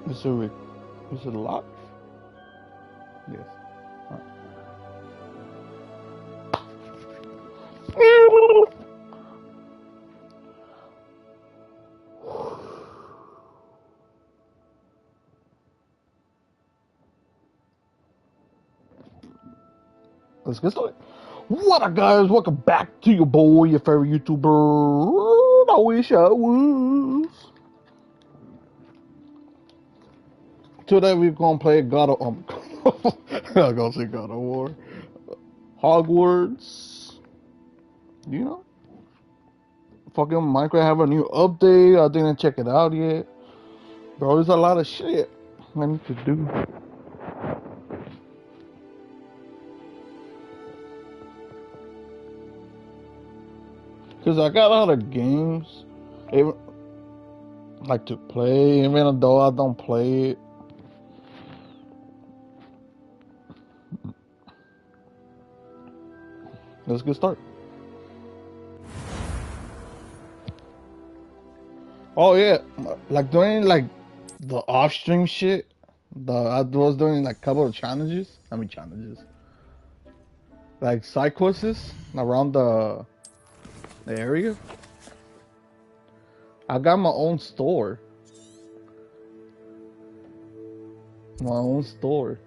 Is it, is it locked? Yes. Alright. Let's get started. What up, guys? Welcome back to your boy, your favorite YouTuber. I wish I was. Today we're gonna play God of I'm gonna say God of War. Hogwarts. You know? Fucking Minecraft have a new update. I didn't check it out yet. Bro, there's a lot of shit I need to do. Cause I got a lot of games, even like to play, even though I don't play it. Let's get started. Oh yeah, like doing like the off-stream shit. I was doing like a couple of challenges. Like side quests around the area. I got my own store. My own store.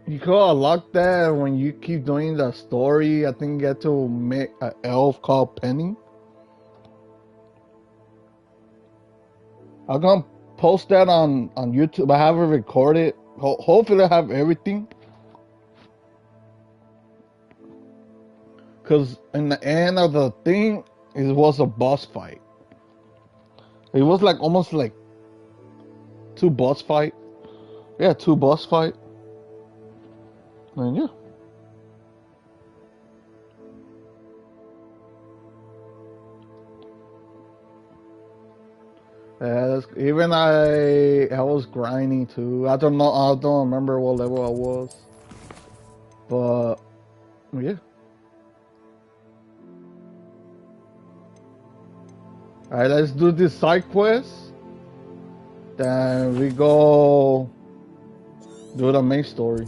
You can unlock that when you keep doing the story. I think you get to make an elf called Penny. I'm gonna post that on YouTube. I have it recorded. Hopefully I have everything. Cause in the end of the thing, it was a boss fight. It was like almost like two boss fight. Yeah, two boss fight. And yeah. Yeah, even I was grinding too. I don't know. I don't remember what level I was, but yeah. All right, let's do this side quest. Then we go do the main story.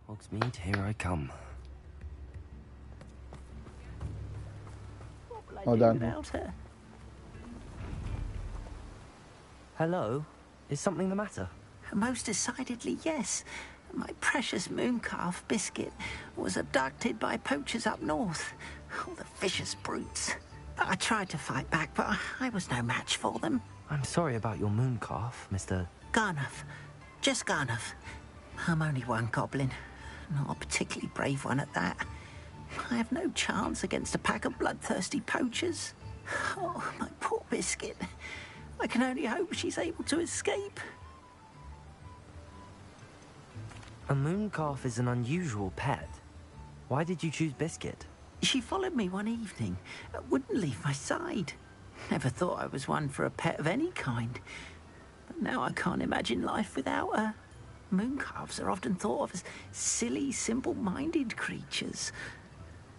Hogsmeade, here I come. What will I do without her? Hello? Is something the matter? Most decidedly, yes. My precious moon calf, Biscuit, was abducted by poachers up north. All the vicious brutes. I tried to fight back, but I was no match for them. I'm sorry about your moon calf, Mr. Garnuff. Just Garnuff. I'm only one goblin. Not a particularly brave one at that. I have no chance against a pack of bloodthirsty poachers. Oh, my poor Biscuit. I can only hope she's able to escape. A moon calf is an unusual pet. Why did you choose Biscuit? She followed me one evening, wouldn't leave my side. Never thought I was one for a pet of any kind. But now I can't imagine life without her. Mooncalves are often thought of as silly, simple-minded creatures.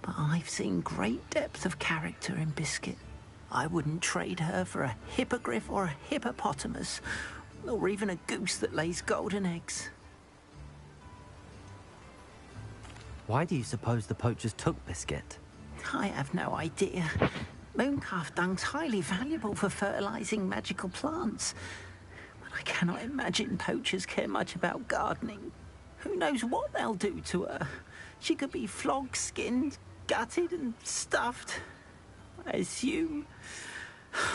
But I've seen great depth of character in Biscuit. I wouldn't trade her for a hippogriff or a hippopotamus, or even a goose that lays golden eggs. Why do you suppose the poachers took Biscuit? I have no idea. Mooncalf dung's highly valuable for fertilizing magical plants. But I cannot imagine poachers care much about gardening. Who knows what they'll do to her? She could be flogged, skinned, gutted and stuffed. I assume.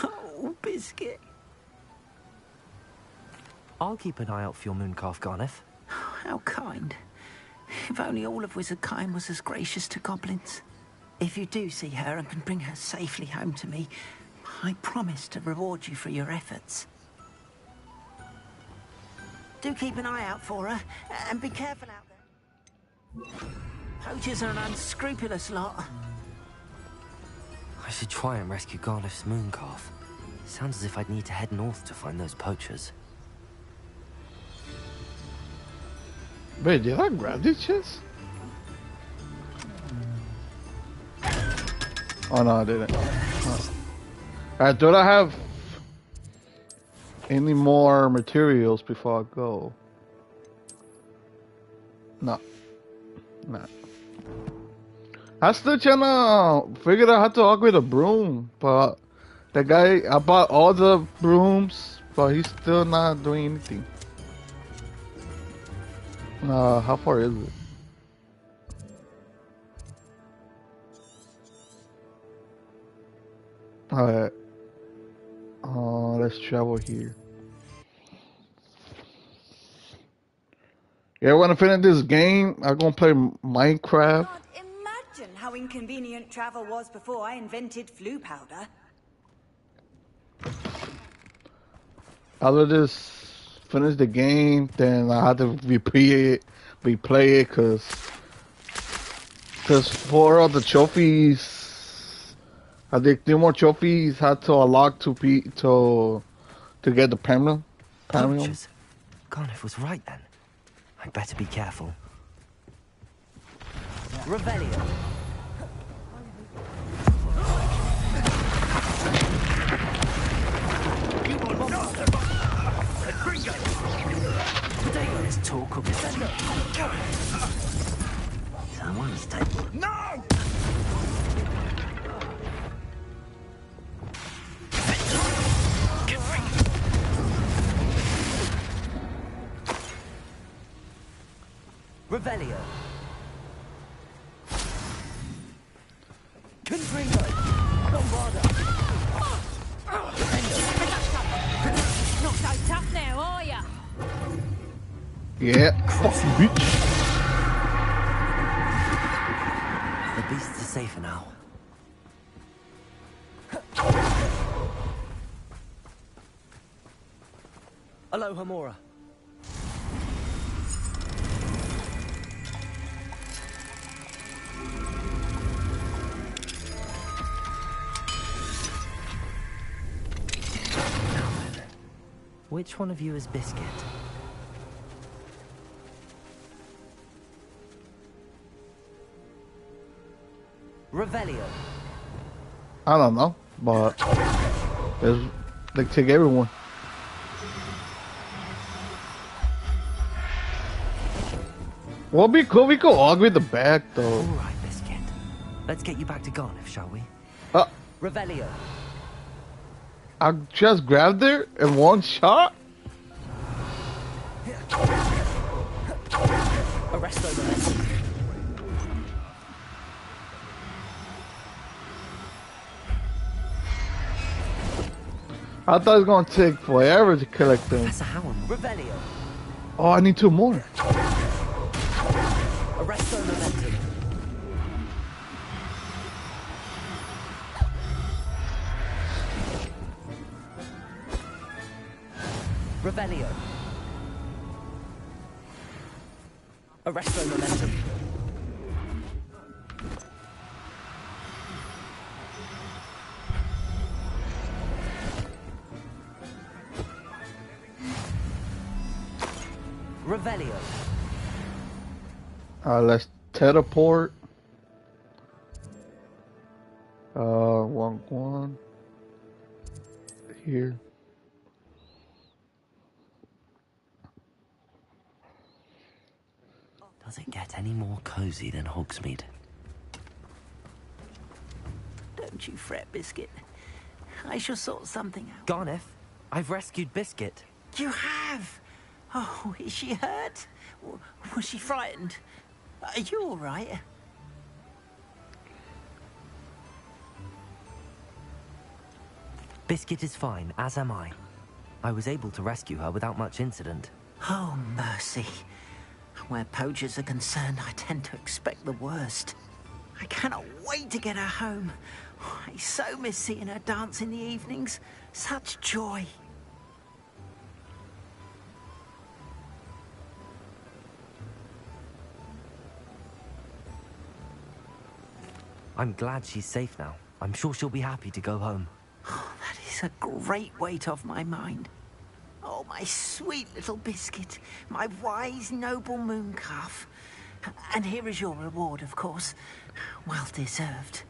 Oh, Biscuit. I'll keep an eye out for your moon calf, Garniff. How kind. If only all of Wizardkind was as gracious to goblins. If you do see her and can bring her safely home to me, I promise to reward you for your efforts. Do keep an eye out for her, and be careful out there. Poachers are an unscrupulous lot. I should try and rescue Garniff's moon calf. Sounds as if I'd need to head north to find those poachers. Wait, did I grab this chest? Oh no, I didn't. Alright, do I have any more materials before I go? No. Nah. I still trying to figure out how to upgrade a broom, but the guy, I bought all the brooms, but he's still not doing anything. How far is it? Alright. Let's travel here. Yeah, when I finish this game, I'm gonna play Minecraft. Can't imagine how inconvenient travel was before I invented flu powder. I'll just finish the game, then I have to replay it, cause for all the trophies, I think 3 more trophies had to unlock to get the premium. Poachers. Garniff was right then. I'd better be careful. Revelio. Potatoes talk of Revelio. Someone's table. No! Revelio. Confringo. Bombarda. Not so tough now, are ya? Yeah, fucking bitch. The beasts are safer now. Aloha Mora. Which one of you is Biscuit? Revelio. I don't know, but they take everyone. Well, be cool. We could argue the back though. All right, Biscuit. Let's get you back to Garniff, shall we? Revelio. I just grabbed her in one shot. Arresto momentum. I thought it was gonna take forever to collect them. That's a Howard. Revelio. Oh, I need 2 more. Arresto momentum. Revelio. Arresto momentum. Revelio. Let's teleport. One here. Does it get any more cozy than Hogsmeade? Don't you fret, Biscuit. I shall sort something out. Garniff, I've rescued Biscuit. You have? Oh, is she hurt? Was she frightened? Are you all right? Biscuit is fine, as am I. I was able to rescue her without much incident. Oh, mercy. Where poachers are concerned, I tend to expect the worst. I cannot wait to get her home. I so miss seeing her dance in the evenings. Such joy. I'm glad she's safe now. I'm sure she'll be happy to go home. Oh, that is a great weight off my mind. Oh, my sweet little biscuit. My wise, noble moon calf. And here is your reward, of course. Well deserved.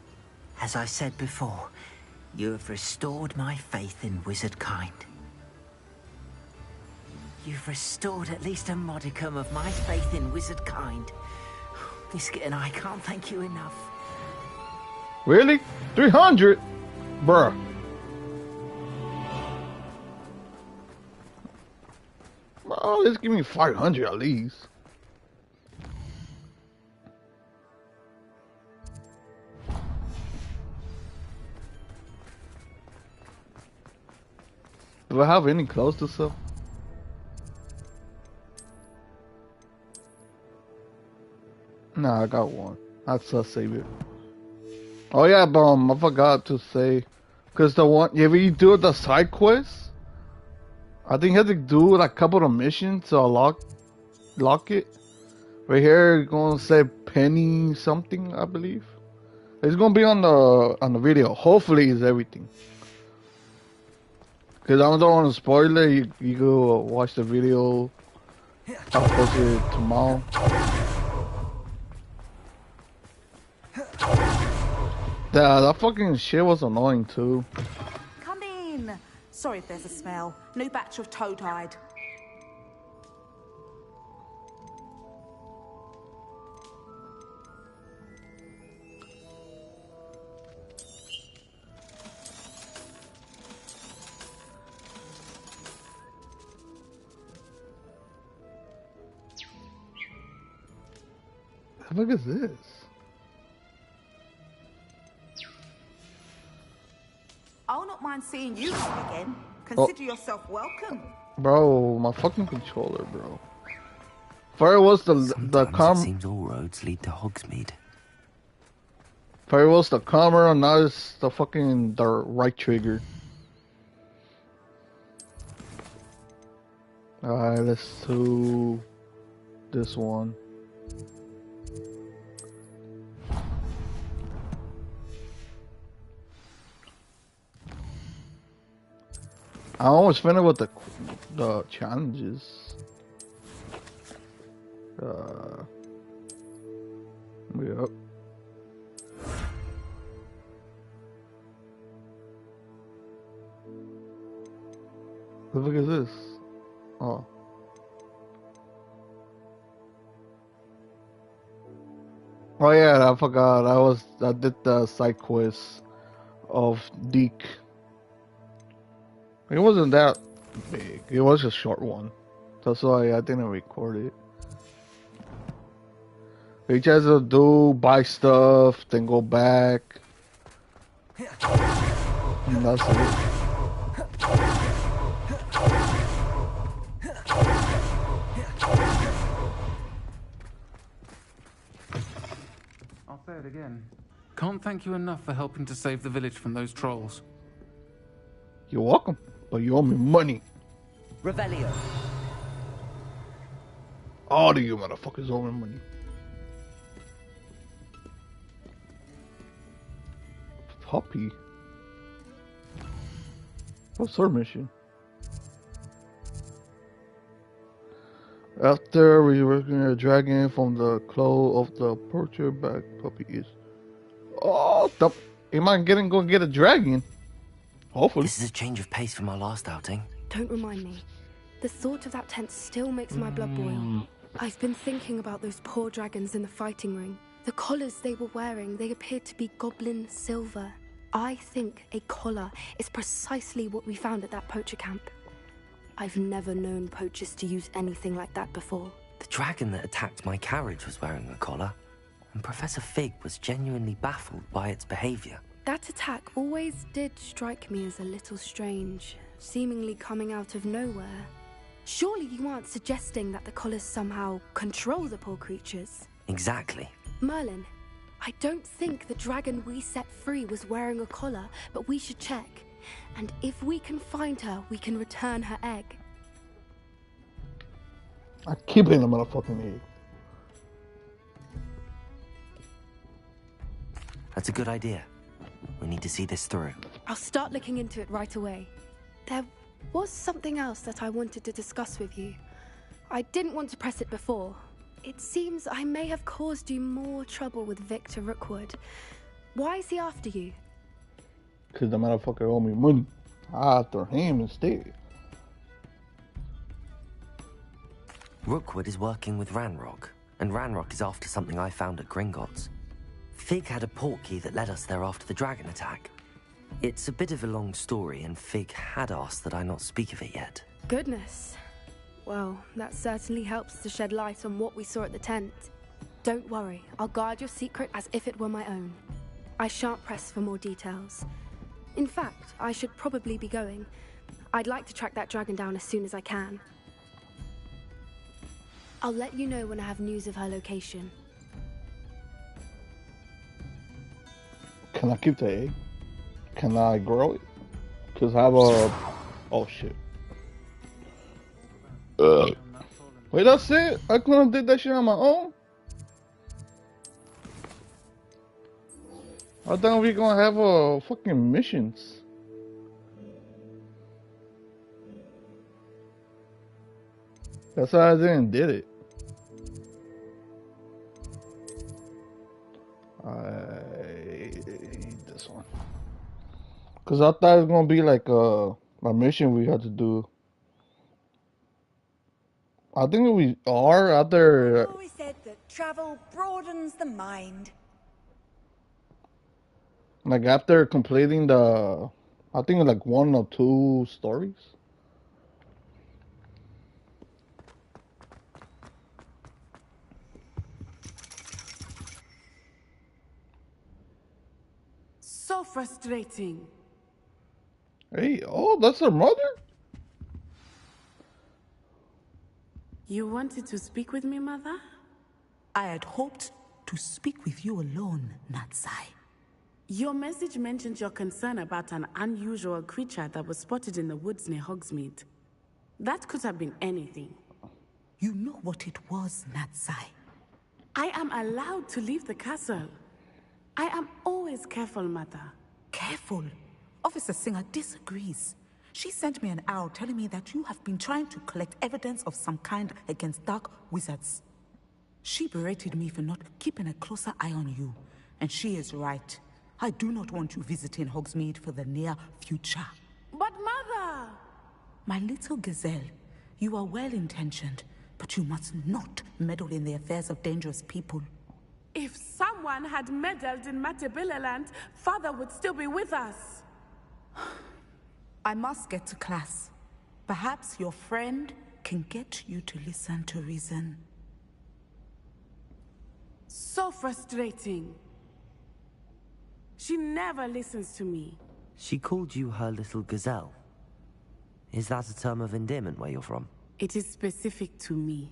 As I said before, you have restored my faith in wizard kind. You've restored at least a modicum of my faith in wizard kind. Biscuit and I can't thank you enough. Really? 300? Bruh. Oh, let's give me 500 at least. Do I have any clothes to sell? Nah, I got one. I'll save it. Oh yeah, but I forgot to say, cause the one, if you do the side quest, I think you have to do like a couple of missions to lock it. Right here, it's gonna say Penny something, I believe. It's gonna be on the video. Hopefully, it's everything. Cause I don't want to spoil it. You go watch the video. I'll post it tomorrow. That fucking shit was annoying too. Come in. Sorry if there's a smell. New batch of toad hide. The fuck is this? I'll not mind seeing you again. Consider yourself welcome. Bro, my fucking controller, bro. First was the Sometimes it seems all roads lead to Hogsmeade. First was the camera, now it's the fucking right trigger. Alright, let's do this one. I almost finished with the challenges. Yep. What the fuck is this? Oh. Oh yeah, I forgot. I did the side quest of Deke. It wasn't that big. It was a short one. That's why I didn't record it. You just have to buy stuff, then go back. And that's it. I'll say it again. Can't thank you enough for helping to save the village from those trolls. You're welcome, but you owe me money. Revelio. All of you motherfuckers owe me money. Puppy. What's her mission? After reworking a dragon from the claw of the poacher back puppy is. Oh, am I gonna get a dragon? Hopefully. This is a change of pace from our last outing. Don't remind me. The thought of that tent still makes my blood boil. I've been thinking about those poor dragons in the fighting ring. The collars they were wearing, they appeared to be goblin silver. I think a collar is precisely what we found at that poacher camp. I've never known poachers to use anything like that before. The dragon that attacked my carriage was wearing a collar, and Professor Fig was genuinely baffled by its behavior. That attack always did strike me as a little strange, seemingly coming out of nowhere. Surely you aren't suggesting that the collars somehow control the poor creatures? Exactly. Merlin, I don't think the dragon we set free was wearing a collar, but we should check. And if we can find her, we can return her egg. I keep hitting the motherfucking egg. That's a good idea. We need to see this through. I'll start looking into it right away. There was something else that I wanted to discuss with you. I didn't want to press it before. It seems I may have caused you more trouble with Victor Rookwood. Why is he after you? Because the motherfucker owe me money. I after him instead. Rookwood is working with Ranrock, and Ranrock is after something I found at Gringotts. Fig had a portkey that led us there after the dragon attack. It's a bit of a long story, and Fig had asked that I not speak of it yet. Goodness. Well, that certainly helps to shed light on what we saw at the tent. Don't worry, I'll guard your secret as if it were my own. I shan't press for more details. In fact, I should probably be going. I'd like to track that dragon down as soon as I can. I'll let you know when I have news of her location. Can I keep the egg? Can I grow it? Because I have a... Oh, shit. Wait, that's it? I couldn't have did that shit on my own? I thought we were gonna have fucking missions. That's why I didn't did it. I hate this one. Cause I thought it was gonna be like a mission we had to do. I think we are out there. I've always said that travel broadens the mind. Like after completing the, I think like 1 or 2 stories. So frustrating. Hey, oh, that's her mother? You wanted to speak with me, Mother? I had hoped to speak with you alone, Natsai. Your message mentioned your concern about an unusual creature that was spotted in the woods near Hogsmeade. That could have been anything. You know what it was, Natsai. I am allowed to leave the castle. I am always careful, Mother. Careful? Officer Singer disagrees. She sent me an owl telling me that you have been trying to collect evidence of some kind against dark wizards. She berated me for not keeping a closer eye on you. And she is right. I do not want you visiting Hogsmeade for the near future. But Mother! My little gazelle, you are well-intentioned, but you must not meddle in the affairs of dangerous people. If someone had meddled in Matabeleland, Father would still be with us. I must get to class. Perhaps your friend can get you to listen to reason. So frustrating. She never listens to me. She called you her little gazelle. Is that a term of endearment where you're from? It is specific to me.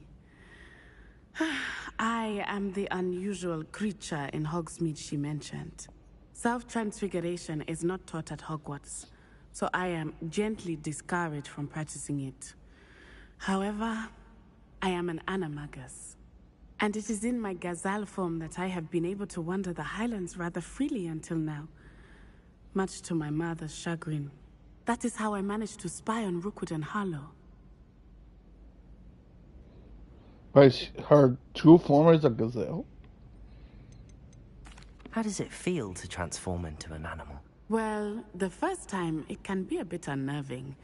I am the unusual creature in Hogsmeade she mentioned. Self-transfiguration is not taught at Hogwarts, so I am gently discouraged from practicing it. However, I am an animagus, and it is in my gazelle form that I have been able to wander the Highlands rather freely until now, much to my mother's chagrin. That is how I managed to spy on Rookwood and Harlow. But her true form is a gazelle? How does it feel to transform into an animal? Well, the first time, it can be a bit unnerving.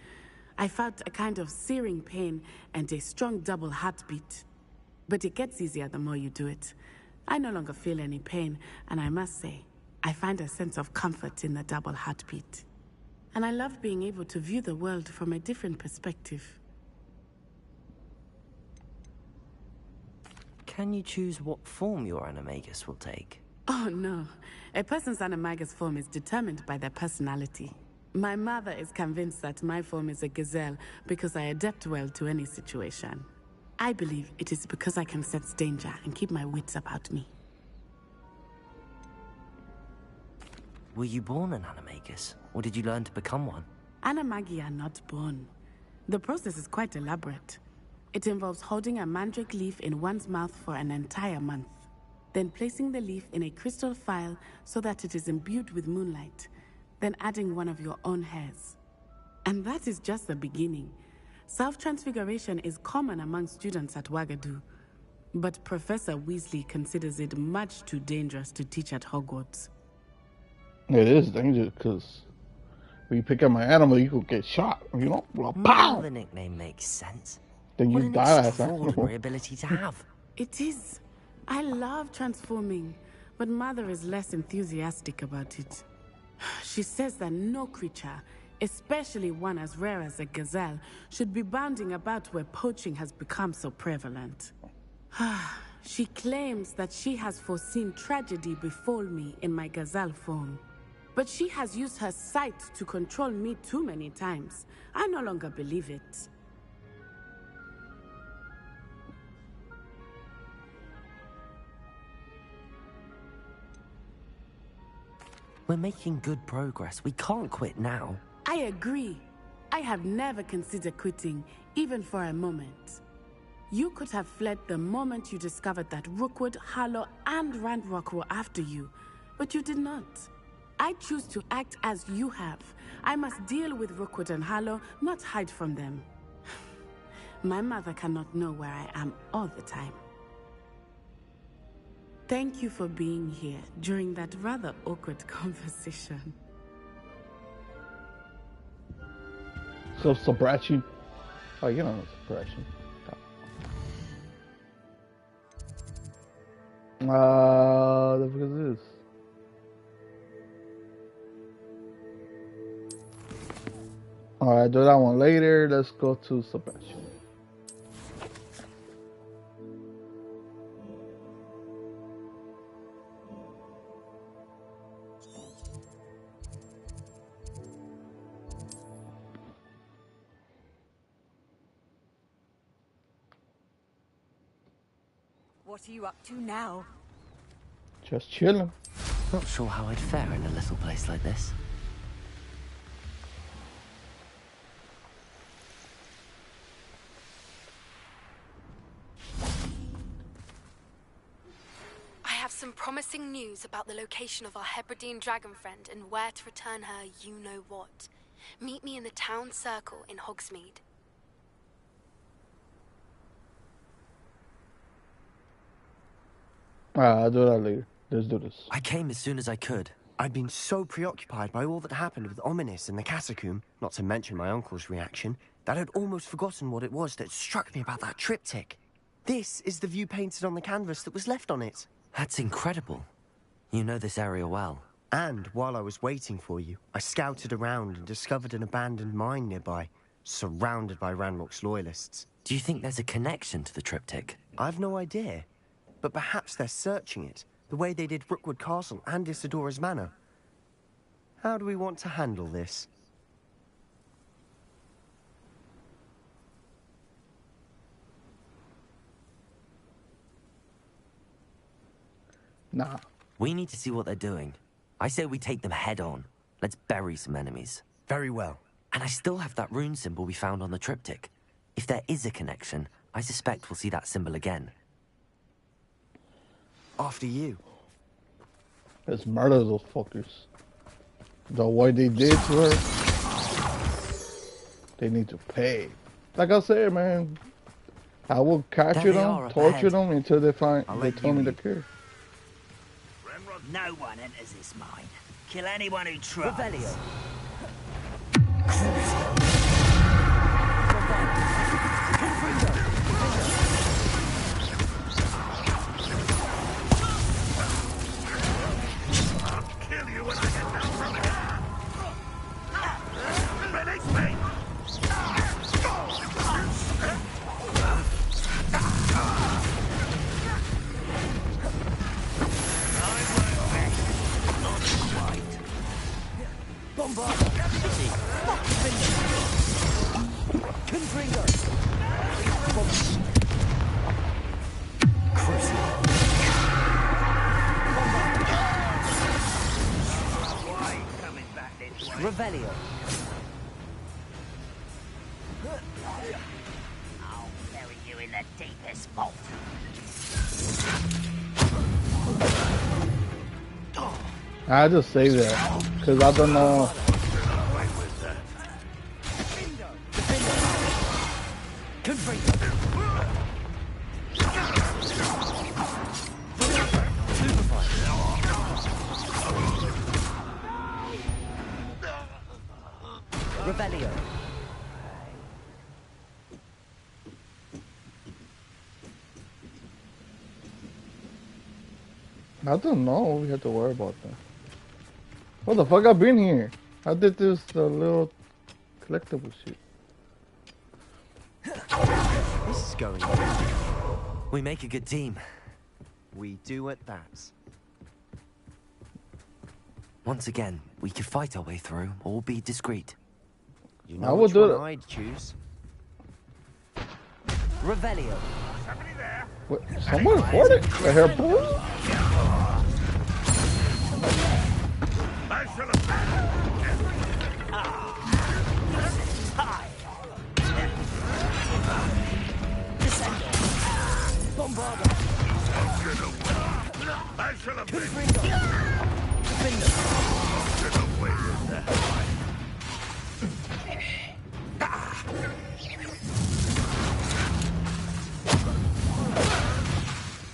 I felt a kind of searing pain and a strong double heartbeat. But it gets easier the more you do it. I no longer feel any pain, and I must say, I find a sense of comfort in the double heartbeat. And I love being able to view the world from a different perspective. Can you choose what form your animagus will take? Oh no, a person's animagus form is determined by their personality. My mother is convinced that my form is a gazelle because I adapt well to any situation. I believe it is because I can sense danger and keep my wits about me. Were you born an animagus, or did you learn to become one? Animagi are not born. The process is quite elaborate. It involves holding a mandrake leaf in one's mouth for an entire month, then placing the leaf in a crystal vial so that it is imbued with moonlight, then adding one of your own hairs. And that is just the beginning. Self-transfiguration is common among students at Wagadu, but Professor Weasley considers it much too dangerous to teach at Hogwarts. It is dangerous because when you pick up my animal, you could get shot. You know, well, Now pow! the nickname makes sense. Then What you an die as extraordinary ability to have. It is. I love transforming, but Mother is less enthusiastic about it. She says that no creature, especially one as rare as a gazelle, should be bounding about where poaching has become so prevalent. She claims that she has foreseen tragedy befall me in my gazelle form. But she has used her sight to control me too many times. I no longer believe it. We're making good progress. We can't quit now. I agree. I have never considered quitting, even for a moment. You could have fled the moment you discovered that Rookwood, Harlow, and Ranrock were after you, but you did not. I choose to act as you have. I must deal with Rookwood and Harlow, not hide from them. My mother cannot know where I am all the time. Thank you for being here during that rather awkward conversation. So Sabrachi. Oh, you know Sabrachi. The fuck is this? Alright, do that one later. Let's go to Sebastian. What are you up to now? Just chilling. Not sure how I'd fare in a little place like this. I have some promising news about the location of our Hebridean dragon friend and where to return her you-know-what. Meet me in the town circle in Hogsmeade. I'll do that later. Let's do this. I came as soon as I could. I'd been so preoccupied by all that happened with Ominis and the catacomb, not to mention my uncle's reaction, that I'd almost forgotten what it was that struck me about that triptych. This is the view painted on the canvas that was left on it. That's incredible. You know this area well. And while I was waiting for you, I scouted around and discovered an abandoned mine nearby, surrounded by Ranrock's loyalists. Do you think there's a connection to the triptych? I've no idea, but perhaps they're searching it, the way they did Rookwood Castle and Isidora's Manor. How do we want to handle this? Nah. We need to see what they're doing. I say we take them head on. Let's bury some enemies. Very well. And I still have that rune symbol we found on the triptych. If there is a connection, I suspect we'll see that symbol again. After you. Let's murder those fuckers. The way they did to her, they need to pay. Like I said, man, I will capture them, torture them until they tell me the cure. No one enters this mine. Kill anyone who tries. Revelio. Kill you when I get down from here. Release me. Bombard! City! Confringo! Crucial! Why are you coming back this way? Revelio! I'll bury you in the deepest vault. I just say that because I don't know. I don't know. We have to worry about that. What the fuck? I've been here. I did this little collectible shit. This is going. We make a good team. We do at that. Once again, we could fight our way through or be discreet. You know which one I'd choose. Revelio. What? Someone recorded the hair pull?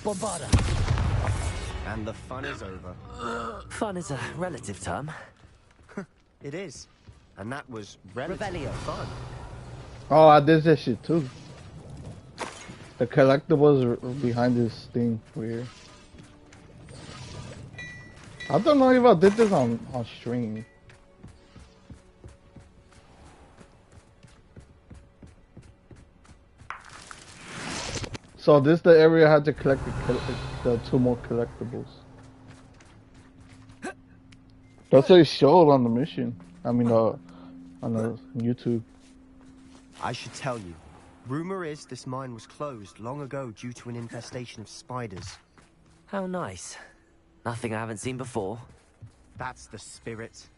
Bombarda. And the fun is over. Fun is a relative term. It is. And that was relatively Revelio. fun. Oh, I did that shit too. The collectibles are behind this thing here. I don't know if I did this on stream. So this is the area I had to collect the 2 more collectibles. That's what it showed on the mission. I mean, on the YouTube. I should tell you. Rumor is this mine was closed long ago due to an infestation of spiders. How nice. Nothing I haven't seen before. That's the spirit.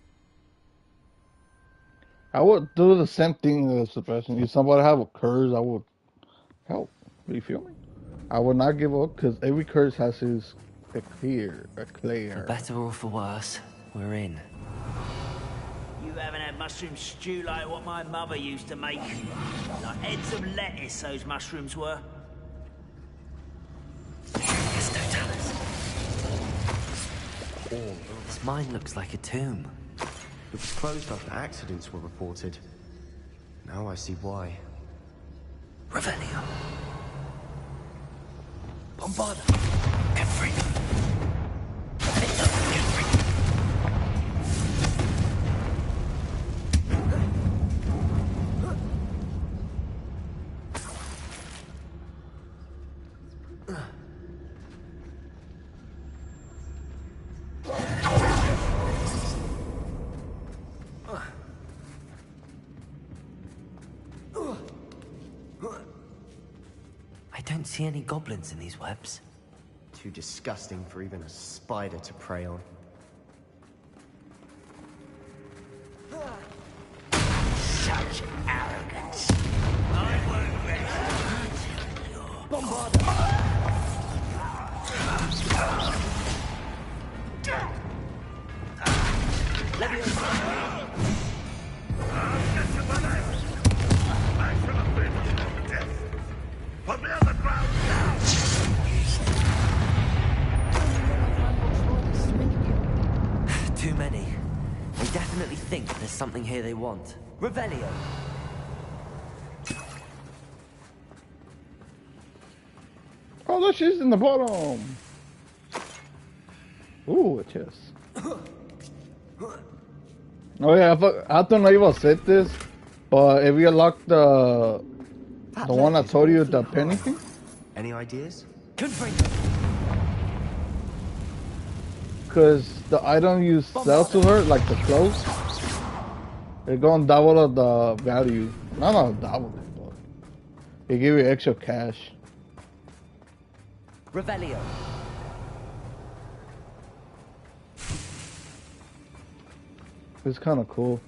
I would do the same thing as the person. If somebody have a curse, I would help. Do you feel me? I would not give up because every curse has his a clear. For better or for worse, we're in. You haven't had mushroom stew like what my mother used to make. Like heads of lettuce, those mushrooms were. This mine looks like a tomb. It was closed after accidents were reported. Now I see why. Revelio. Bombarda. Get free. I don't see any goblins in these webs. Too disgusting for even a spider to prey on. Such arrogance. I won't rest. Bombarda. Put me on the ground now! Too many. They definitely think there's something here they want. Revelio. Oh, look, she's in the bottom. Ooh, a chest. Oh yeah, I don't know if I said this, but if you unlock the one I told you, the penny thing. Any ideas? Because the item you sell to her, like the clothes, they're gonna double the value. Not double it, but they give you extra cash. Revelio. It's kind of cool.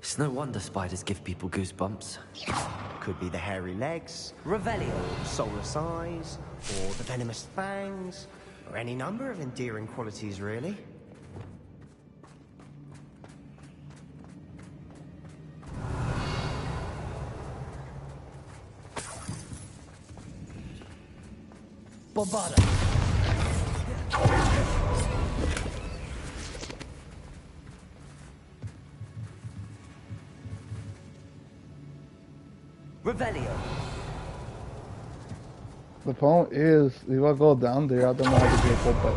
It's no wonder spiders give people goosebumps. Could be the hairy legs, Revelio. soulless eyes, or the venomous fangs, or any number of endearing qualities, really. Bombarda. Revelio. The problem is, if I go down there, I don't know how to get up back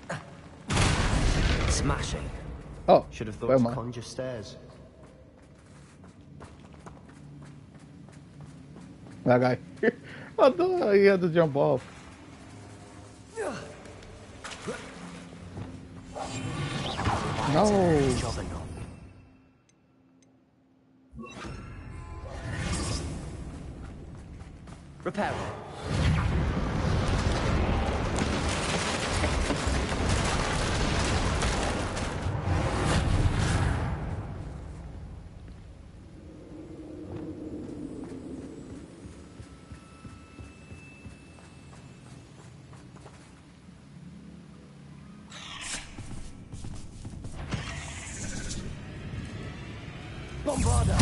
up. Smashing. Oh, should have thought where to am I? conjure stairs. That guy. I thought he had to jump off. No. Repair. Bombarda.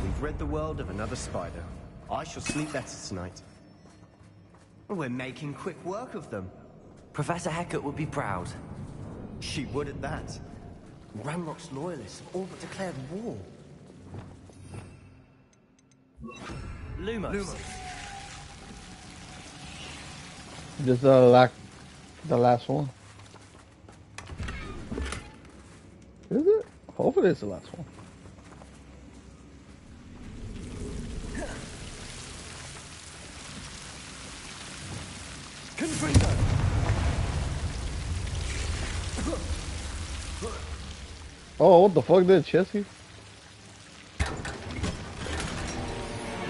We've rid the world of another spider. I shall sleep better tonight. We're making quick work of them. Professor Hecat would be proud. She would at that. Ranrock's loyalists have all but declared war. Lumos. Just the last one. Is it? Hopefully it's the last one. Confringo. Oh, what the fuck did Chessie?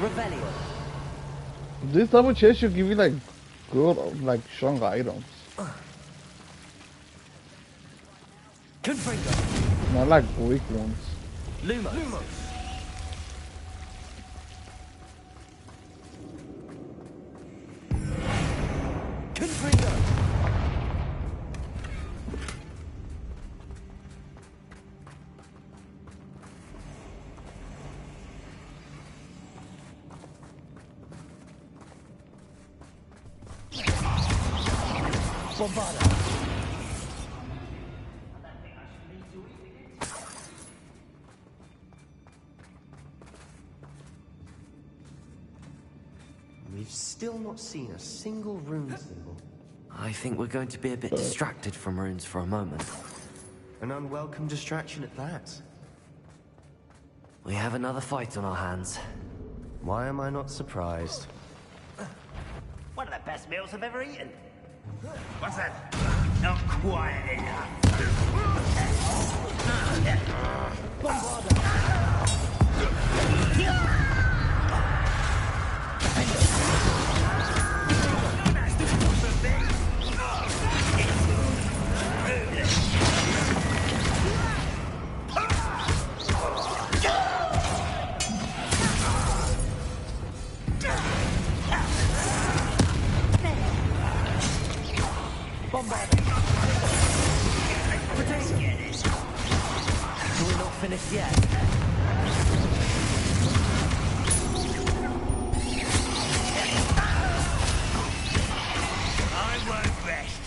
Revelio. This type of chest should give you like good, like strong items. Confringo. Not like weak ones. Lumos. Confringo. Bombarda. We've still not seen a single rune symbol. I think we're going to be a bit distracted from runes for a moment. An unwelcome distraction at that. We have another fight on our hands. Why am I not surprised? One of the best meals I've ever eaten. What's that? Not quiet enough. We're not finished yet. I won't rest.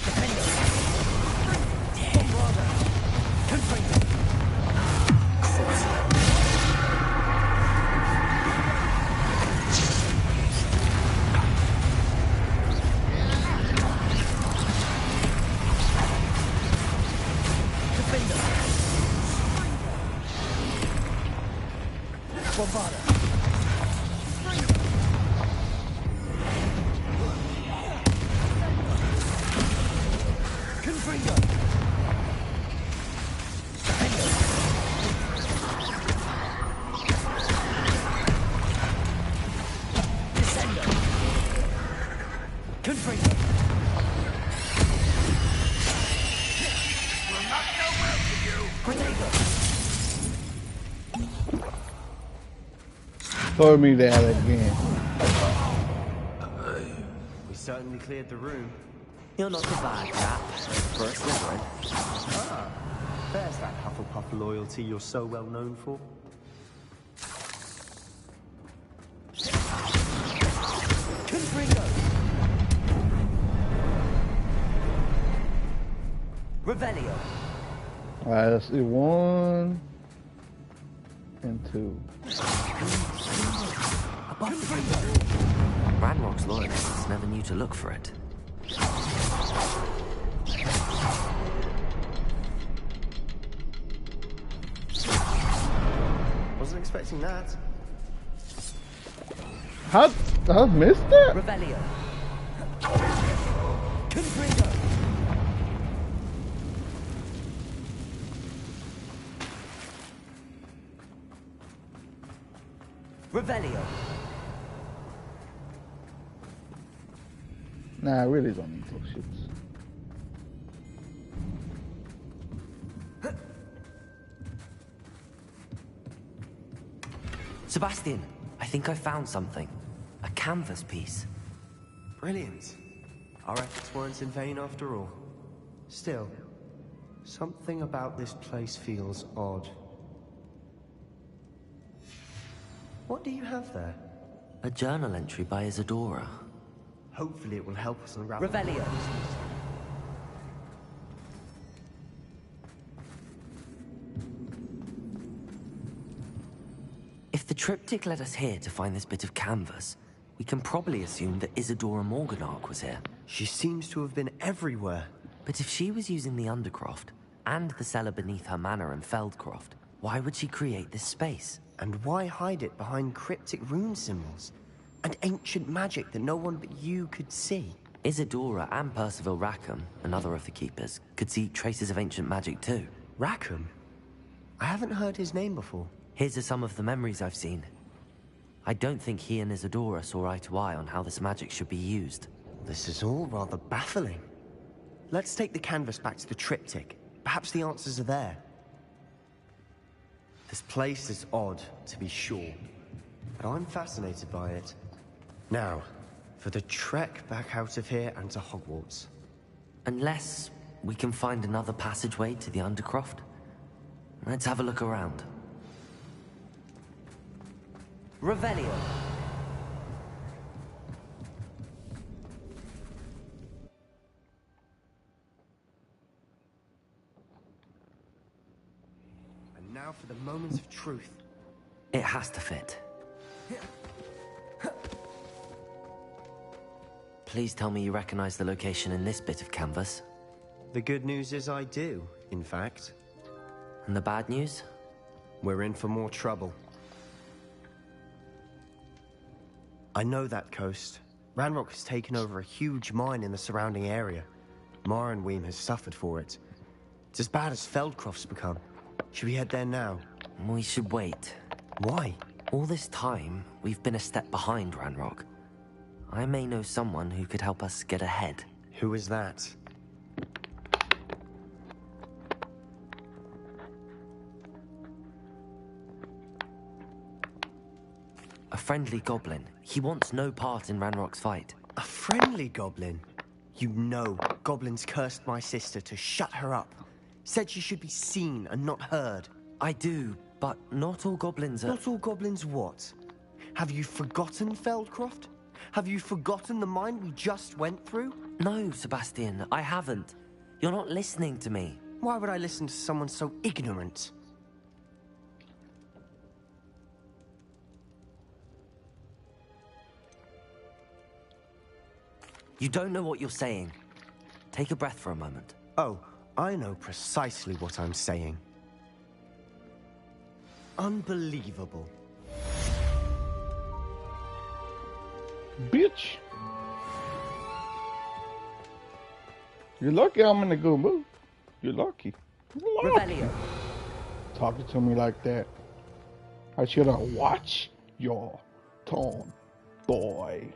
Throw me that again. We certainly cleared the room. You're not a bad chap for a Slytherin. Ah, There's that Hufflepuff loyalty you're so well known for. Confringo! Revelio! Alright, let's see. 1 and 2. Ranrock's loyalists never knew to look for it. Wasn't expecting that. How I missed it? Revelio. Confringo. Revelio. Nah, I really don't need those shits. Sebastian, I think I found something. A canvas piece. Brilliant. Our efforts weren't in vain after all. Still, something about this place feels odd. What do you have there? A journal entry by Isadora. Hopefully it will help us unravel... Revelio. If the triptych led us here to find this bit of canvas, we can probably assume that Isadora Morganach was here. She seems to have been everywhere. But if she was using the Undercroft, and the cellar beneath her manor in Feldcroft, why would she create this space? And why hide it behind cryptic rune symbols? And ancient magic that no one but you could see? Isadora and Percival Rackham, another of the Keepers, could see traces of ancient magic too. Rackham? I haven't heard his name before. Here's some of the memories I've seen. I don't think he and Isadora saw eye to eye on how this magic should be used. This is all rather baffling. Let's take the canvas back to the triptych. Perhaps the answers are there. This place is odd, to be sure, but I'm fascinated by it. Now, for the trek back out of here and to Hogwarts. Unless we can find another passageway to the Undercroft. Let's have a look around. Revelio. And now for the moments of truth. It has to fit. Please tell me you recognize the location in this bit of canvas. The good news is I do, in fact. And the bad news? We're in for more trouble. I know that coast. Ranrock has taken over a huge mine in the surrounding area. Marrenweem has suffered for it. It's as bad as Feldcroft's become. Should we head there now? We should wait. Why? All this time, we've been a step behind Ranrock. I may know someone who could help us get ahead. Who is that? A friendly goblin. He wants no part in Ranrock's fight. A friendly goblin? You know, goblins cursed my sister to shut her up. Said she should be seen and not heard. I do, but not all goblins are... Not all goblins what? Have you forgotten Feldcroft? Have you forgotten the mine we just went through? No, Sebastian, I haven't. You're not listening to me. Why would I listen to someone so ignorant? You don't know what you're saying. Take a breath for a moment. Oh, I know precisely what I'm saying. Unbelievable. Bitch. You're lucky I'm in a good mood. You're lucky. You're lucky. Revelio. Talking to me like that. I should have watched your tone, boy.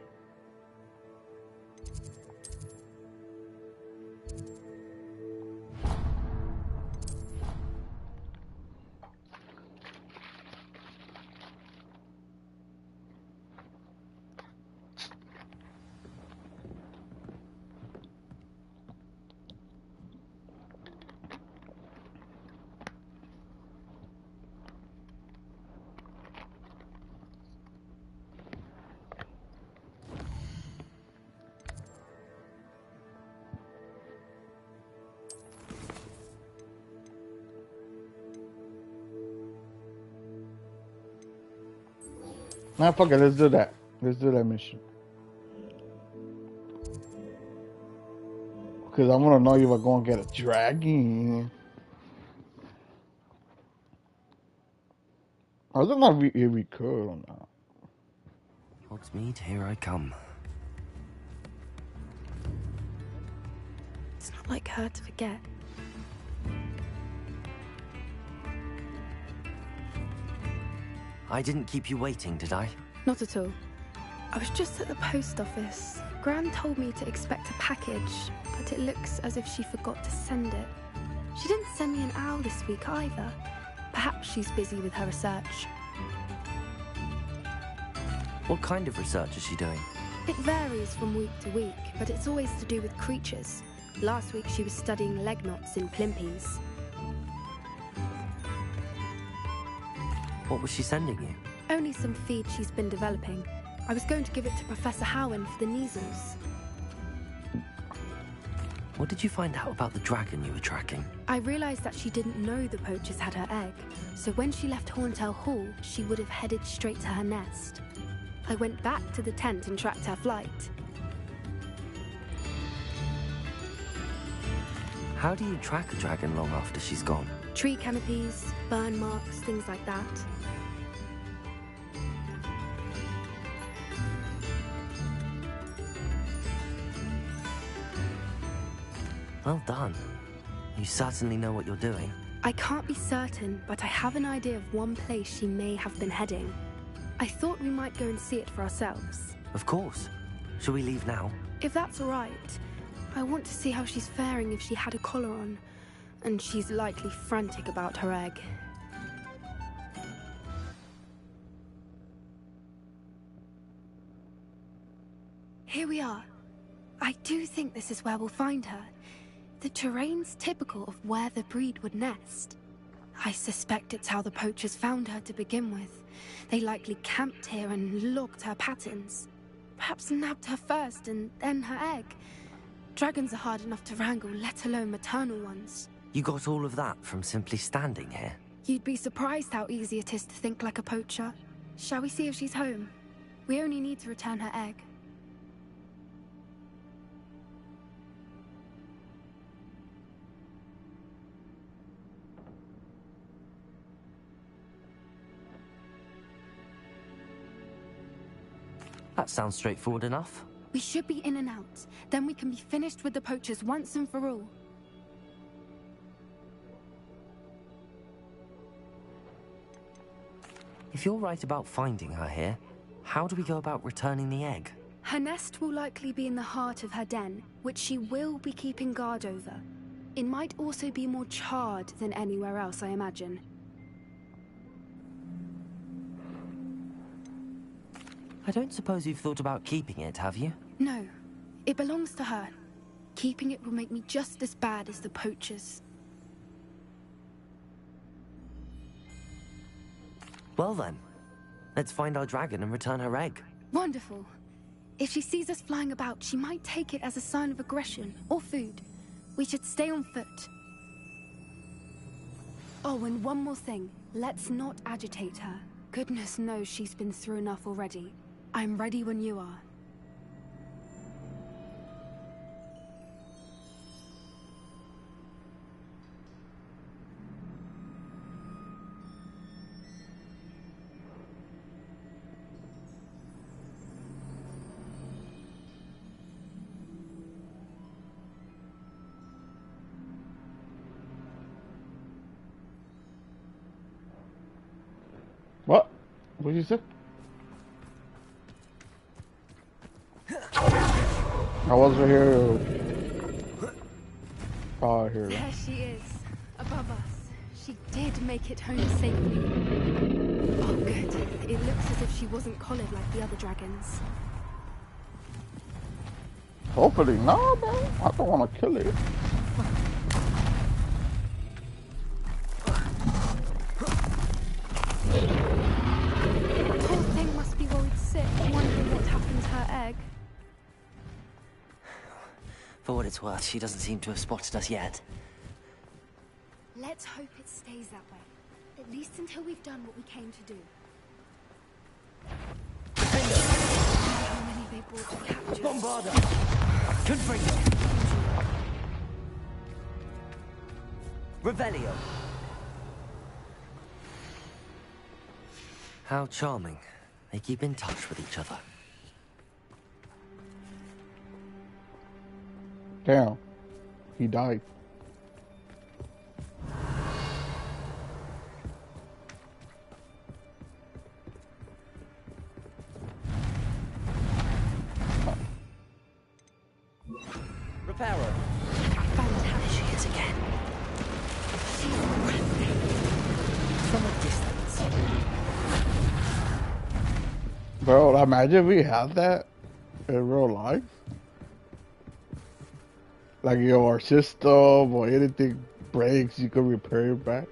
Nah, fuck it. Let's do that. Let's do that mission. Because I want to know if I'm going to get a dragon. I don't know if we could or not. Hogsmeade, here I come. It's not like her to forget. I didn't keep you waiting, did I? Not at all. I was just at the post office. Gran told me to expect a package, but it looks as if she forgot to send it. She didn't send me an owl this week either. Perhaps she's busy with her research. What kind of research is she doing? It varies from week to week, but it's always to do with creatures. Last week she was studying leg knots in plimpies. What was she sending you? Only some feed she's been developing. I was going to give it to Professor Howen for the measles. What did you find out about the dragon you were tracking? I realized that she didn't know the poachers had her egg, so when she left Horntail Hall, she would have headed straight to her nest. I went back to the tent and tracked her flight. How do you track a dragon long after she's gone? Tree canopies, burn marks, things like that. Well done. You certainly know what you're doing. I can't be certain, but I have an idea of one place she may have been heading. I thought we might go and see it for ourselves. Of course. Shall we leave now? If that's all right. I want to see how she's faring if she had a collar on. And she's likely frantic about her egg. Here we are. I do think this is where we'll find her. The terrain's typical of where the breed would nest. I suspect it's how the poachers found her to begin with. They likely camped here and logged her patterns. Perhaps nabbed her first and then her egg. Dragons are hard enough to wrangle, let alone maternal ones. You got all of that from simply standing here? You'd be surprised how easy it is to think like a poacher. Shall we see if she's home? We only need to return her egg. That sounds straightforward enough. We should be in and out. Then we can be finished with the poachers once and for all. If you're right about finding her here, how do we go about returning the egg? Her nest will likely be in the heart of her den, which she will be keeping guard over. It might also be more charred than anywhere else, I imagine. I don't suppose you've thought about keeping it, have you? No. It belongs to her. Keeping it will make me just as bad as the poachers. Well then, let's find our dragon and return her egg. Wonderful. If she sees us flying about, she might take it as a sign of aggression or food. We should stay on foot. Oh, and one more thing. Let's not agitate her. Goodness knows she's been through enough already. I'm ready when you are. What? What did you say? I was right here. Oh, here. There she is, above us. She did make it home safely. Oh, good. It looks as if she wasn't collared like the other dragons. Hopefully, no, man. I don't want to kill it. Poor thing must be worried sick, wondering what happened to her egg. For what it's worth, she doesn't seem to have spotted us yet. Let's hope it stays that way. At least until we've done what we came to do. unable to capture. Bombarda! Confringo! Revelio! How charming. They keep in touch with each other. Damn. He died. Reparo. Fantastic. She is again. From a distance. Bro, imagine we had that in real life. Like your system or anything breaks, you can repair it back.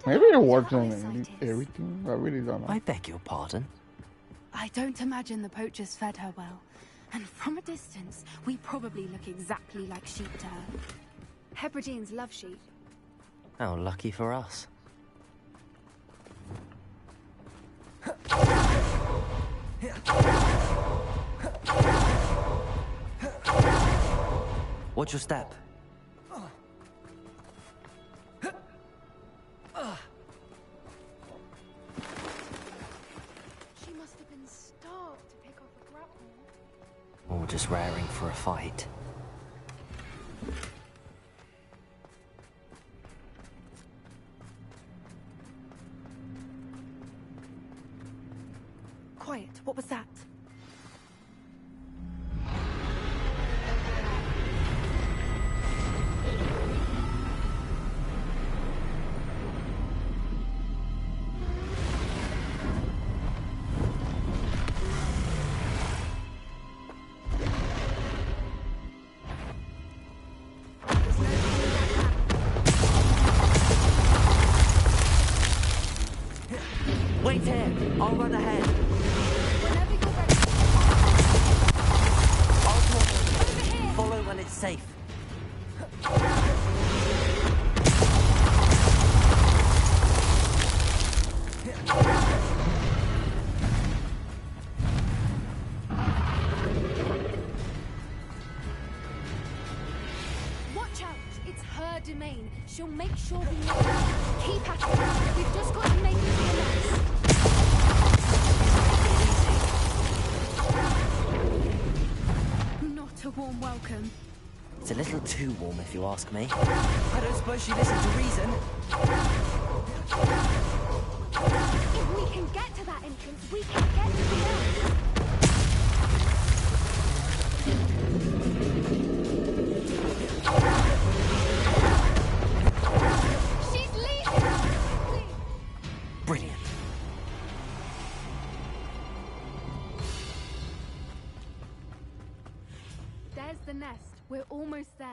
Maybe it works on everything. I really don't know. I beg your pardon? I don't imagine the poachers fed her well. And from a distance, we probably look exactly like sheep to her. Hebrideans love sheep. How lucky for us. Watch your step. She must have been starved to pick off a grapple. Or just raring for a fight. Quiet, what was that? Wait here! I'll run ahead. Whenever you're ready. I'll follow. Follow when it's safe. Watch out! It's her domain. She'll make sure we know. Keep at it. We've just got to make it to the nest. Not a warm welcome. It's a little too warm if you ask me. I don't suppose she listens to reason. If we can get to that entrance, we can get to the nest. She's leaving! Brilliant. There's the nest. We're almost there.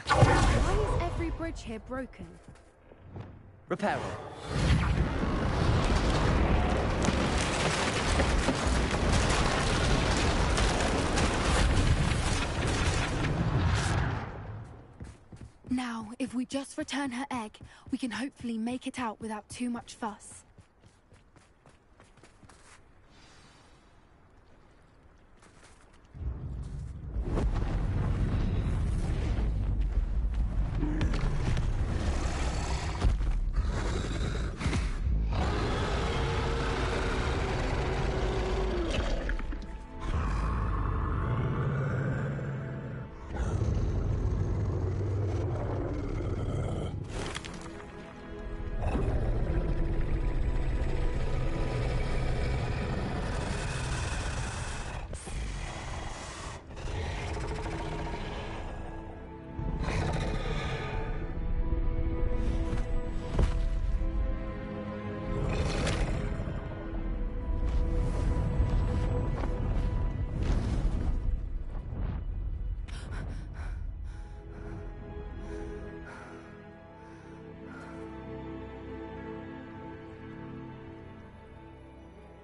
Why is every bridge here broken? Reparo. Now, if we just return her egg, we can hopefully make it out without too much fuss.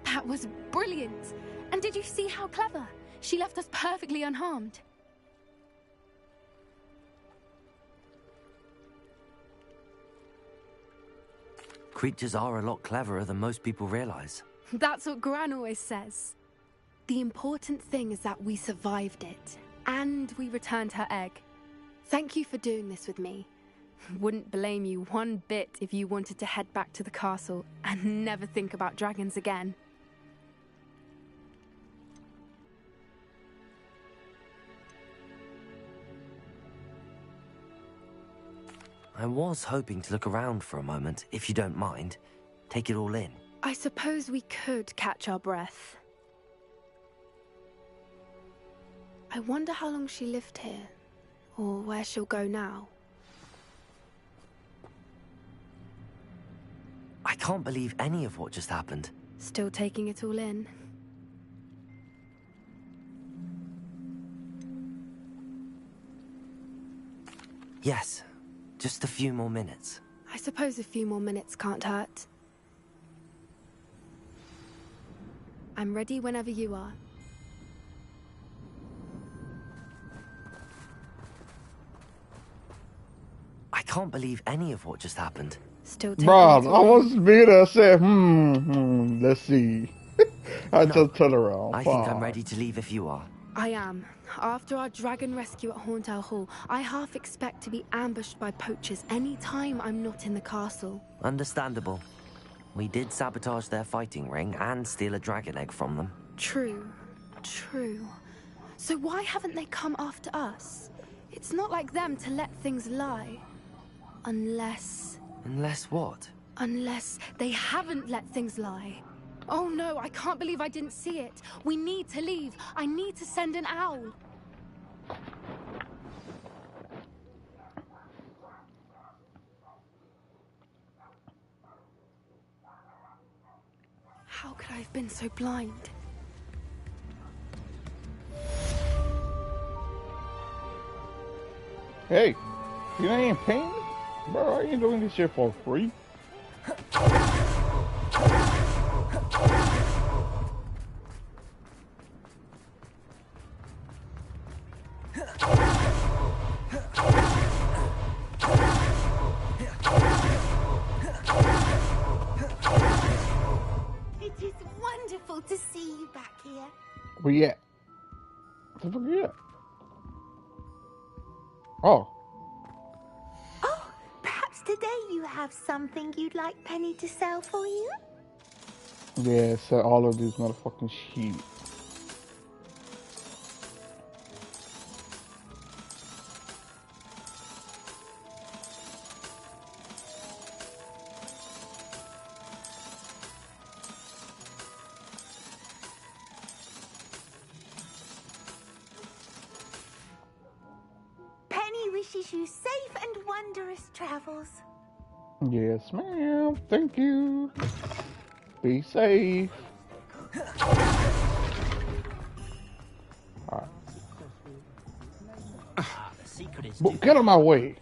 That was brilliant! And did you see how clever? She left us perfectly unharmed. Creatures are a lot cleverer than most people realize. That's what Gran always says. The important thing is that we survived it, and we returned her egg. Thank you for doing this with me. Wouldn't blame you one bit if you wanted to head back to the castle and never think about dragons again. I was hoping to look around for a moment, if you don't mind. Take it all in. I suppose we could catch our breath. I wonder how long she lived here, or where she'll go now. I can't believe any of what just happened. Still taking it all in. Yes, just a few more minutes. I suppose a few more minutes can't hurt. I'm ready whenever you are. I can't believe any of what just happened. Still taking Bruh, it I all in. was being I said, let's see. I No, just turned around. I think I'm ready to leave if you are. I am. After our dragon rescue at Hauntel Hall, I half expect to be ambushed by poachers any time I'm not in the castle. Understandable. We did sabotage their fighting ring and steal a dragon egg from them. True. True. So why haven't they come after us? It's not like them to let things lie. Unless what? Unless they haven't let things lie. Oh no, I can't believe I didn't see it. We need to leave. I need to send an owl. How could I have been so blind? Hey, you ain't paying me? Bro, I ain't doing this shit for free. It is wonderful to see you back here. Where you at? What the fuck you at? Oh. Oh, perhaps today you have something you'd like Penny to sell for you? Yeah, sell all of these motherfucking shit. Penny wishes you safe and wondrous travels. Yes, ma'am. Thank you. Be safe. Alright. But get out of my way.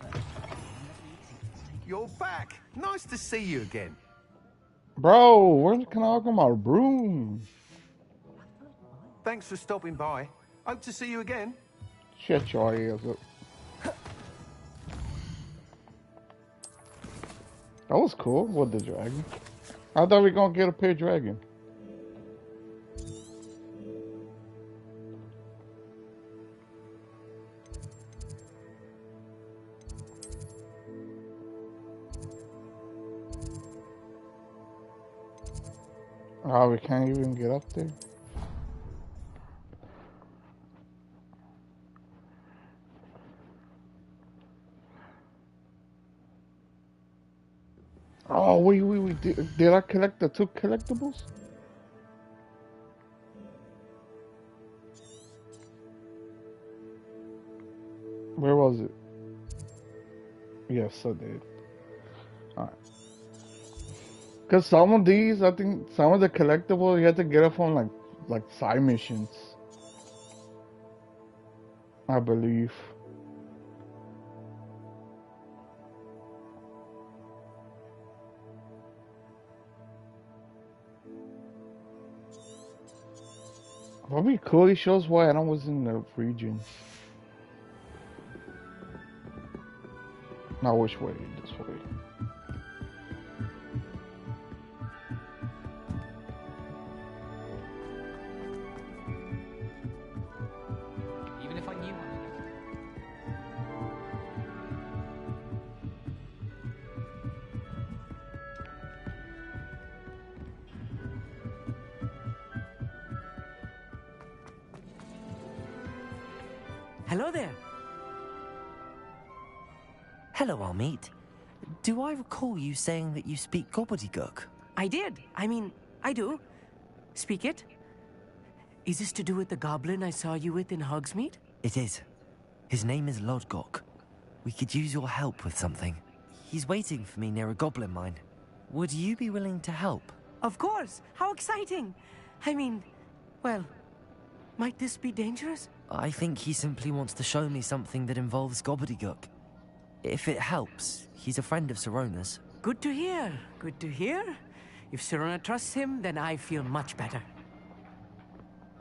You're back. Nice to see you again. Bro, where can I get my broom? Thanks for stopping by. Hope to see you again. Shut your ass up. That was cool with the dragon. I thought we were gonna get a pet dragon. Oh, we can't even get up there. Oh, wait. Did I collect the 2 collectibles? Where was it? Yes, I did. Alright. Because some of these, I think, some of the collectibles, you have to get it from, like side missions. I believe. Probably cool. He shows why I was in the region. Now which way? This way. Even if I knew. Hello there. Hello, Almeet. Do I recall you saying that you speak gobbledygook? I did. I mean, I do. Speak it. Is this to do with the goblin I saw you with in Hogsmeade? It is. His name is Lodgok. We could use your help with something. He's waiting for me near a goblin mine. Would you be willing to help? Of course. How exciting. I mean, well, might this be dangerous? I think he simply wants to show me something that involves gobbledygook. If it helps, he's a friend of Sirona's. Good to hear. Good to hear. If Sirona trusts him, then I feel much better.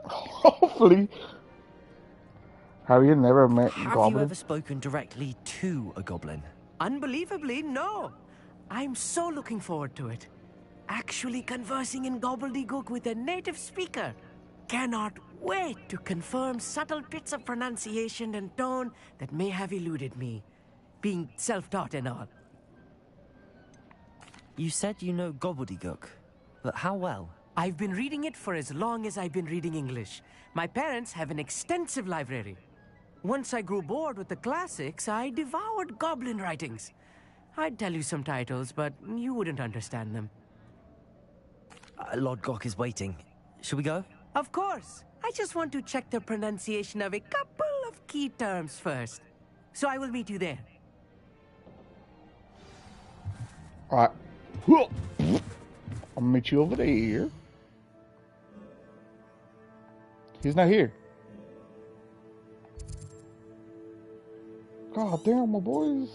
Hopefully. Have you never met Have goblin? you ever spoken directly to a goblin? Unbelievably, no. I'm so looking forward to it. Actually conversing in gobbledygook with a native speaker. Cannot wait to confirm subtle bits of pronunciation and tone that may have eluded me. Being self-taught and all. You said you know gobbledygook, but how well? I've been reading it for as long as I've been reading English. My parents have an extensive library. Once I grew bored with the classics, I devoured goblin writings. I'd tell you some titles, but you wouldn't understand them. Lodgok is waiting. Shall we go? Of course. I just want to check the pronunciation of a couple of key terms first. So I will meet you there. Alright. I'll meet you over there. He's not here. God damn, my boys.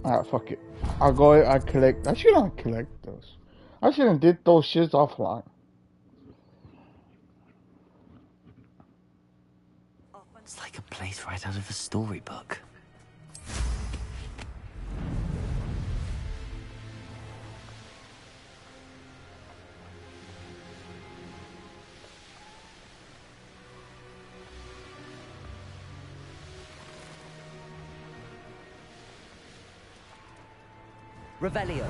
Alright, fuck it. I'll go, I collect. I shouldn't collect those. I shouldn't did those shits offline. It's like a place right out of a storybook. Revelio.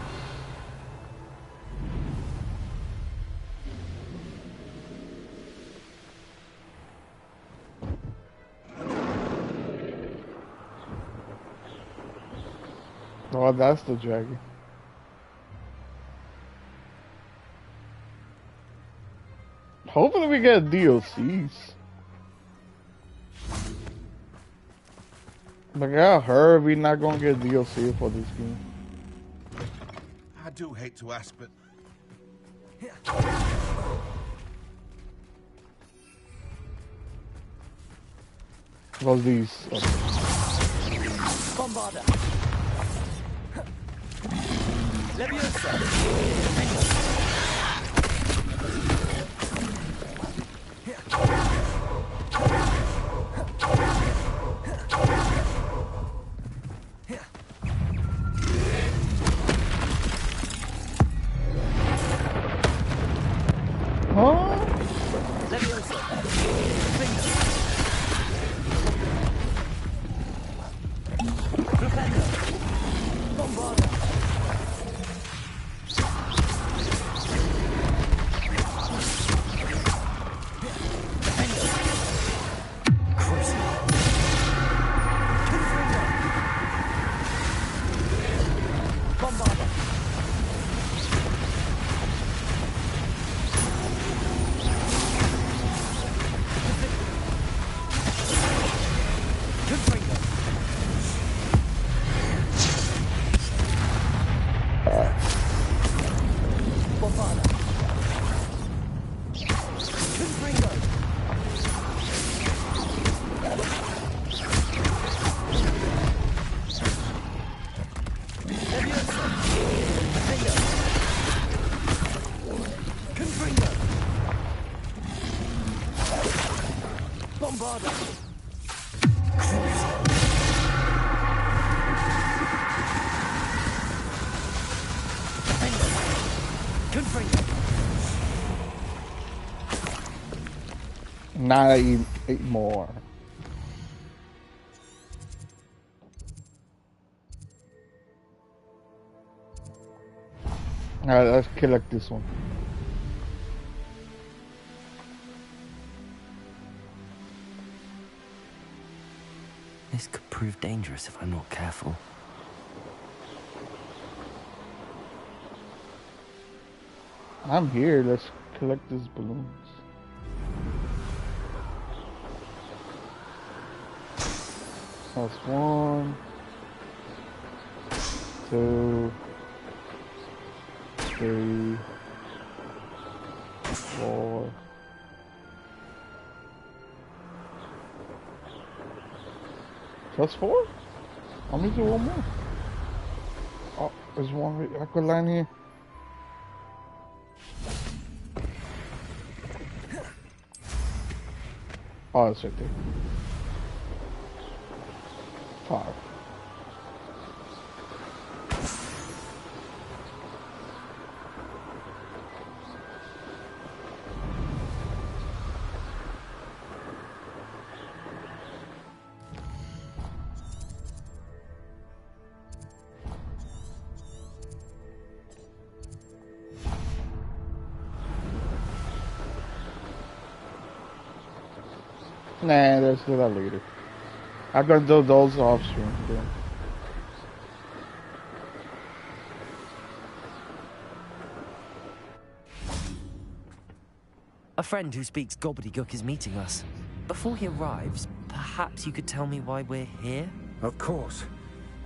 Oh, that's the dragon. Hopefully we get DLCs. But I heard we're not gonna get DLC for this game. I do hate to ask, but... What's these? Bombarda. Leviosa. Bombarda! Confringo! Now I eat 8 more. Alright, let's collect this one. This could prove dangerous if I'm not careful. I'm here. Let's collect these balloons. That's 1, 2, 3, 4. That's 4? How many do one more? Oh, there's one aqua line here. Oh, it's right there. 5. Nah, let's do that later. I'm gonna do those off stream. Yeah. A friend who speaks gobbledygook is meeting us. Before he arrives, perhaps you could tell me why we're here? Of course.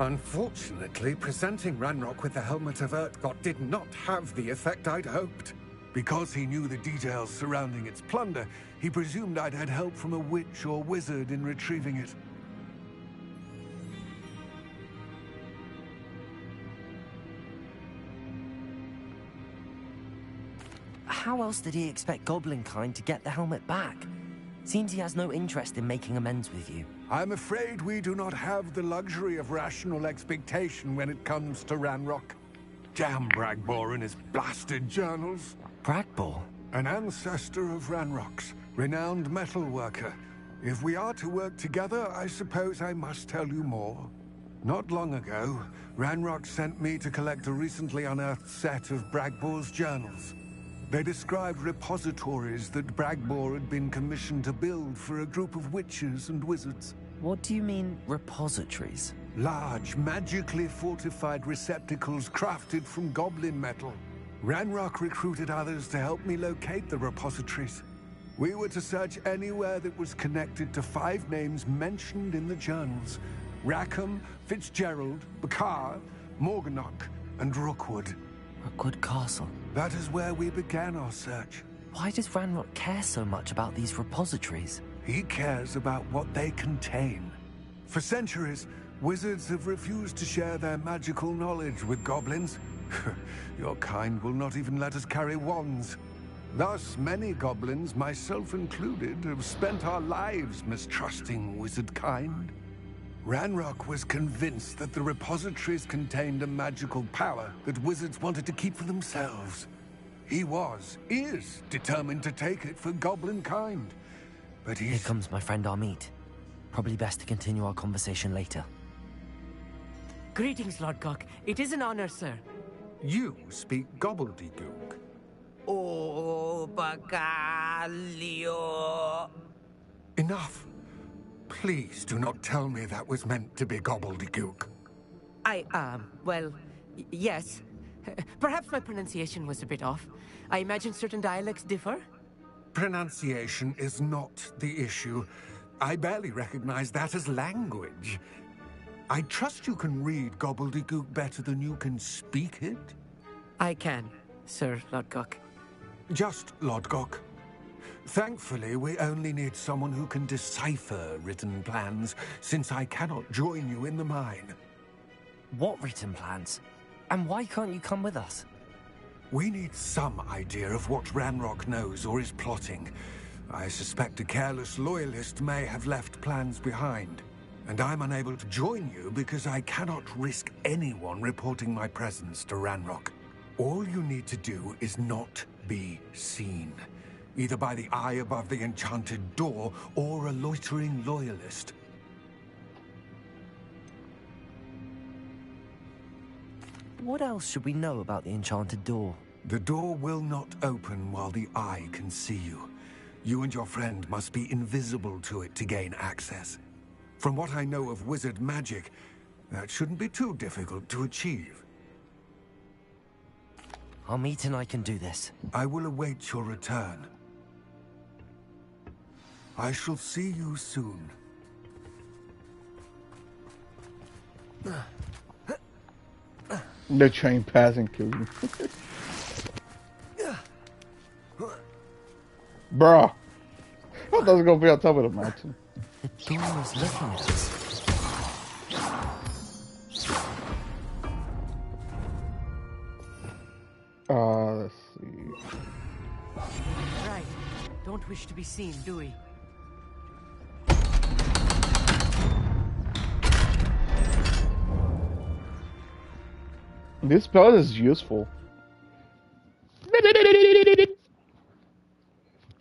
Unfortunately, presenting Ranrock with the Helmet of Urtkot did not have the effect I'd hoped. Because he knew the details surrounding its plunder, he presumed I'd had help from a witch or wizard in retrieving it. How else did he expect Goblinkind to get the helmet back? Seems he has no interest in making amends with you. I'm afraid we do not have the luxury of rational expectation when it comes to Ranrock. Damn Bragbor and his blasted journals. Bragbor? An ancestor of Ranrock's, renowned metal worker. If we are to work together, I suppose I must tell you more. Not long ago, Ranrock sent me to collect a recently unearthed set of Bragbor's journals. They described repositories that Bragbor had been commissioned to build for a group of witches and wizards. What do you mean, repositories? Large, magically fortified receptacles crafted from goblin metal. Ranrock recruited others to help me locate the repositories. We were to search anywhere that was connected to 5 names mentioned in the journals. Rackham, Fitzgerald, Bakar, Morganach, and Rookwood. Rookwood Castle? That is where we began our search. Why does Ranrock care so much about these repositories? He cares about what they contain. For centuries, wizards have refused to share their magical knowledge with goblins. Your kind will not even let us carry wands. Thus, many goblins, myself included, have spent our lives mistrusting wizard kind. Ranrock was convinced that the repositories contained a magical power that wizards wanted to keep for themselves. He is determined to take it for goblin kind. But Here comes my friend Amit. Probably best to continue our conversation later. Greetings, Lord Cock. It is an honor, sir. You speak gobbledygook. Oh, Bacalio. Enough. Please do not tell me that was meant to be gobbledygook. Well, yes. Perhaps my pronunciation was a bit off. I imagine certain dialects differ? Pronunciation is not the issue. I barely recognize that as language. I trust you can read gobbledygook better than you can speak it? I can, Sir Lodgok. Just Lodgok. Thankfully, we only need someone who can decipher written plans, since I cannot join you in the mine. What written plans? And why can't you come with us? We need some idea of what Ranrock knows or is plotting. I suspect a careless loyalist may have left plans behind. And I'm unable to join you because I cannot risk anyone reporting my presence to Ranrock. All you need to do is not be seen, either by the eye above the enchanted door or a loitering loyalist. What else should we know about the enchanted door? The door will not open while the eye can see you. You and your friend must be invisible to it to gain access. From what I know of wizard magic, that shouldn't be too difficult to achieve. Amit and I can do this. I will await your return. I shall see you soon. The train passing kills me. Bruh. I thought I was gonna be on top of the mountain. The door is looking at us. Let's see. Right. Don't wish to be seen, do we? This spell is useful.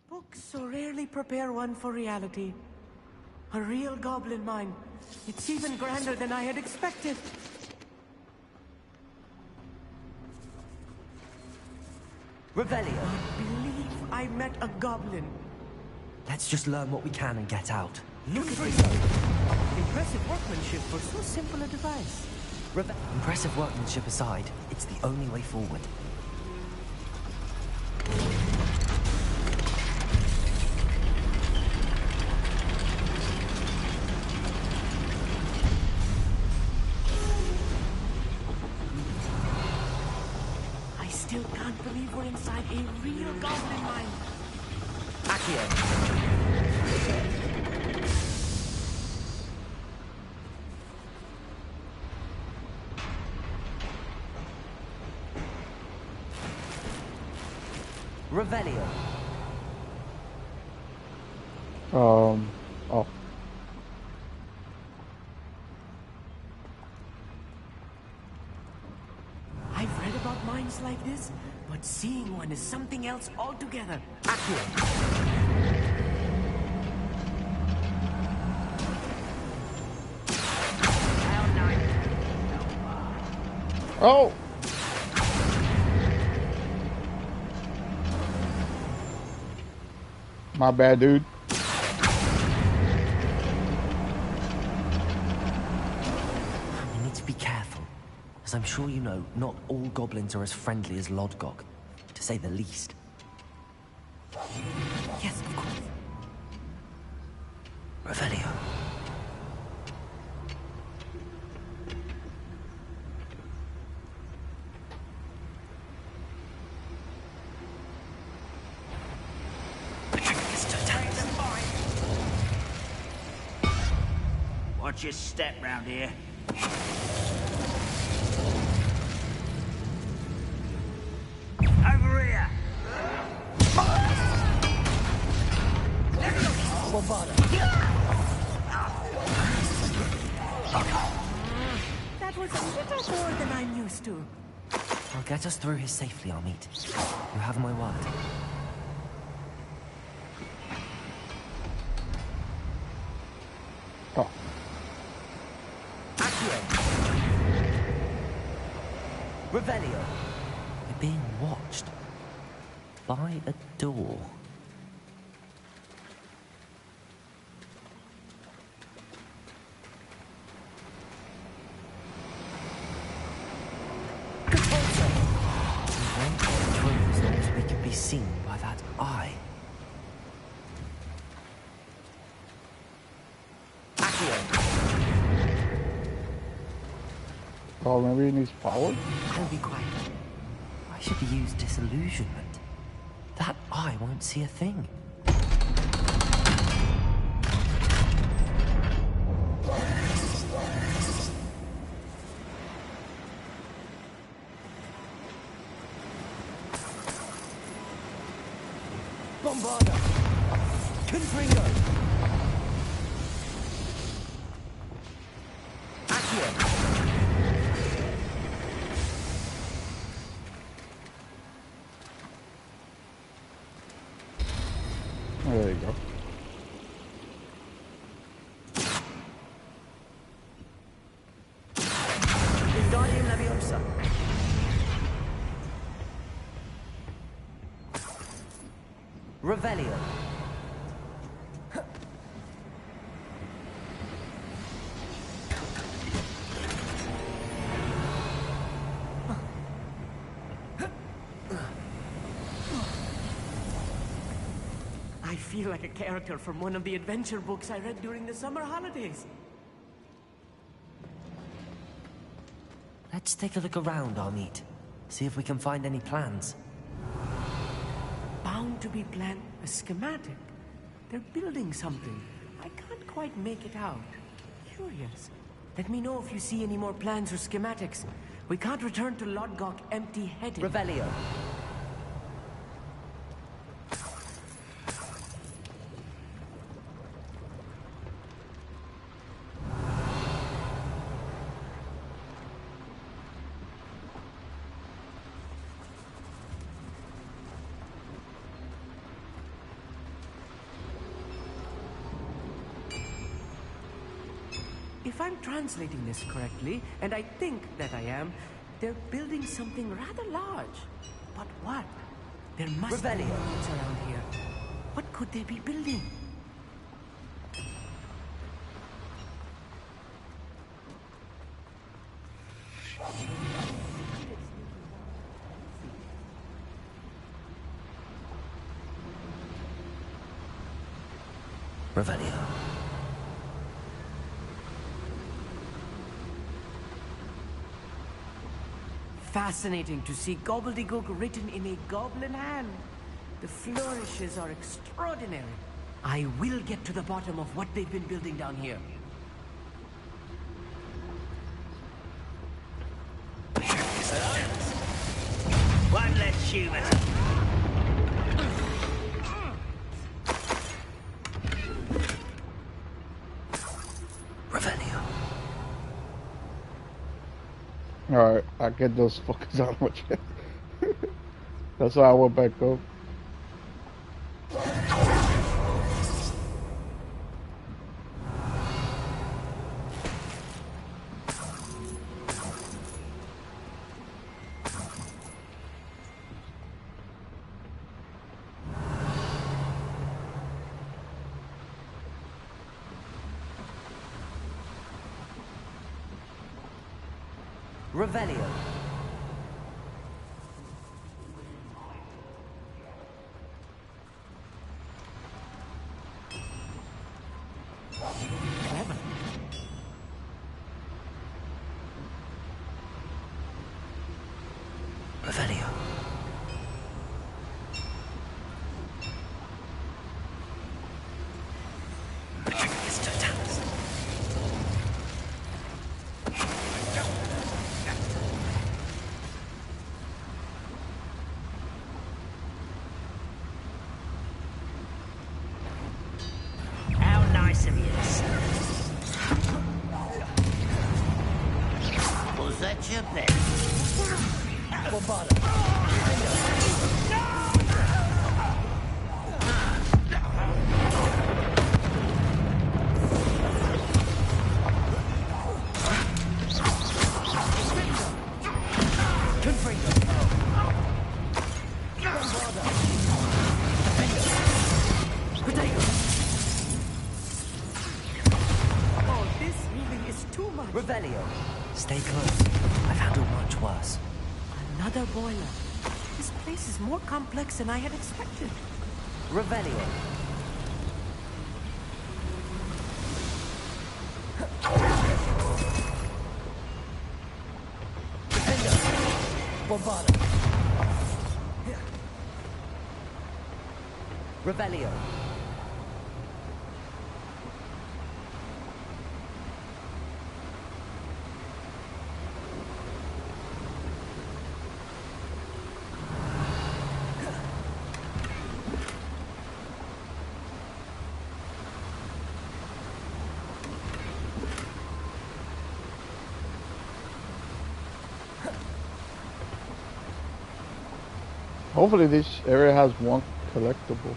Books so rarely prepare one for reality. A real goblin mine. It's even grander than I had expected. Revelio. I believe I met a goblin. Let's just learn what we can and get out. Look at this. Impressive workmanship for so simple a device. Impressive workmanship aside, it's the only way forward. I still can't believe we're inside a real goblin mine. Accio. Revelio. Oh. I've read about mines like this, but seeing one is something else altogether. Oh! My bad, dude. We need to be careful. As I'm sure you know, not all goblins are as friendly as Lodgok, to say the least. Yes, of course. Revelio. Watch your step round here. Over here! That was a little more than I'm used to. I'll get us through here safely, Amit. You have my word. Oh. Revelio. We're being watched. By a door. We won't get through as long as we can be seen by that eye. Oh, maybe he needs power? I'll be quiet. I should use disillusionment. That eye won't see a thing. Bombarda! Confringo! Accio! There you go. Wingardium Leviosa. Revelio. I feel like a character from one of the adventure books I read during the summer holidays. Let's take a look around, Amit. See if we can find any plans. Bound to be planned a schematic. They're building something. I can't quite make it out. Curious. Let me know if you see any more plans or schematics. We can't return to Lodgok empty-headed. Revelio. If I'm translating this correctly, and I think that I am, they're building something rather large. But what? There must be ruins around here. What could they be building? Revelio. Fascinating to see gobbledygook written in a goblin hand. The flourishes are extraordinary. I will get to the bottom of what they've been building down here. One less human. Revelio. Alright, I get those fuckers out of my chest. That's why I went back up. Revelio. Clever. Revelio. How nice of you. Was that your bet? Oh, this really is too much. Revelio. Stay close. I've handled much worse. Another boiler. This place is more complex than I had expected. Revelio. Bombarda. Revelio. Hopefully this area has one collectible.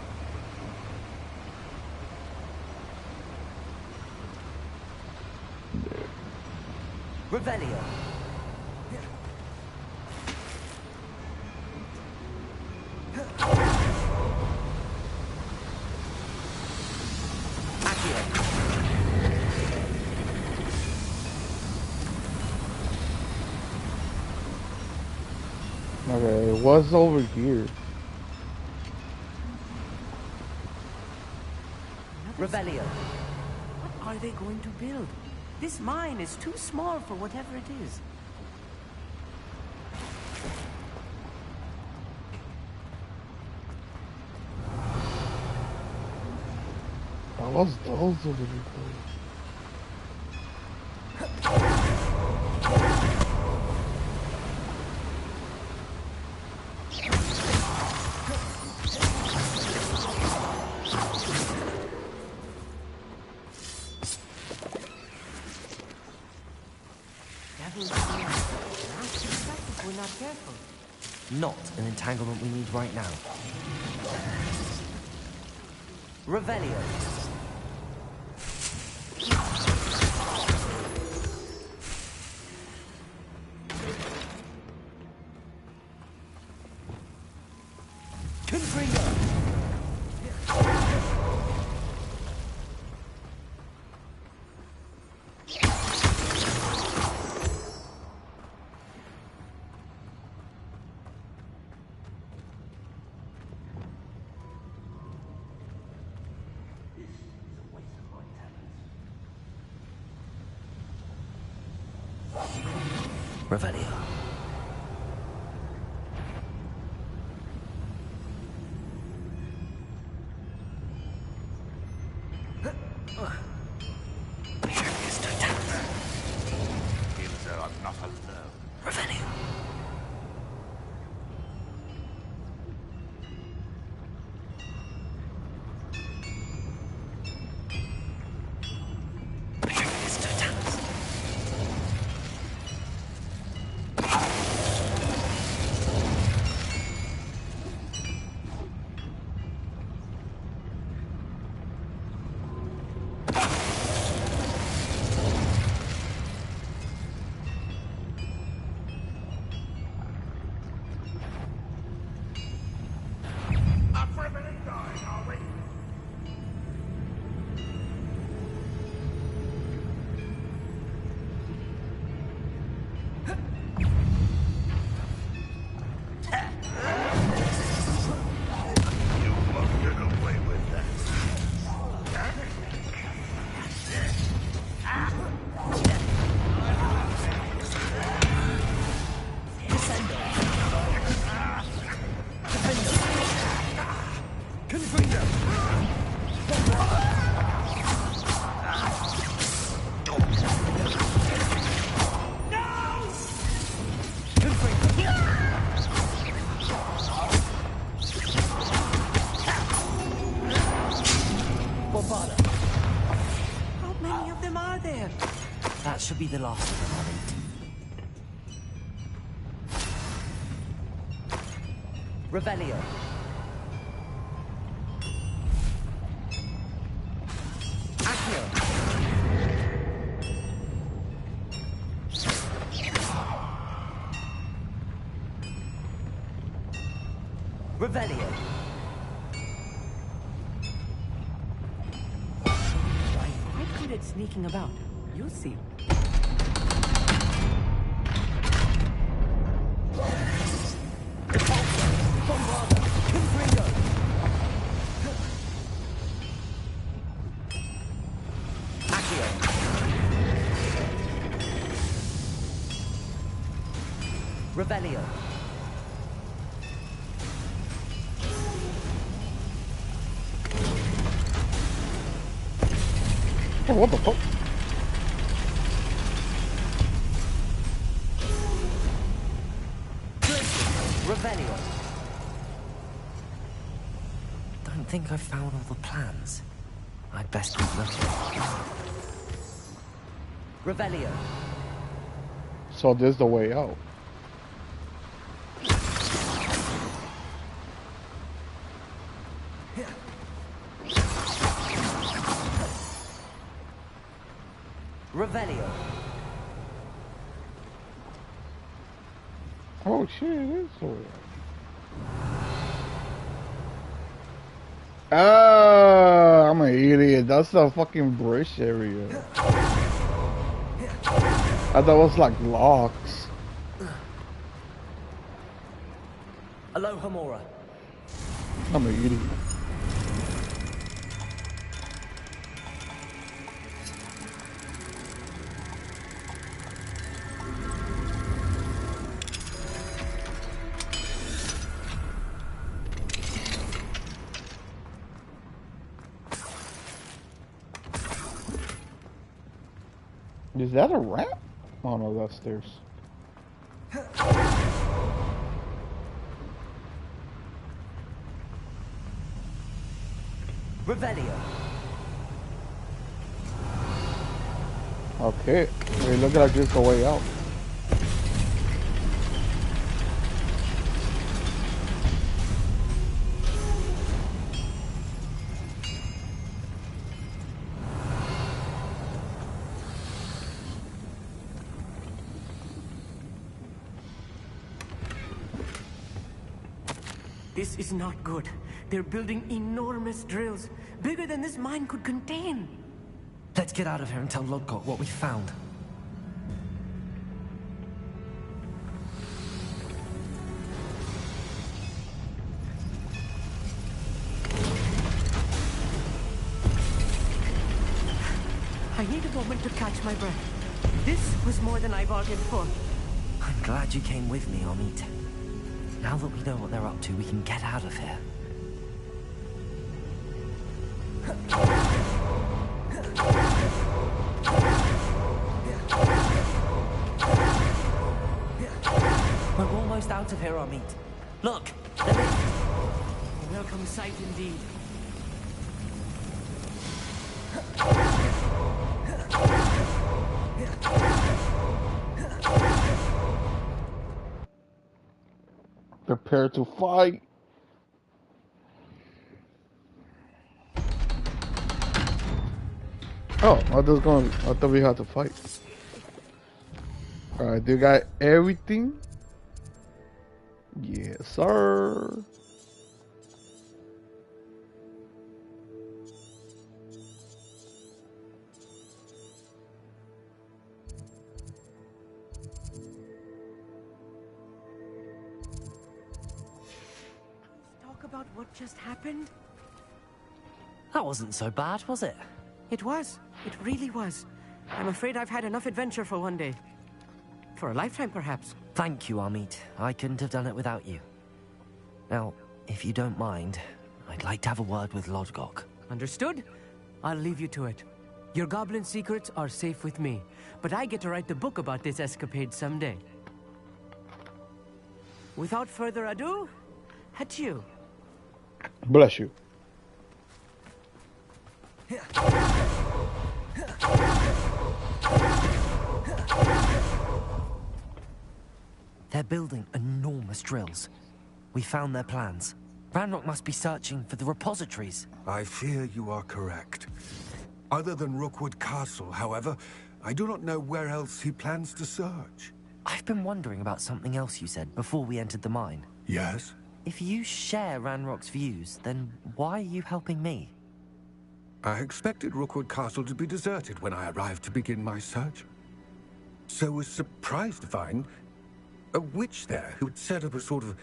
Revelio. Okay, what's over here? Revelio. What are they going to build? This mine is too small for whatever it is. What's those over there? We're not careful. Not an entanglement we need right now. Revelio. Revelio. Feels though I'm not alone. Revelio. How many of them are there? That should be the last of them, I think. Revelio. Accio. Revelio. Quite good at sneaking about. You'll see. Revelio. Oh, what the fuck? Revelio. Don't think I've found all the plans. I'd best keep looking. Revelio. So this is the way out. Revelio. Oh shit, it is sword. Ah, I'm an idiot. That's the fucking bridge area. I thought it was like locks. Aloha Mora. I'm an idiot. Is that a ramp? Oh no, that's stairs. Revelio. Okay, it looks like this is the way out. This is not good. They're building enormous drills, bigger than this mine could contain. Let's get out of here and tell Lodgok what we found. I need a moment to catch my breath. This was more than I bargained for. I'm glad you came with me, Amit. Now that we know what they're up to, we can get out of here. We're almost out of here, Amit. Look, the lift. A welcome sight indeed. Prepare to fight. Oh, I thought we had to fight. Alright, do you got everything? Yes, sir. Talk about what just happened? That wasn't so bad, was it? It was. It really was. I'm afraid I've had enough adventure for one day. For a lifetime, perhaps. Thank you, Amit. I couldn't have done it without you. Now, if you don't mind, I'd like to have a word with Lodgok. Understood? I'll leave you to it. Your goblin secrets are safe with me, but I get to write the book about this escapade someday. Without further ado, adieu. Bless you. They're building enormous drills. We found their plans. Ranrock must be searching for the repositories. I fear you are correct. Other than Rookwood Castle, however, I do not know where else he plans to search. I've been wondering about something else you said before we entered the mine. Yes? If you share Ranrock's views, then why are you helping me? I expected Rookwood Castle to be deserted when I arrived to begin my search. So was surprised to find a witch there who had set up a sort of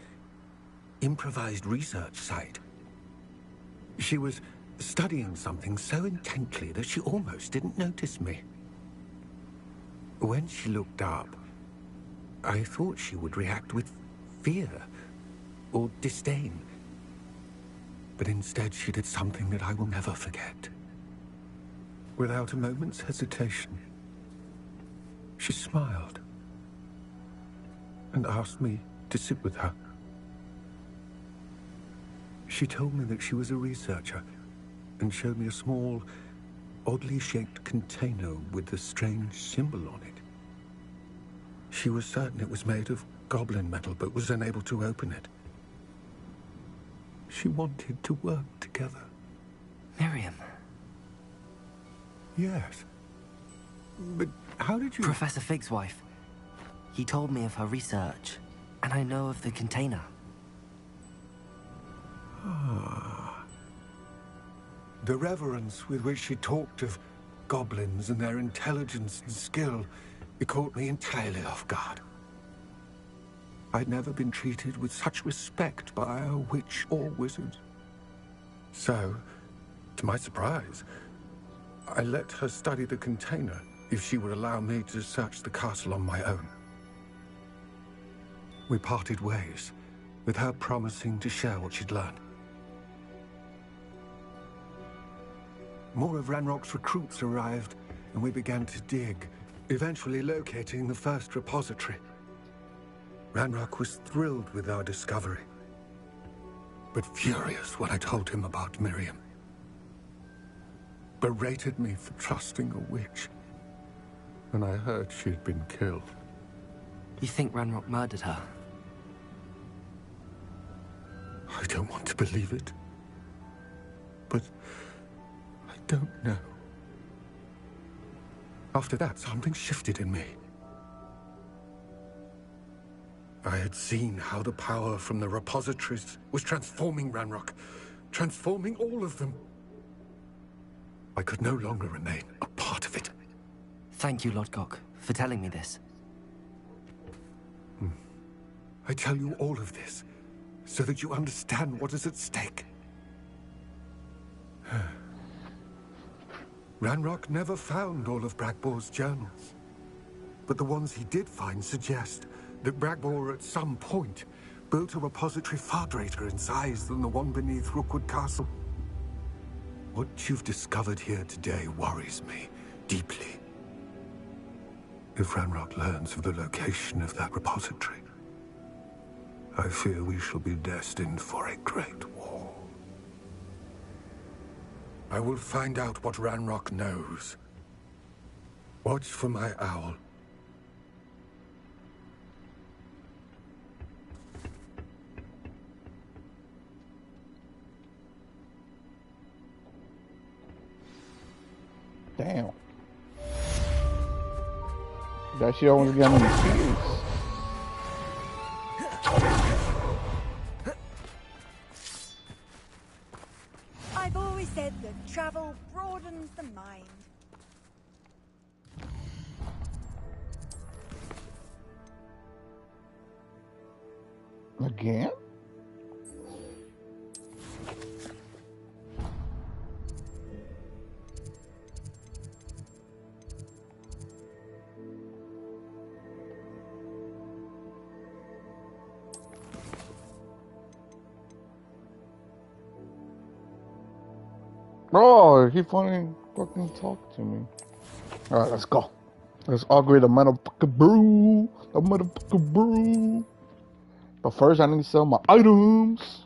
improvised research site. She was studying something so intently that she almost didn't notice me. When she looked up, I thought she would react with fear or disdain. But instead she did something that I will never forget. Without a moment's hesitation, she smiled and asked me to sit with her. She told me that she was a researcher and showed me a small, oddly shaped container with a strange symbol on it. She was certain it was made of goblin metal, but was unable to open it. She wanted to work together. together. Miriam. Yes. But how did you... Professor Fig's wife. He told me of her research, and I know of the container. Ah. The reverence with which she talked of goblins and their intelligence and skill, it caught me entirely off guard. I'd never been treated with such respect by a witch or wizard. So, to my surprise, I let her study the container if she would allow me to search the castle on my own. We parted ways, with her promising to share what she'd learned. More of Ranrock's recruits arrived, and we began to dig, eventually locating the first repository. Ranrock was thrilled with our discovery, but furious when I told him about Miriam. Berated me for trusting a witch, and I heard she had been killed. You think Ranrock murdered her? I don't want to believe it, but I don't know. After that, something shifted in me. I had seen how the power from the repositories was transforming Ranrock, transforming all of them. I could no longer remain a part of it. Thank you, Lodgok, for telling me this. I tell you all of this so that you understand what is at stake. Ranrock never found all of Bragbor's journals, but the ones he did find suggest that Bragbor at some point built a repository far greater in size than the one beneath Rookwood Castle. What you've discovered here today worries me deeply. If Ranrock learns of the location of that repository, I fear we shall be destined for a great war. I will find out what Ranrock knows. Watch for my owl. Damn. That shit almost got me confused. I've always said that travel broadens the mind. Again? Oh, he finally fucking talked to me. Alright, let's go. Let's upgrade the motherfucking brew. The motherfucking brew. But first, I need to sell my items.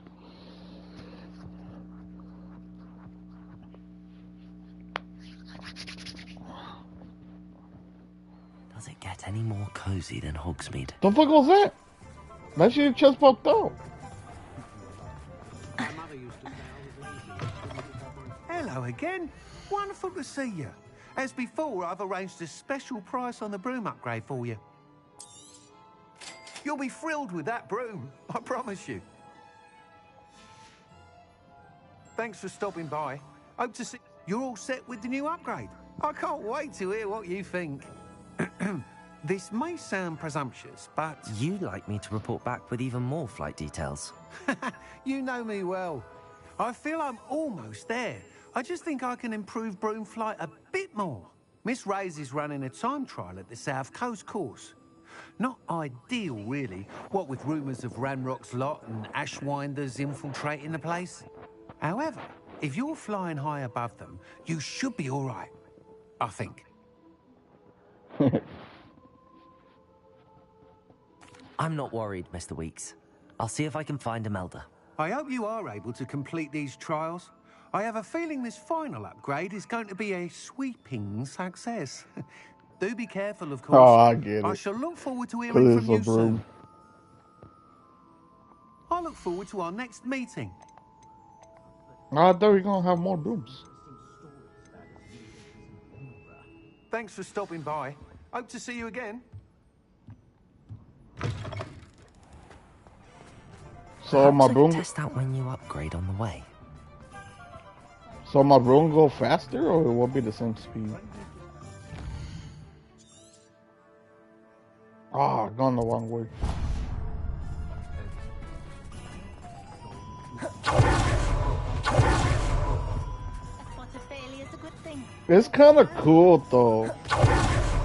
Does it get any more cozy than Hogsmeade? The fuck was that? That shit just fucked up. Hello again. Wonderful to see you. As before, I've arranged a special price on the broom upgrade for you. You'll be thrilled with that broom, I promise you. Thanks for stopping by. Hope to see you're all set with the new upgrade. I can't wait to hear what you think. This may sound presumptuous, but... You'd like me to report back with even more flight details. You know me well. I feel I'm almost there. I just think I can improve broom flight a bit more. Miss Ray's is running a time trial at the South Coast course. Not ideal, really, what with rumours of Ranrock's lot and Ashwinders infiltrating the place. However, if you're flying high above them, you should be all right, I think. I'm not worried, Mr. Weeks. I'll see if I can find Imelda. I hope you are able to complete these trials. I have a feeling this final upgrade is going to be a sweeping success. Do be careful, of course. Oh, I get it. I shall look forward to hearing from you soon. I look forward to our next meeting. I thought we were gonna have more brooms. Thanks for stopping by. Hope to see you again. So my Perhaps I could broom. test out my new upgrade on the way. So my broom go faster, or it will be the same speed? Ah, gone the wrong way. It's kind of cool though.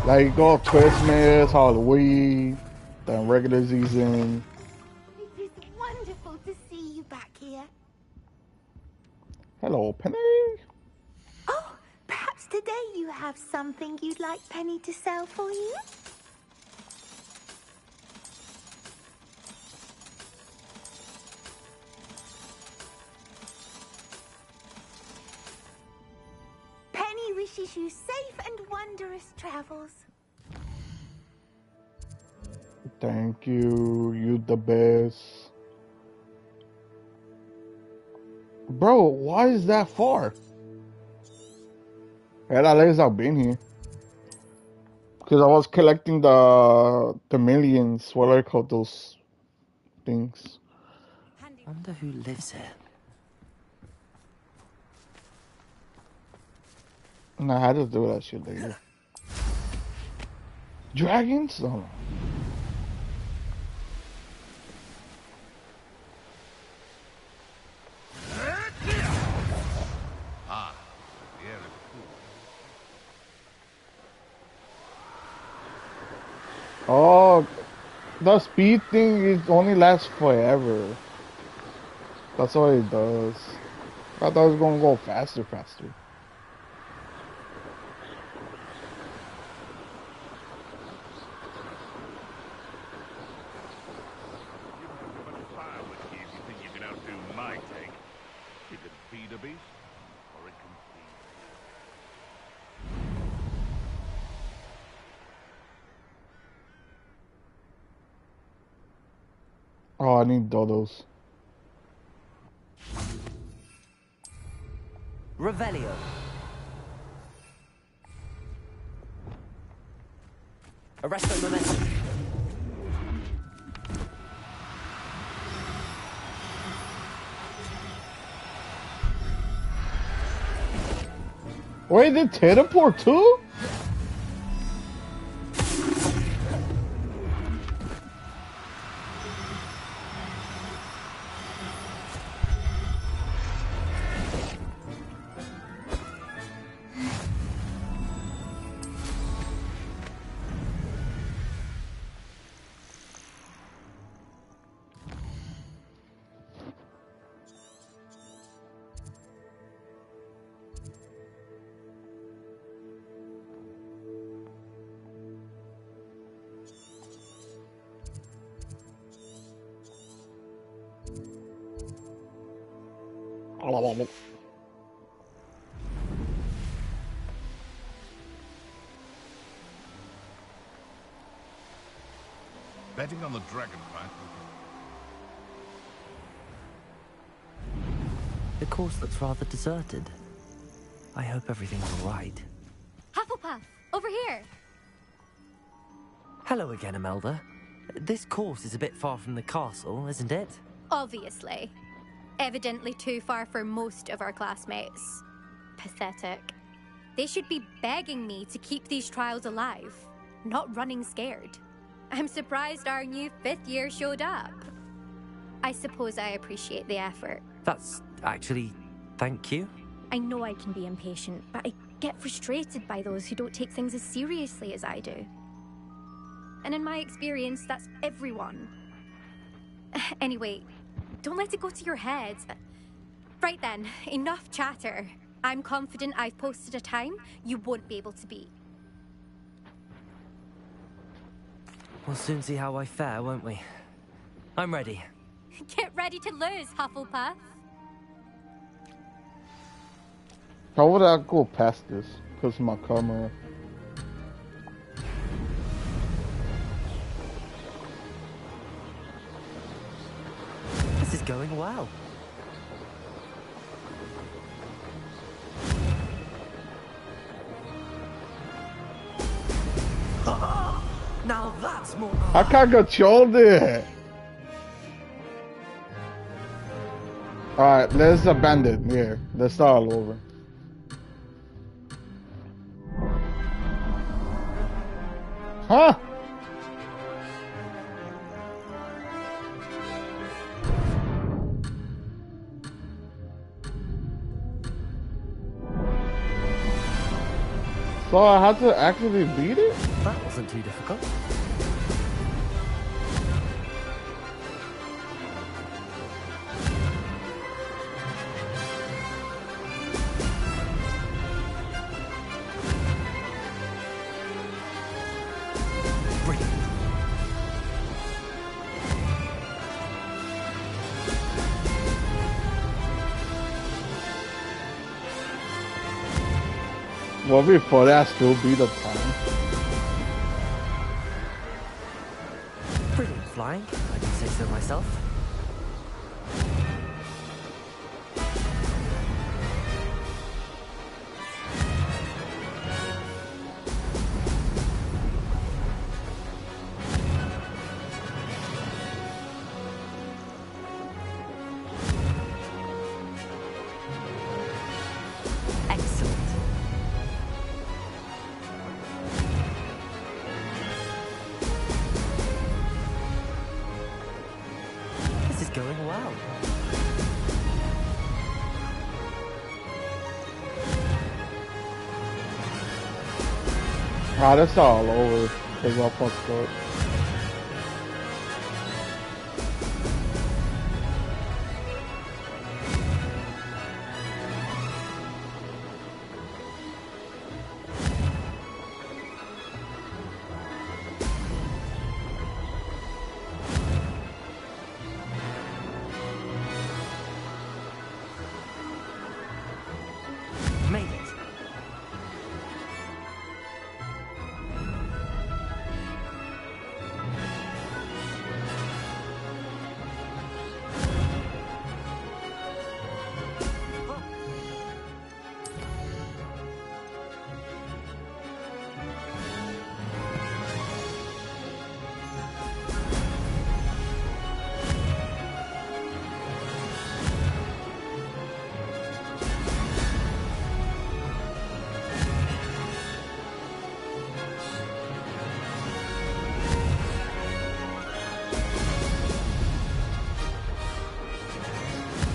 Like you go Christmas, Halloween, then regular season. It is wonderful to see you back here. Hello, Penny. Oh, perhaps today you have something you'd like Penny to sell for you? Penny wishes you safe and wondrous travels. Thank you. You the best. Bro, why is that far? At least I've been here. Because I was collecting the millions. What are they called, those things? Wonder who lives here. Nah, I just do that shit later. Dragons? Oh. Ah, the air is cool. Oh, the speed thing is only lasts forever. That's what it does. I thought it was gonna go faster. Oh, I need dodos. Revelio. Arresto momentum. Wait, they teleport too? Betting on the dragon fight. The course looks rather deserted. I hope everything's all right. Hufflepuff, over here. Hello again, Imelda. This course is a bit far from the castle, isn't it? Obviously. Evidently too far for most of our classmates. Pathetic. They should be begging me to keep these trials alive, not running scared. I'm surprised our new 5th year showed up. I suppose I appreciate the effort. That's actually... thank you. I know I can be impatient, but I get frustrated by those who don't take things as seriously as I do. And in my experience, that's everyone. Anyway, don't let it go to your head. Right then, enough chatter. I'm confident I've posted a time you won't be able to beat. We'll soon see how I fare, won't we? I'm ready. Get ready to lose, Hufflepuff. How would I go past this? Because of my camera. This is going well. once more. I can't control it. Alright, let's abandon here. Let's start all over. Huh? So I had to actually beat it? That wasn't too difficult. Well, before that, still beat the time. Brilliant flying, I can say so myself. Ah, that's all over because I fucked up.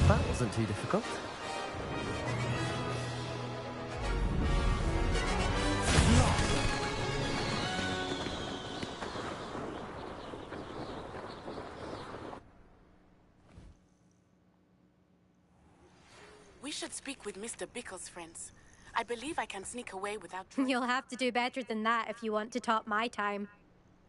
That wasn't too difficult. We should speak with Mr. Bickle's friends. I believe I can sneak away without... You'll have to do better than that if you want to top my time.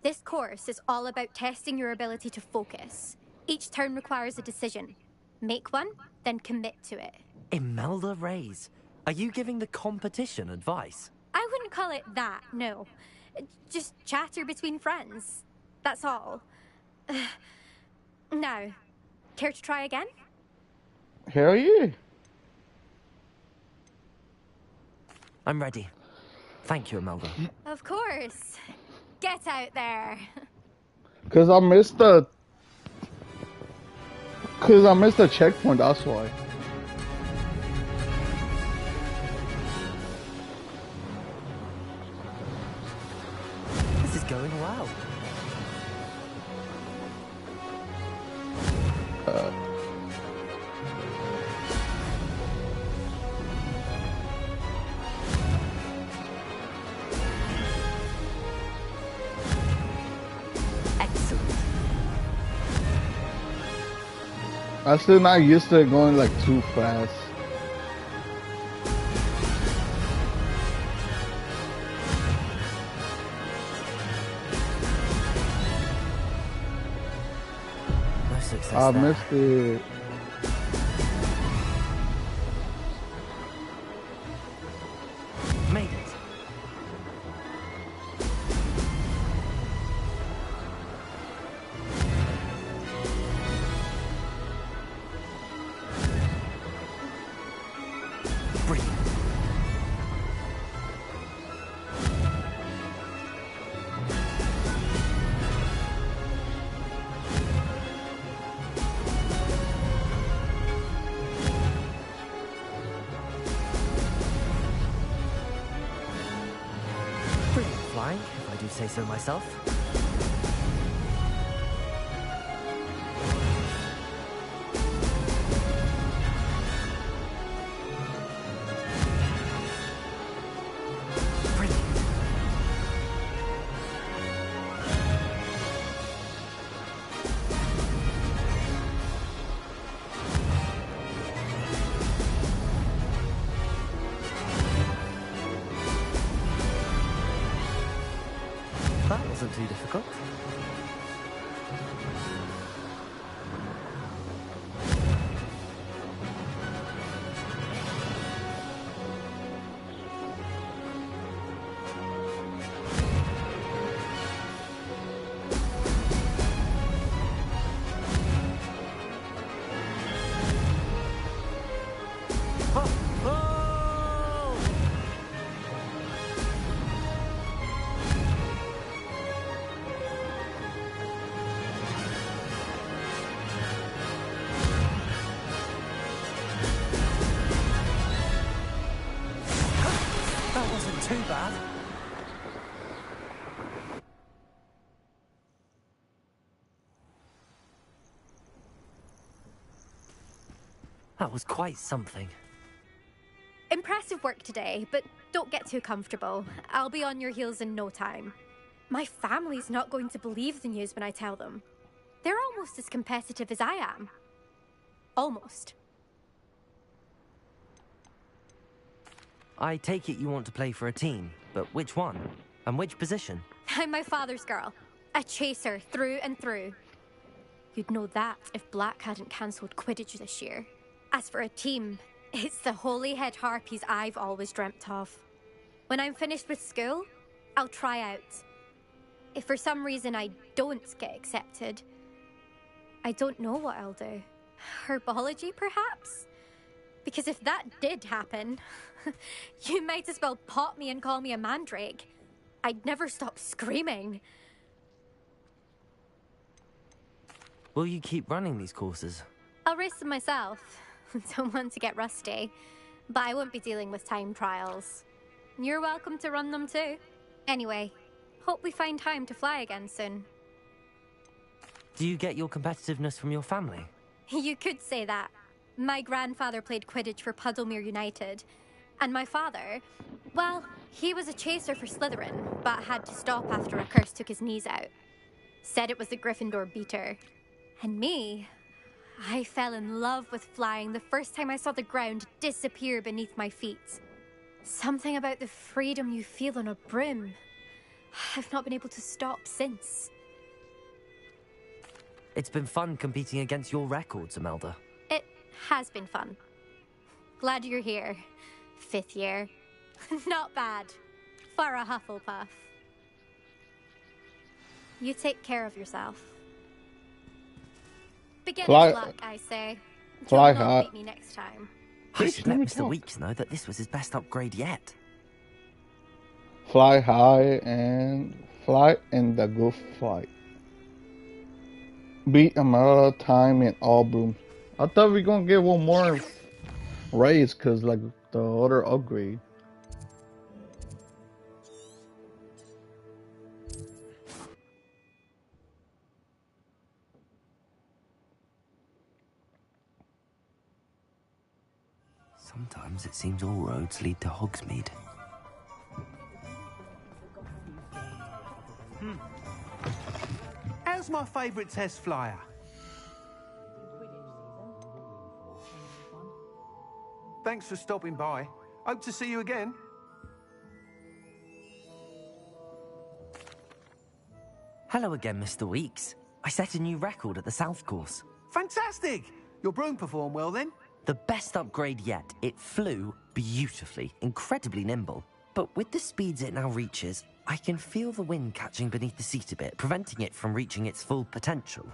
This course is all about testing your ability to focus. Each turn requires a decision. Make one, then commit to it. Imelda Reyes, are you giving the competition advice? I wouldn't call it that, no. Just chatter between friends. That's all. Now, care to try again? Hell yeah. I'm ready. Thank you, Imelda. Of course. Get out there. Cause I missed the checkpoint, that's why. This is going well. I'm still not used to it going like too fast. No success I there. missed it. Made it. satisfying, if I do say so myself. That wasn't too difficult. That wasn't too bad. That was quite something. Impressive work today, but don't get too comfortable. I'll be on your heels in no time. My family's not going to believe the news when I tell them. They're almost as competitive as I am. Almost. I take it you want to play for a team, but which one? And which position? I'm my father's girl. A chaser through and through. You'd know that if Black hadn't cancelled Quidditch this year. As for a team, it's the Holyhead Harpies I've always dreamt of. When I'm finished with school, I'll try out. If for some reason I don't get accepted, I don't know what I'll do. Herbology, perhaps? Because if that did happen, you might as well pop me and call me a mandrake. I'd never stop screaming. Will you keep running these courses? I'll race them myself. Don't want to get rusty. But I won't be dealing with time trials. You're welcome to run them too. Anyway, hope we find time to fly again soon. Do you get your competitiveness from your family? You could say that. My grandfather played Quidditch for Puddlemere United. And my father, well, he was a chaser for Slytherin, but had to stop after a curse took his knees out. Said it was the Gryffindor beater. And me, I fell in love with flying the first time I saw the ground disappear beneath my feet. Something about the freedom you feel on a broom. I've not been able to stop since. It's been fun competing against your records, Imelda. It has been fun. Glad you're here. 5th year. Not bad. For a Hufflepuff. You take care of yourself. Beginner's luck, I say. Fly You'll not high. beat me next time. I should let Mr. Weeks know that this was his best upgrade yet. Fly high and fly in the good fight. Beat Amara time in all brooms. I thought we were gonna get one more raise cause like the other upgrade. Sometimes it seems all roads lead to Hogsmeade. How's my favourite test flyer? Thanks for stopping by. Hope to see you again. Hello again, Mr. Weeks. I set a new record at the South Course. Fantastic! Your broom performed well then? The best upgrade yet. It flew beautifully, incredibly nimble. But with the speeds it now reaches, I can feel the wind catching beneath the seat a bit, preventing it from reaching its full potential.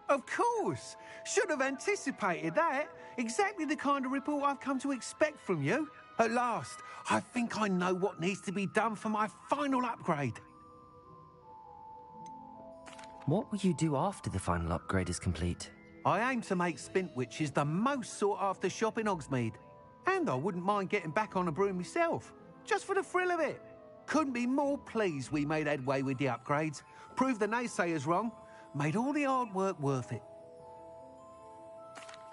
Of course! Should have anticipated that. Exactly the kind of report I've come to expect from you. At last, I think I know what needs to be done for my final upgrade. What will you do after the final upgrade is complete? I aim to make Spintwitches the most sought-after shop in Hogsmeade. And I wouldn't mind getting back on a broom myself, just for the thrill of it. Couldn't be more pleased we made headway with the upgrades. Proved the naysayers wrong. Made all the hard work worth it.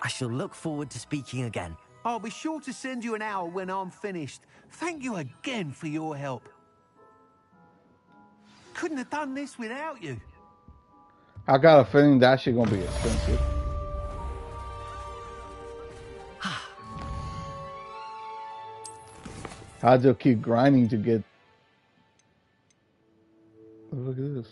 I shall look forward to speaking again. I'll be sure to send you an hour when I'm finished. Thank you again for your help. Couldn't have done this without you. I got a feeling that shit gonna be expensive. I just keep grinding to get. Look at this.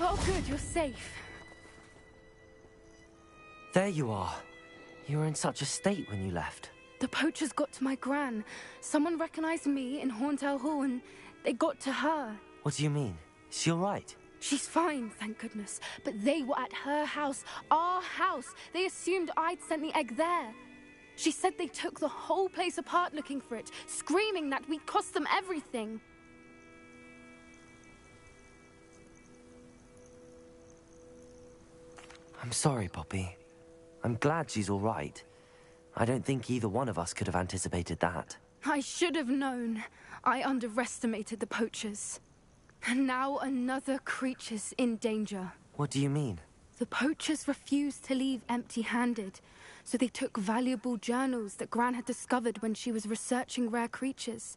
Oh, good, you're safe. There you are. You were in such a state when you left. The poachers got to my gran. Someone recognized me in Horntail Hall and they got to her. What do you mean? Is she all right? She's fine, thank goodness. But they were at her house, our house. They assumed I'd sent the egg there. She said they took the whole place apart looking for it, screaming that we'd cost them everything. I'm sorry, Poppy. I'm glad she's all right. I don't think either one of us could have anticipated that. I should have known. I underestimated the poachers. And now another creature's in danger. What do you mean? The poachers refused to leave empty-handed, so they took valuable journals that Gran had discovered when she was researching rare creatures.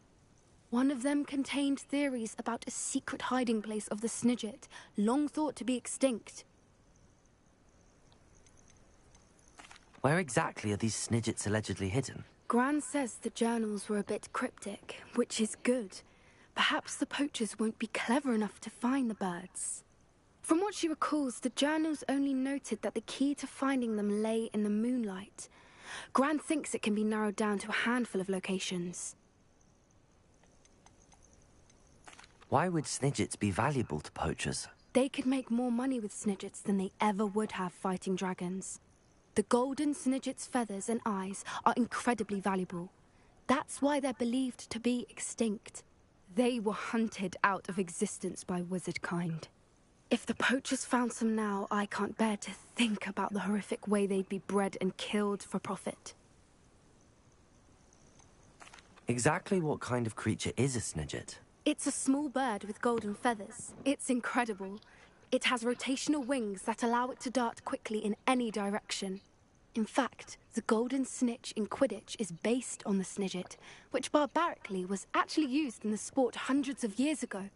One of them contained theories about a secret hiding place of the Snidget, long thought to be extinct. Where exactly are these Snidgets allegedly hidden? Gran says the journals were a bit cryptic, which is good. Perhaps the poachers won't be clever enough to find the birds. From what she recalls, the journals only noted that the key to finding them lay in the moonlight. Gran thinks it can be narrowed down to a handful of locations. Why would Snidgets be valuable to poachers? They could make more money with Snidgets than they ever would have fighting dragons. The golden Snidget's feathers and eyes are incredibly valuable. That's why they're believed to be extinct. They were hunted out of existence by wizard kind. If the poachers found some now, I can't bear to think about the horrific way they'd be bred and killed for profit. Exactly what kind of creature is a Snidget? It's a small bird with golden feathers. It's incredible. It has rotational wings that allow it to dart quickly in any direction. In fact, the golden snitch in Quidditch is based on the Snidget, which barbarically was actually used in the sport hundreds of years ago.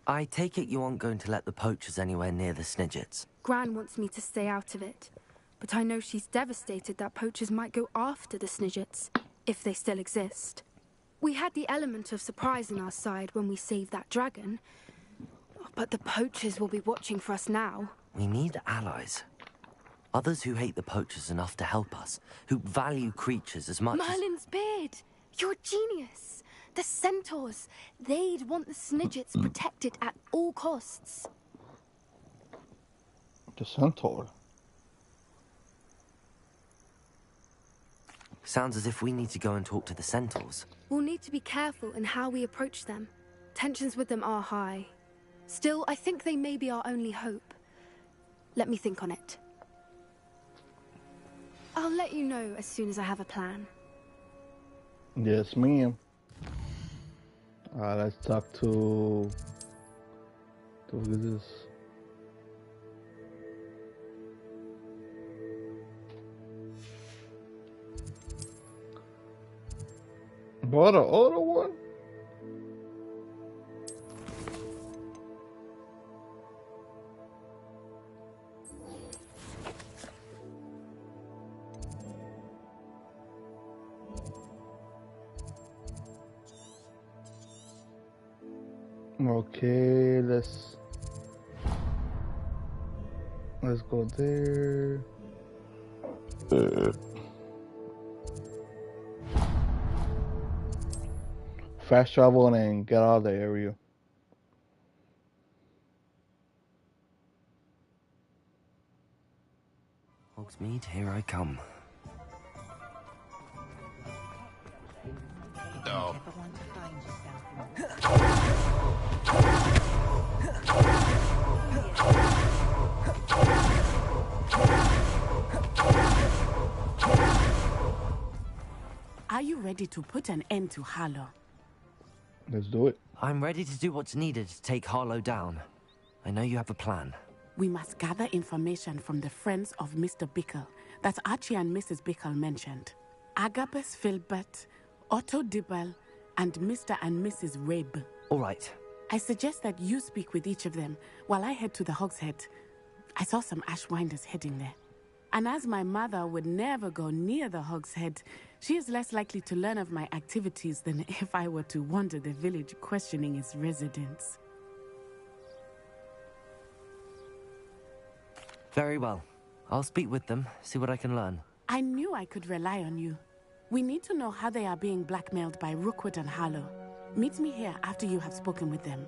I take it you aren't going to let the poachers anywhere near the Snidgets. Gran wants me to stay out of it, but I know she's devastated that poachers might go after the Snidgets, if they still exist. We had the element of surprise on our side when we saved that dragon, but the poachers will be watching for us now. We need allies. Others who hate the poachers enough to help us, who value creatures as much Merlin's beard! You're a genius! The centaurs! They'd want the Snidgets protected at all costs. The centaur? Sounds as if we need to go and talk to the centaurs. We'll need to be careful in how we approach them. Tensions with them are high. Still, I think they may be our only hope. Let me think on it. I'll let you know as soon as I have a plan. Yes, ma'am. Let's talk to... Look at this. What a other one? Okay, let's go there. Fast travel and get out of the area. Hogsmeade, here I come. No. Are you ready to put an end to Harlow? Let's do it. I'm ready to do what's needed to take Harlow down. I know you have a plan. We must gather information from the friends of Mr. Bickle that Archie and Mrs. Bickle mentioned. Agabus Filbert, Otto Dibble, and Mr. and Mrs. Rabe. All right. I suggest that you speak with each of them while I head to the Hogshead. I saw some Ashwinders heading there. And as my mother would never go near the Hogshead, she is less likely to learn of my activities than if I were to wander the village questioning its residents. Very well. I'll speak with them, see what I can learn. I knew I could rely on you. We need to know how they are being blackmailed by Rookwood and Harlow. Meet me here after you have spoken with them.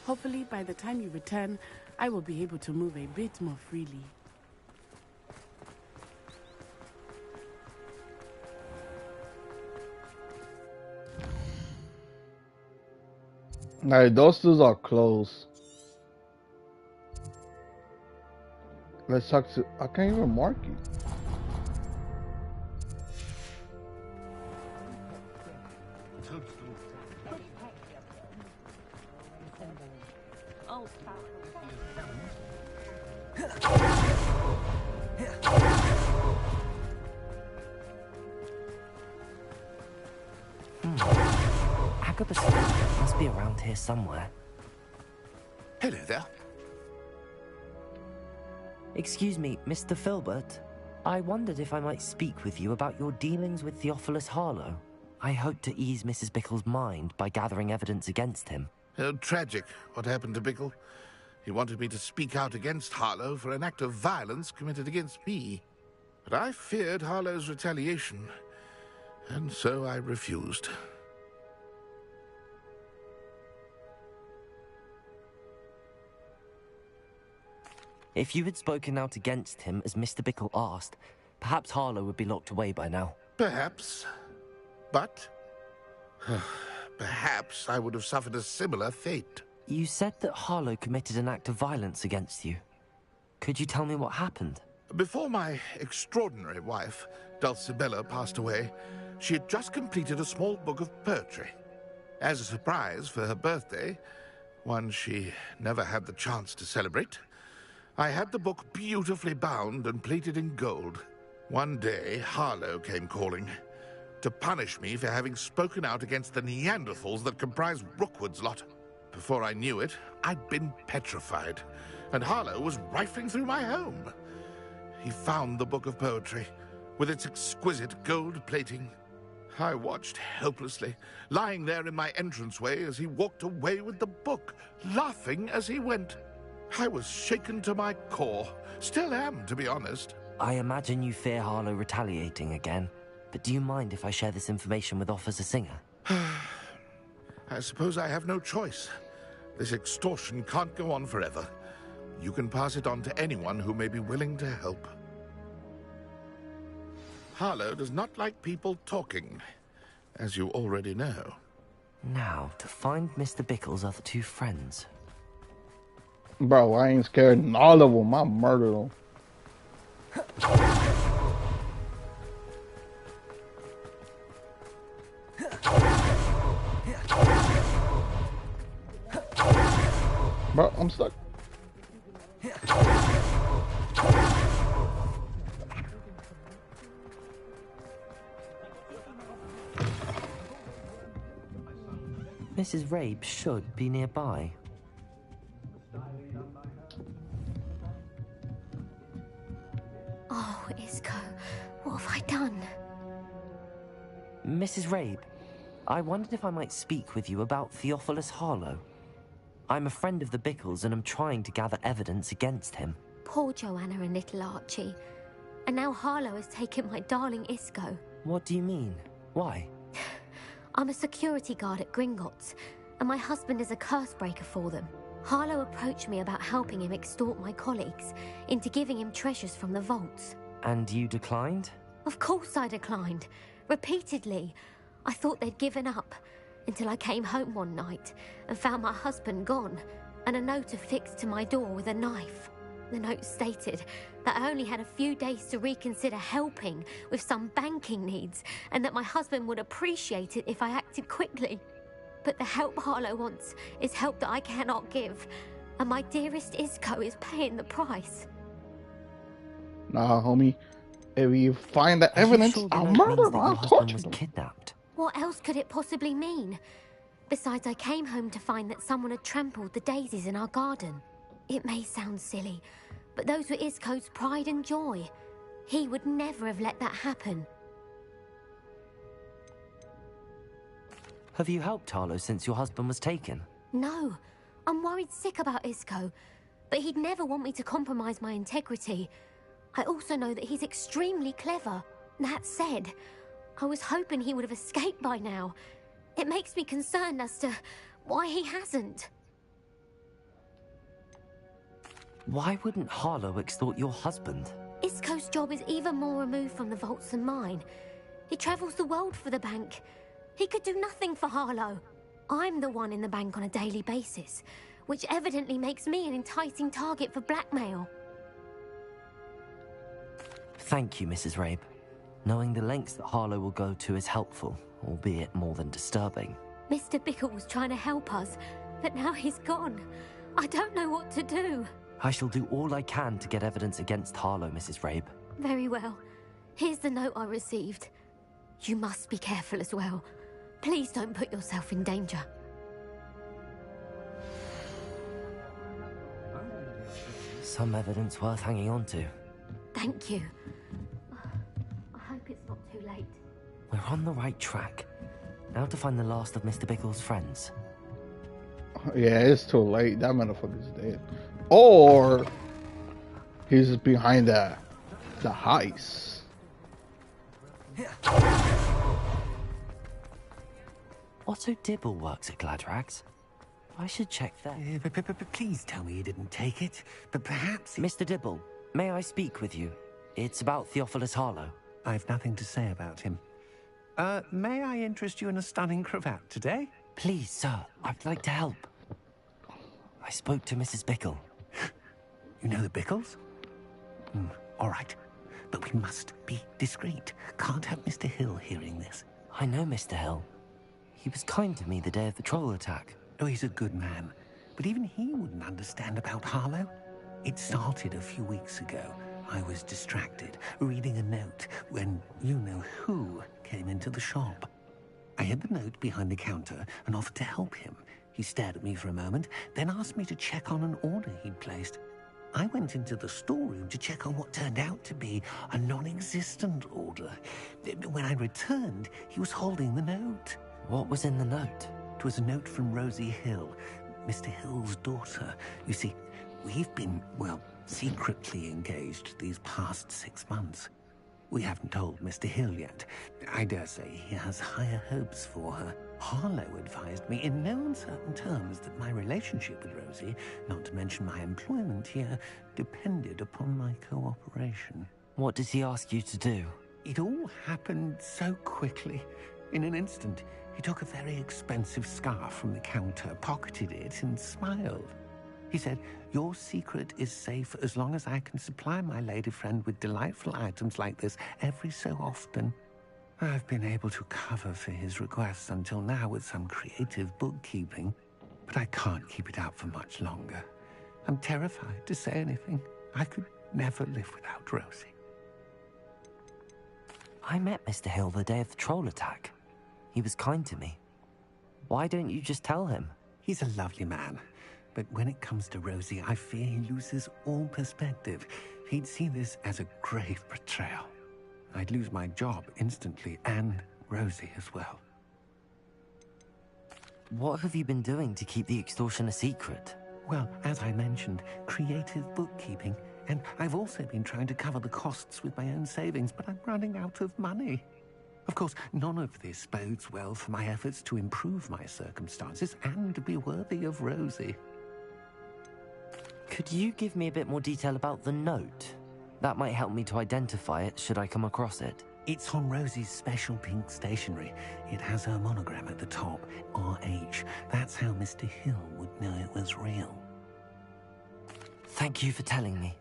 Hopefully, by the time you return, I will be able to move a bit more freely. Alright, those two are close. Let's talk to... I can't even mark you. Agabus must be around here somewhere. Hello there. Excuse me, Mr. Filbert. I wondered if I might speak with you about your dealings with Theophilus Harlow. I hope to ease Mrs. Bickle's mind by gathering evidence against him. Tragic, what happened to Bickle. He wanted me to speak out against Harlow for an act of violence committed against me. But I feared Harlow's retaliation, and so I refused. If you had spoken out against him as Mr. Bickle asked, perhaps Harlow would be locked away by now. Perhaps. But perhaps I would have suffered a similar fate. You said that Harlow committed an act of violence against you. Could you tell me what happened? Before my extraordinary wife, Dulcibella, passed away, she had just completed a small book of poetry. As a surprise for her birthday, one she never had the chance to celebrate, I had the book beautifully bound and plated in gold. One day, Harlow came calling to punish me for having spoken out against the Neanderthals that comprise Rookwood's lot. Before I knew it, I'd been petrified, and Harlow was rifling through my home. He found the book of poetry, with its exquisite gold plating. I watched helplessly, lying there in my entranceway as he walked away with the book, laughing as he went. I was shaken to my core. Still am, to be honest. I imagine you fear Harlow retaliating again, but do you mind if I share this information with Officer Singer? I suppose I have no choice. This extortion can't go on forever. You can pass it on to anyone who may be willing to help. Harlow does not like people talking, as you already know. Now, to find Mr. Bickle's other two friends. Bro, I ain't scared of all of them. I murdered them. Bro, I'm stuck. Mrs. Rabe should be nearby. Oh, Isco, what have I done? Mrs. Rabe, I wondered if I might speak with you about Theophilus Harlow. I'm a friend of the Bickles and I'm trying to gather evidence against him. Poor Joanna and little Archie. And now Harlow has taken my darling Isco. What do you mean? Why? I'm a security guard at Gringotts, and my husband is a curse breaker for them. Harlow approached me about helping him extort my colleagues into giving him treasures from the vaults. And you declined? Of course I declined. Repeatedly. I thought they'd given up, until I came home one night and found my husband gone, and a note affixed to my door with a knife. The note stated that I only had a few days to reconsider helping with some banking needs, and that my husband would appreciate it if I acted quickly. But the help Harlow wants is help that I cannot give, and my dearest Isco is paying the price. Nah, homie. If you find the evidence, I'll murder him. I'll torture him. Kidnapped. What else could it possibly mean? Besides, I came home to find that someone had trampled the daisies in our garden. It may sound silly, but those were Isco's pride and joy. He would never have let that happen. Have you helped Harlow since your husband was taken? No, I'm worried sick about Isco, but he'd never want me to compromise my integrity. I also know that he's extremely clever. That said, I was hoping he would have escaped by now. It makes me concerned as to why he hasn't. Why wouldn't Harlow extort your husband? Isco's job is even more removed from the vaults than mine. He travels the world for the bank. He could do nothing for Harlow. I'm the one in the bank on a daily basis, which evidently makes me an enticing target for blackmail. Thank you, Mrs. Rabe. Knowing the lengths that Harlow will go to is helpful, albeit more than disturbing. Mr. Bickle was trying to help us, but now he's gone. I don't know what to do. I shall do all I can to get evidence against Harlow, Mrs. Rabe. Very well. Here's the note I received. You must be careful as well. Please don't put yourself in danger. Some evidence worth hanging on to. Thank you. I hope it's not too late. We're on the right track. Now to find the last of Mr. Bickle's friends. Yeah, it's too late. That motherfucker's dead. Or he's behind the heist. Otto Dibble works at Gladrags. I should check that. Please tell me you didn't take it. But perhaps... Mr. Dibble, may I speak with you? It's about Theophilus Harlow. I've nothing to say about him. May I interest you in a stunning cravat today? Please, sir. I'd like to help. I spoke to Mrs. Bickle. You know the Bickles? All right. But we must be discreet. Can't have Mr. Hill hearing this. I know Mr. Hill. He was kind to me the day of the troll attack. Oh, he's a good man. But even he wouldn't understand about Harlow. It started a few weeks ago. I was distracted, reading a note, when you-know-who came into the shop. I hid the note behind the counter and offered to help him. He stared at me for a moment, then asked me to check on an order he'd placed. I went into the storeroom to check on what turned out to be a non-existent order. When I returned, he was holding the note. What was in the note? It was a note from Rosie Hill, Mr. Hill's daughter. You see, we've been, well, secretly engaged these past 6 months. We haven't told Mr. Hill yet. I dare say he has higher hopes for her. Harlow advised me in no uncertain terms that my relationship with Rosie, not to mention my employment here, depended upon my cooperation. What does he ask you to do? It all happened so quickly. In an instant, he took a very expensive scarf from the counter, pocketed it, and smiled. He said, "Your secret is safe as long as I can supply my lady friend with delightful items like this every so often." I've been able to cover for his requests until now with some creative bookkeeping, but I can't keep it out for much longer. I'm terrified to say anything. I could never live without Rosie. I met Mr. Hill the day of the troll attack. He was kind to me. Why don't you just tell him? He's a lovely man, but when it comes to Rosie, I fear he loses all perspective. He'd see this as a grave betrayal. I'd lose my job instantly, and Rosie as well. what have you been doing to keep the extortion a secret? Well, as I mentioned, creative bookkeeping. And I've also been trying to cover the costs with my own savings, but I'm running out of money. Of course, none of this bodes well for my efforts to improve my circumstances and be worthy of Rosie. Could you give me a bit more detail about the note? That might help me to identify it should I come across it. It's on Rosie's special pink stationery. It has her monogram at the top, RH. That's how Mr. Hill would know it was real. Thank you for telling me.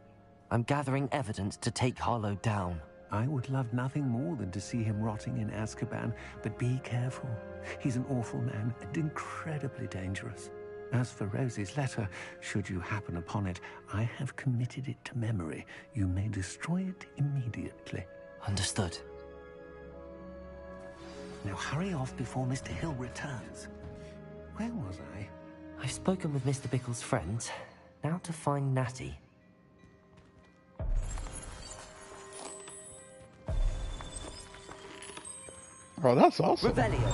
I'm gathering evidence to take Harlow down. I would love nothing more than to see him rotting in Azkaban, but be careful. He's an awful man and incredibly dangerous. As for Rosie's letter, should you happen upon it, I have committed it to memory. You may destroy it immediately. Understood. Now hurry off before Mr. Hill returns. Where was I? I've spoken with Mr. Bickle's friends. Now to find Natty. Oh, that's awesome. Revelio.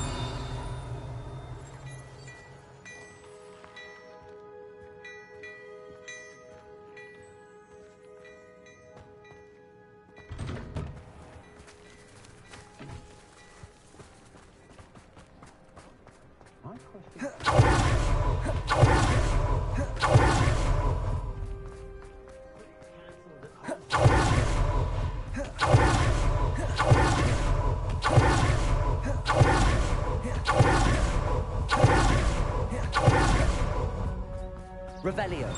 Revelio.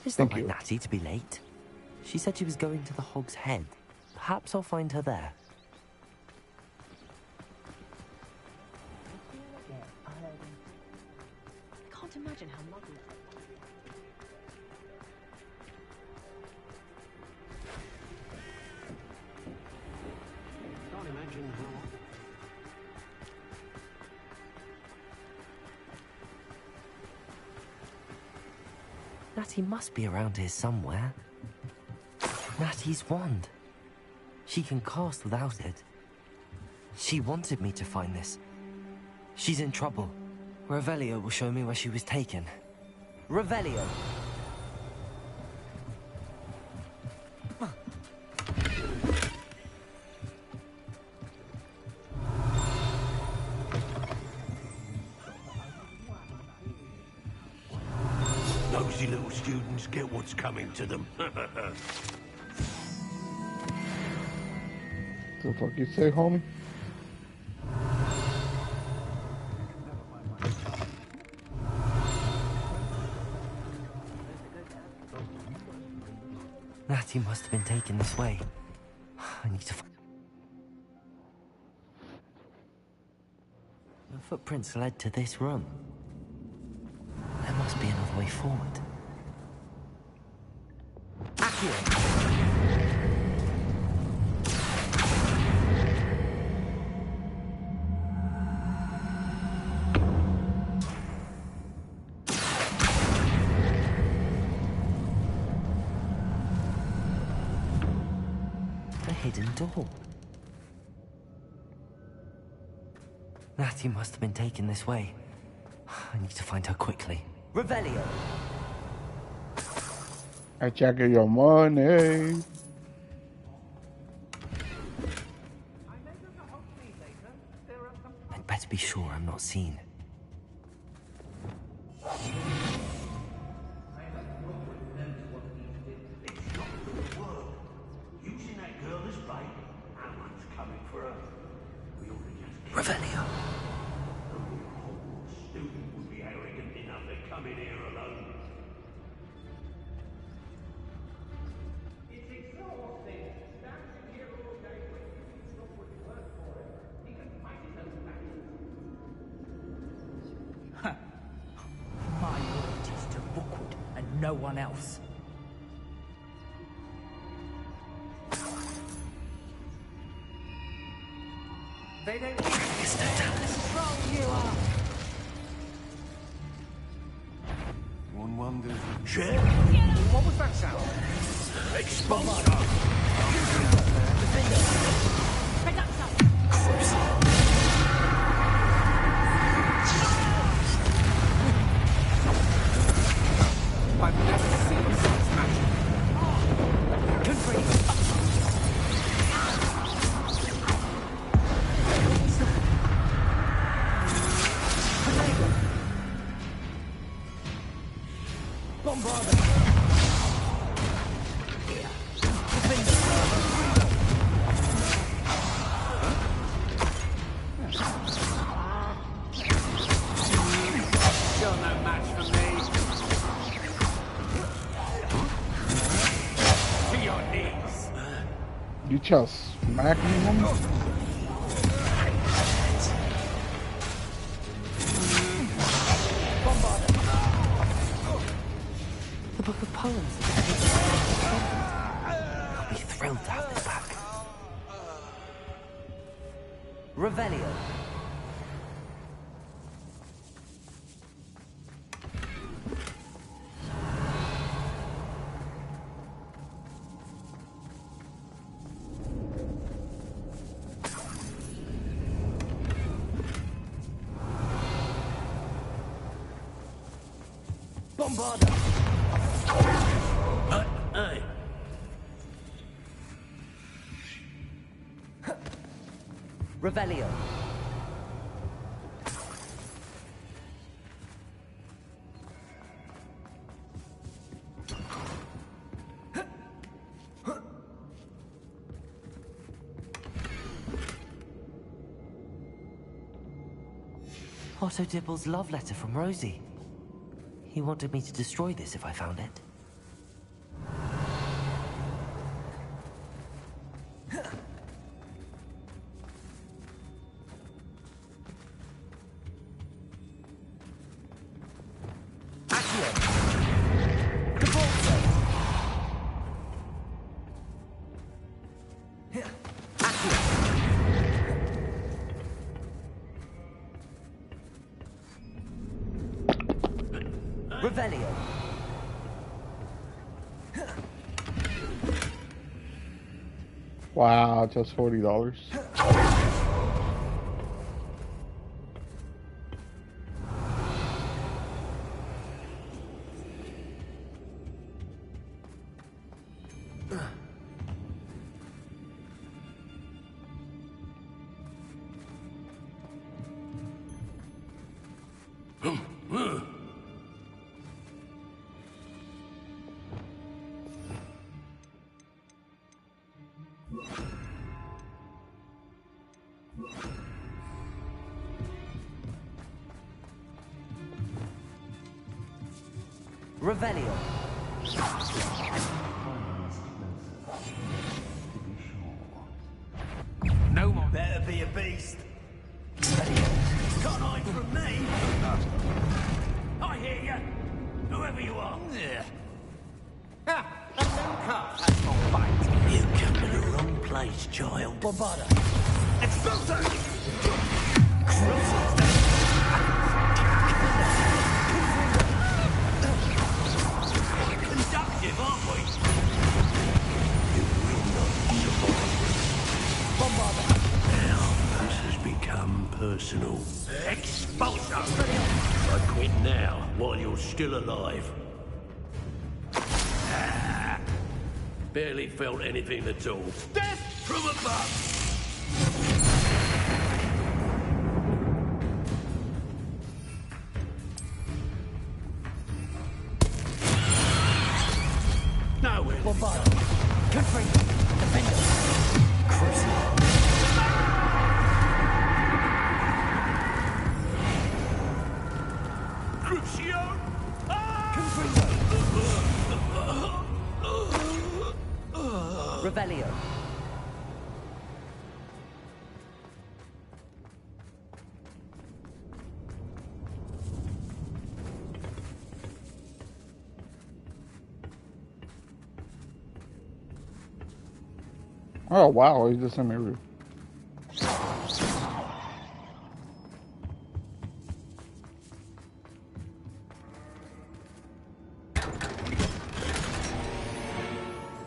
It's not like Natty to be late. She said she was going to the Hog's Head. Perhaps I'll find her there. I can't imagine how lovely. Can't imagine how. Natty must be around here somewhere. Natty's wand. She can cast without it. She wanted me to find this. She's in trouble. Revelio will show me where she was taken. Revelio! Nosy little students get what's coming to them. The fuck you say, homie? Natty must have been taken this way. I need to find... The footprints led to this room. There must be another way forward. Accio! The hidden door. Natty must have been taken this way. I need to find her quickly. Revelio! I check your money. I'd better be sure I'm not seen. Using that girl as bait, no one's coming for her. We ought to just... Revelio! Only a Hogwarts student would be arrogant enough to come in here alone. It's exhausting. Standing here all day waiting for you to would work for him. He can fight his own battles. My loyalty's to Rookwood and no one else. They don't Roll you up! One wonders. Shit! What was that sound? Expulsion! I've never seen such magic. Still no match for me. To your knees. You just smack me, woman? The book of poems. I'll be thrilled to have this back. Revelio. Bombarda! Hey! Revelio. Otto Dibble's love letter from Rosie. He wanted me to destroy this if I found it. Revelio. Wow, just $40. Revelio. No more. Better be a beast. Can't hide from me. I hear you. Whoever you are. Yeah. Ah, a mooncar. That's not right. You come to the wrong place, child. Bombarda. Expulsion! Conductive, aren't we? You will not survive. Bombarda. Now, this has become personal. Expulsion! I quit now, while you're still alive. Barely felt anything at all. Death from above! Nowhere. Bombarda. Confront. Defender. Crucible. Crucio. Revelio. Oh wow, he's just in my room.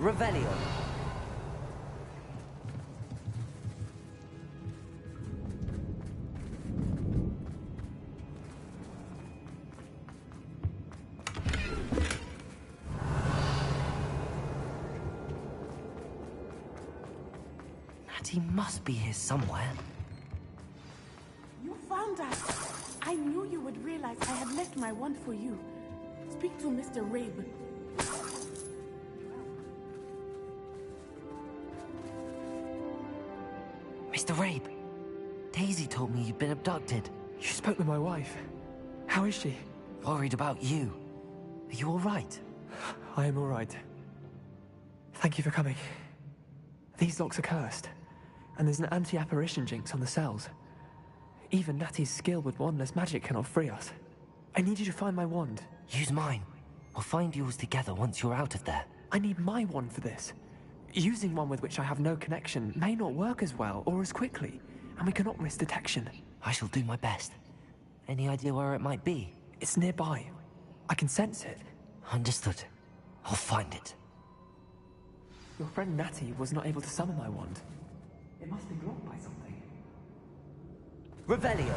Revelio. Natty must be here somewhere. You found us. I knew you would realize I had left my wand for you. Speak to Mr. Rabe. Mr. Rabe, Daisy told me you'd been abducted. You spoke with my wife. How is she? Worried about you. Are you all right? I am all right. Thank you for coming. These locks are cursed, and there's an anti-apparition jinx on the cells. Even Natty's skill with wandless magic cannot free us. I need you to find my wand. Use mine. We'll find yours together once you're out of there. I need my wand for this. Using one with which I have no connection may not work as well or as quickly, and we cannot risk detection. I shall do my best. Any idea where it might be? It's nearby. I can sense it. Understood. I'll find it. Your friend Natty was not able to summon my wand. It must be blocked by something. Revelio.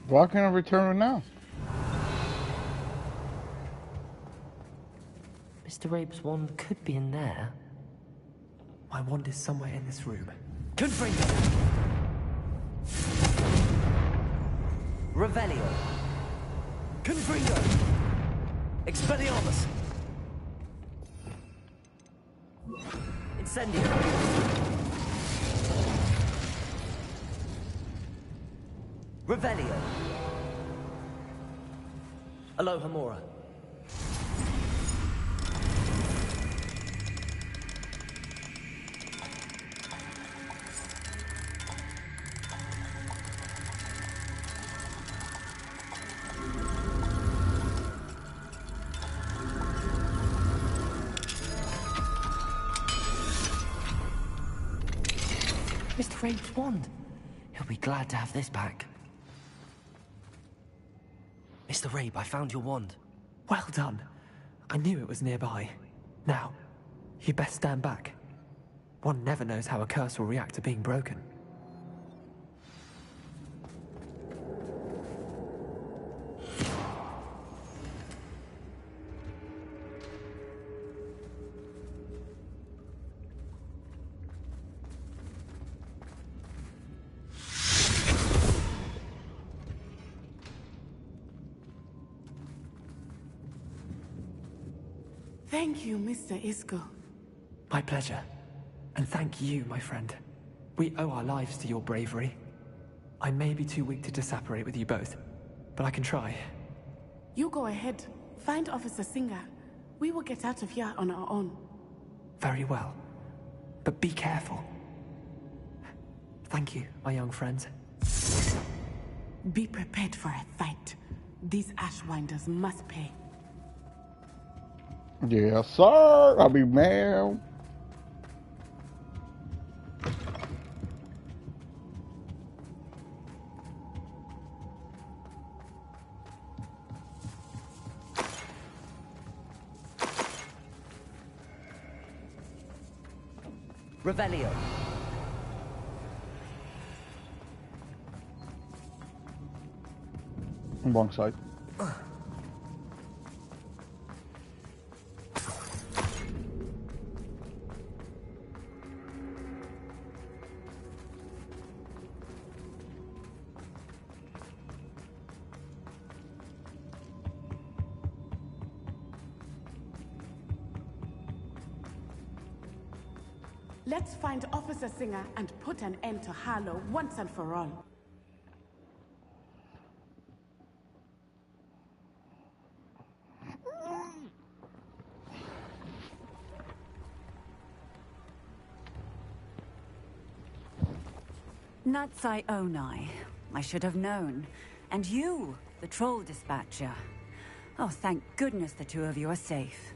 Why can't I return it now? Mr. Rabe's wand could be in there. My wand is somewhere in this room. Confringo. Revelio. Confringo. Expelliarmus. Incendio. Revelio. Alohomora. Mr. Rabe's wand. He'll be glad to have this back. Mr. Rabe, I found your wand. Well done. I knew it was nearby. Now, you best stand back. One never knows how a curse will react to being broken. Thank you, Mr. Isco. My pleasure. And thank you, my friend. We owe our lives to your bravery. I may be too weak to disapparate with you both, but I can try. You go ahead. Find Officer Singer. We will get out of here on our own. Very well. But be careful. Thank you, my young friends. Be prepared for a fight. These Ashwinders must pay. Yes, sir. I'll be mad. Revelio. Wrong side. Let's find Officer Singer and put an end to Harlow once and for all. Natsai Onai. I should have known. And you, the troll dispatcher. Oh, thank goodness the two of you are safe.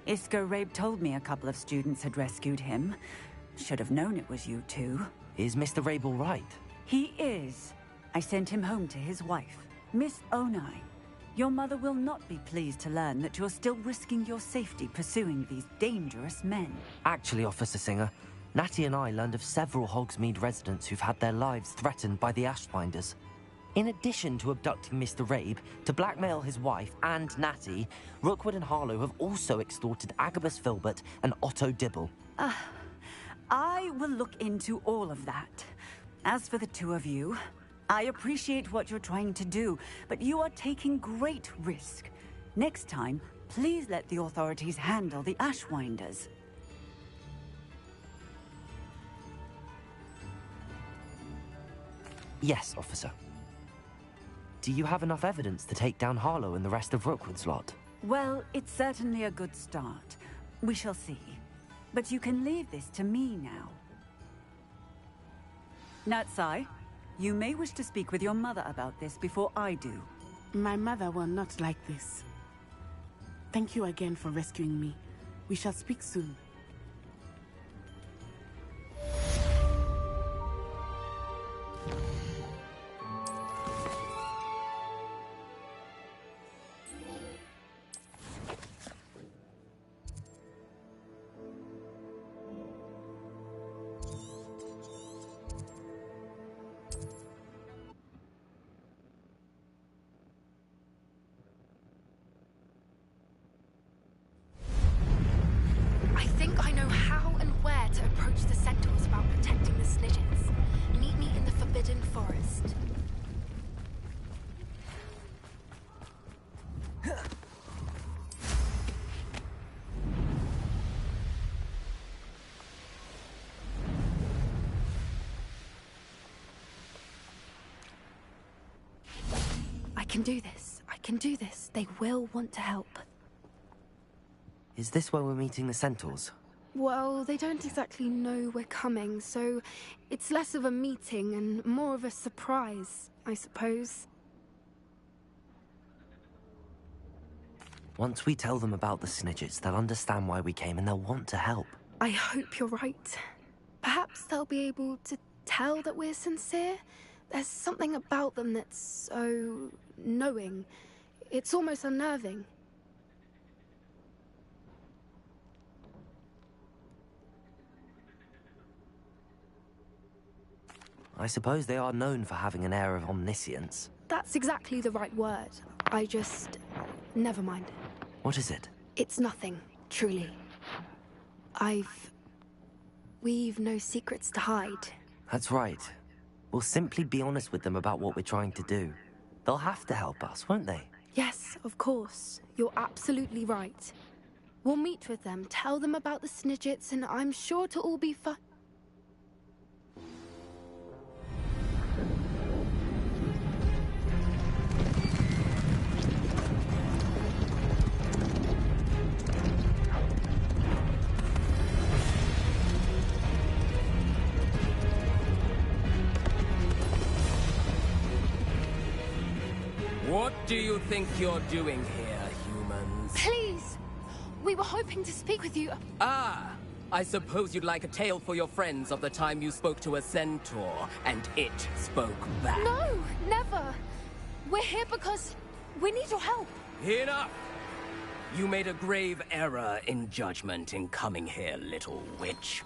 Isco Rabe told me a couple of students had rescued him. Should have known it was you two. Is Mr. Rabe all right? He is. I sent him home to his wife, Miss Onai. Your mother will not be pleased to learn that you're still risking your safety pursuing these dangerous men. Actually, Officer Singer, Natty and I learned of several Hogsmeade residents who've had their lives threatened by the Ashfinders. In addition to abducting Mr. Rabe to blackmail his wife and Natty, Rookwood and Harlow have also extorted Agabus Filbert and Otto Dibble. I will look into all of that. As for the two of you, I appreciate what you're trying to do, but you are taking great risk. Next time, please let the authorities handle the Ashwinders. Yes, officer. Do you have enough evidence to take down Harlow and the rest of Rookwood's lot? Well, it's certainly a good start. We shall see. But you can leave this to me now. Natsai, you may wish to speak with your mother about this before I do. My mother will not like this. Thank you again for rescuing me. We shall speak soon. I think I know how and where to approach the centaurs about protecting the snidgets. Meet me in the Forbidden Forest. I can do this. I can do this. They will want to help. Is this where we're meeting the centaurs? Well, they don't exactly know we're coming, so it's less of a meeting and more of a surprise, I suppose. Once we tell them about the snidgets, they'll understand why we came and they'll want to help. I hope you're right. Perhaps they'll be able to tell that we're sincere. There's something about them that's so knowing. It's almost unnerving. I suppose they are known for having an air of omniscience. That's exactly the right word. I just... never mind. What is it? It's nothing, truly. We've no secrets to hide. That's right. We'll simply be honest with them about what we're trying to do. They'll have to help us, won't they? Yes, of course. You're absolutely right. We'll meet with them, tell them about the snidgets, and I'm sure to all be fine. What do you think you're doing here, humans? Please! We were hoping to speak with you. Ah! I suppose you'd like a tale for your friends of the time you spoke to a centaur, and it spoke back. No, never! We're here because we need your help. Enough! You made a grave error in judgment in coming here, little witch.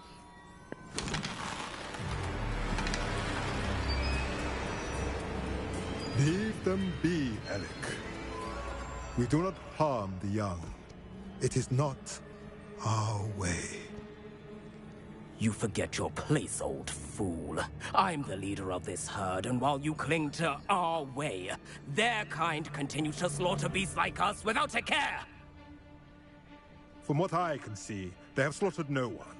Leave them be, Alec. We do not harm the young. It is not our way. You forget your place, old fool. I'm the leader of this herd, and while you cling to our way, their kind continue to slaughter beasts like us without a care! From what I can see, they have slaughtered no one.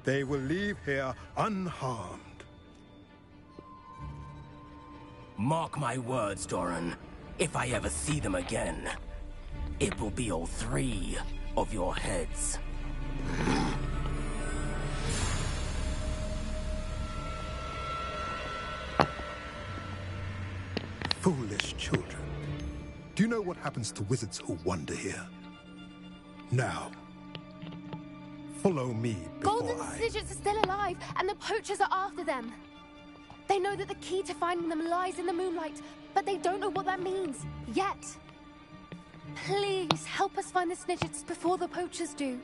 They will leave here unharmed. Mark my words, Doran. If I ever see them again, it will be all three of your heads. Foolish children. Do you know what happens to wizards who wander here? Now, follow me before Golden snidgets are still alive, and the poachers are after them. They They know that the key to finding them lies in the moonlight, but they don't know what that means yet. Please help us find the snidgets before the poachers do.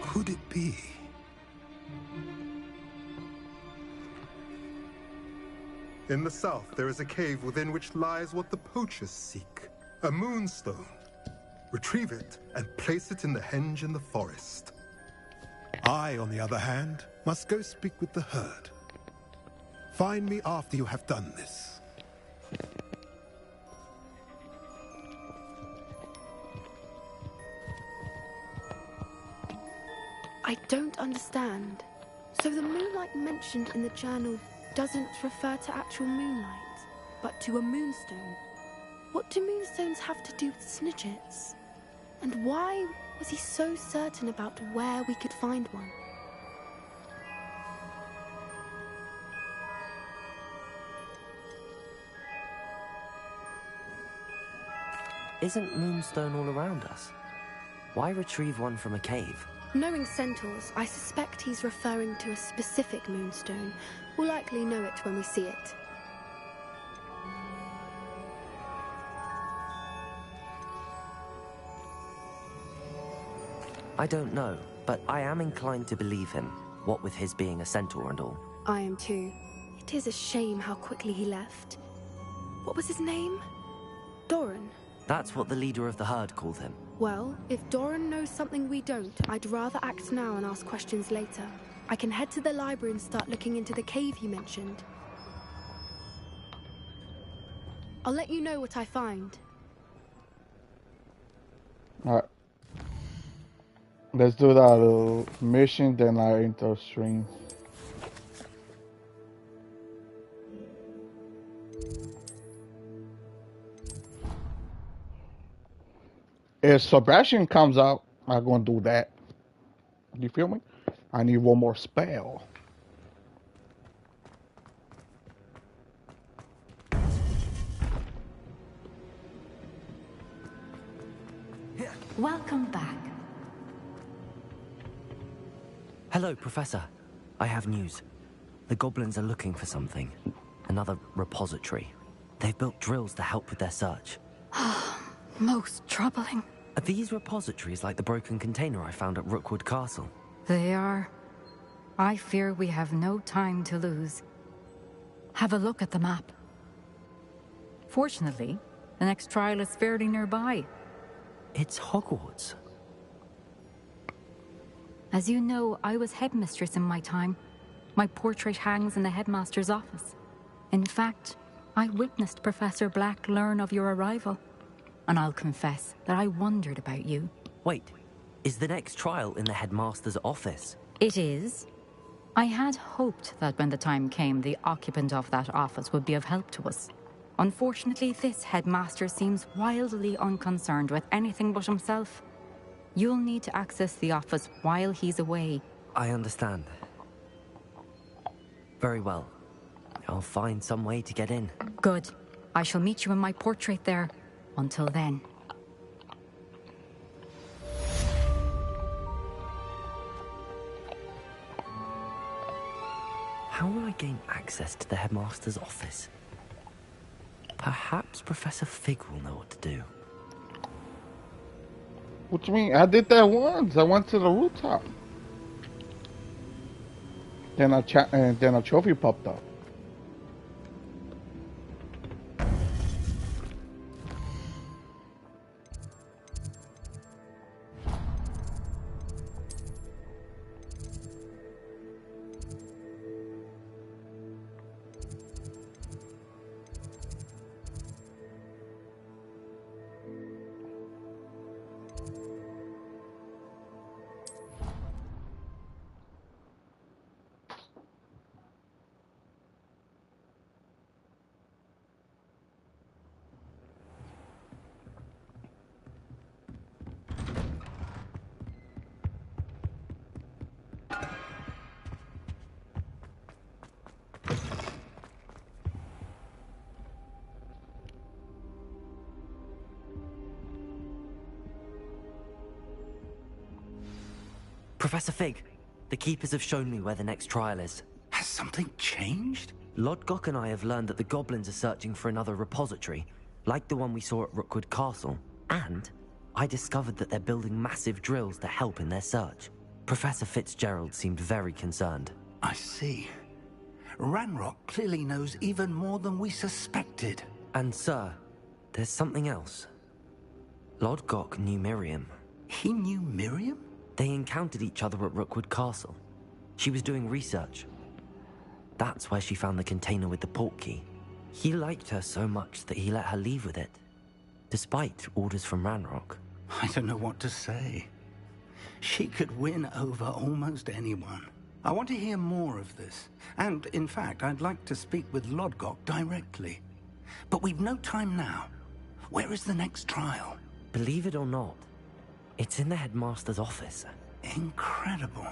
Could it be? In the south, there is a cave within which lies what the poachers seek. A moonstone. Retrieve it and place it in the henge in the forest. I, on the other hand, must go speak with the herd. Find me after you have done this. I don't understand. So the moonlight mentioned in the journal doesn't refer to actual moonlight, but to a moonstone. What do moonstones have to do with snidgets? And why was he so certain about where we could find one? Isn't moonstone all around us? Why retrieve one from a cave? Knowing centaurs, I suspect he's referring to a specific moonstone. We'll likely know it when we see it. I don't know, but I am inclined to believe him, what with his being a centaur and all. I am too. It is a shame how quickly he left. What was his name? Doran. That's what the leader of the herd called him. Well, if Doran knows something we don't, I'd rather act now and ask questions later. I can head to the library and start looking into the cave you mentioned. I'll let you know what I find. Alright. Let's do that mission, then I enter stream. If Sebastian comes out, I'm gonna do that. You feel me? I need one more spell. Welcome back. Hello, Professor. I have news. The goblins are looking for something. Another repository. They've built drills to help with their search. Most troubling. Are these repositories like the broken container I found at Rookwood Castle? They are. I fear we have no time to lose. Have a look at the map. Fortunately, the next trial is fairly nearby. It's Hogwarts. As you know, I was headmistress in my time. My portrait hangs in the headmaster's office. In fact, I witnessed Professor Black learn of your arrival. And I'll confess that I wondered about you. Wait, is the next trial in the headmaster's office? It is. I had hoped that when the time came, the occupant of that office would be of help to us. Unfortunately, this headmaster seems wildly unconcerned with anything but himself. You'll need to access the office while he's away. I understand. Very well. I'll find some way to get in. Good. I shall meet you in my portrait there. Until then. How will I gain access to the headmaster's office? Perhaps Professor Fig will know what to do. What you mean? I did that once. I went to the rooftop. Then a trophy popped up. Professor Fig, the Keepers have shown me where the next trial is. Has something changed? Lodgok and I have learned that the goblins are searching for another repository, like the one we saw at Rookwood Castle. And I discovered that they're building massive drills to help in their search. Professor Fitzgerald seemed very concerned. I see. Ranrock clearly knows even more than we suspected. And sir, there's something else. Lodgok knew Miriam. He knew Miriam? They encountered each other at Rookwood Castle. She was doing research. That's where she found the container with the portkey. He liked her so much that he let her leave with it, despite orders from Ranrock. I don't know what to say. She could win over almost anyone. I want to hear more of this. And, in fact, I'd like to speak with Lodgok directly. But we've no time now. Where is the next trial? Believe it or not, it's in the headmaster's office. Incredible.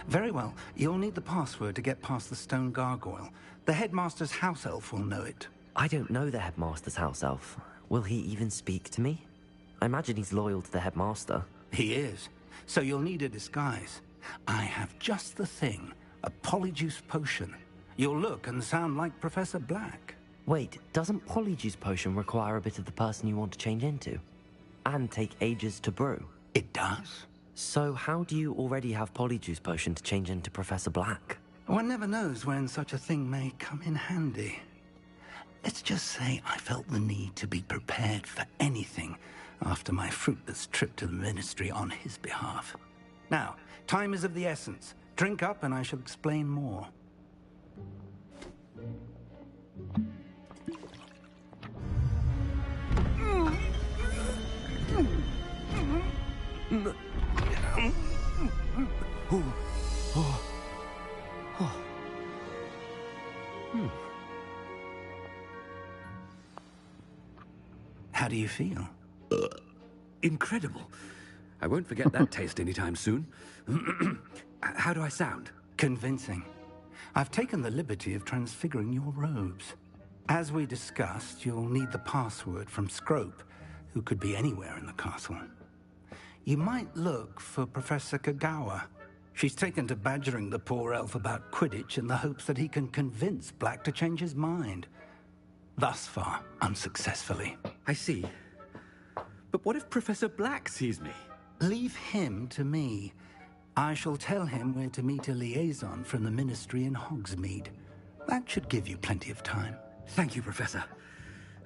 Very well. You'll need the password to get past the stone gargoyle. The headmaster's house elf will know it. I don't know the headmaster's house elf. Will he even speak to me? I imagine he's loyal to the headmaster. He is. So you'll need a disguise. I have just the thing. A polyjuice potion. You'll look and sound like Professor Black. Wait, doesn't polyjuice potion require a bit of the person you want to change into? And take ages to brew? It does. So how do you already have polyjuice potion to change into Professor Black? One never knows when such a thing may come in handy. Let's just say I felt the need to be prepared for anything after my fruitless trip to the Ministry on his behalf. Now, time is of the essence. Drink up and I shall explain more. How do you feel? Incredible. I won't forget that taste anytime soon. How do I sound? Convincing. I've taken the liberty of transfiguring your robes. As we discussed, you'll need the password from Scrope, who could be anywhere in the castle. You might look for Professor Kagawa. She's taken to badgering the poor elf about Quidditch in the hopes that he can convince Black to change his mind. Thus far, unsuccessfully. I see. But what if Professor Black sees me? Leave him to me. I shall tell him where to meet a liaison from the Ministry in Hogsmeade. That should give you plenty of time. Thank you, Professor.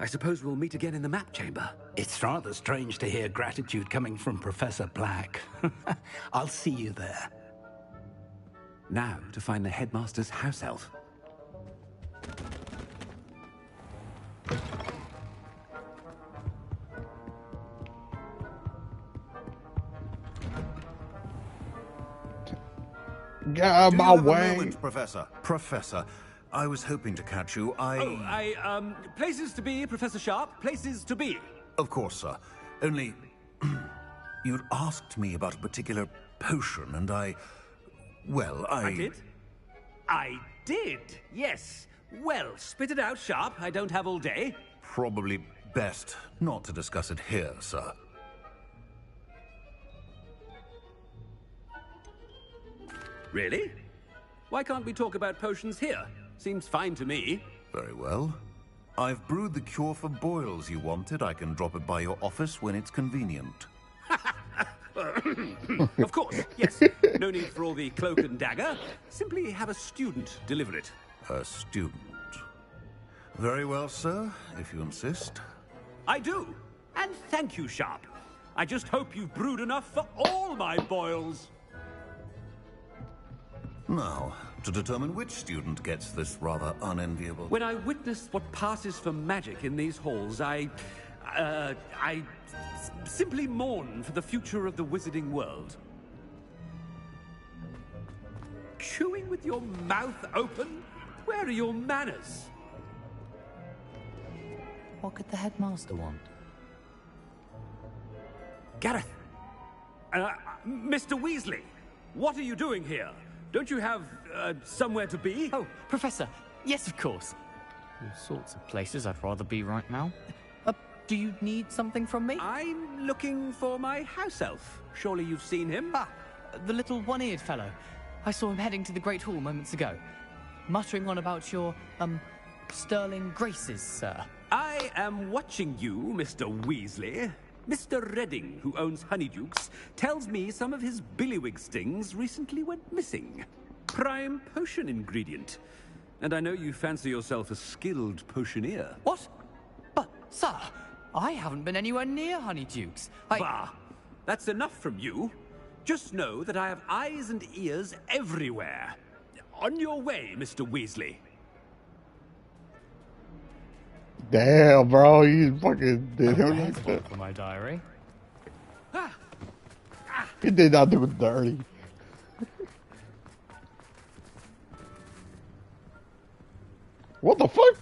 I suppose we'll meet again in the map chamber. It's rather strange to hear gratitude coming from Professor Black. I'll see you there. Now to find the headmaster's house elf. Get out of my Do you have a way. moment, Professor? Professor, I was hoping to catch you. Places to be, Professor Sharp. Places to be. Of course, sir. Only, you'd asked me about a particular potion, and I did? I did, yes. Well, spit it out, Sharp. I don't have all day. Probably best not to discuss it here, sir. Really? Why can't we talk about potions here? Seems fine to me. Very well. I've brewed the cure for boils you wanted. I can drop it by your office when it's convenient. Of course, yes. No need for all the cloak and dagger. Simply have a student deliver it. A student. Very well, sir, if you insist. I do. And thank you, Sharp. I just hope you've brewed enough for all my boils. Now, to determine which student gets this rather unenviable... When I witness what passes for magic in these halls, I simply mourn for the future of the wizarding world. Chewing with your mouth open? Where are your manners? What could the headmaster want? Gareth! Mr. Weasley! What are you doing here? Don't you have, somewhere to be? Oh, Professor. Yes, of course. All sorts of places I'd rather be right now. Do you need something from me? I'm looking for my house elf. Surely you've seen him? Ah, the little one-eared fellow. I saw him heading to the Great Hall moments ago. muttering on about your, sterling graces, sir? I am watching you, Mr. Weasley. Mr. Redding, who owns Honeydukes, tells me some of his billywig stings recently went missing. Prime potion ingredient. And I know you fancy yourself a skilled potioneer. What? But, sir, I haven't been anywhere near Honeydukes. Bah! That's enough from you. Just know that I have eyes and ears everywhere. On your way, Mr. Weasley. Damn, bro, you fucking did him like that. For my diary. He did not do it dirty. What the fuck?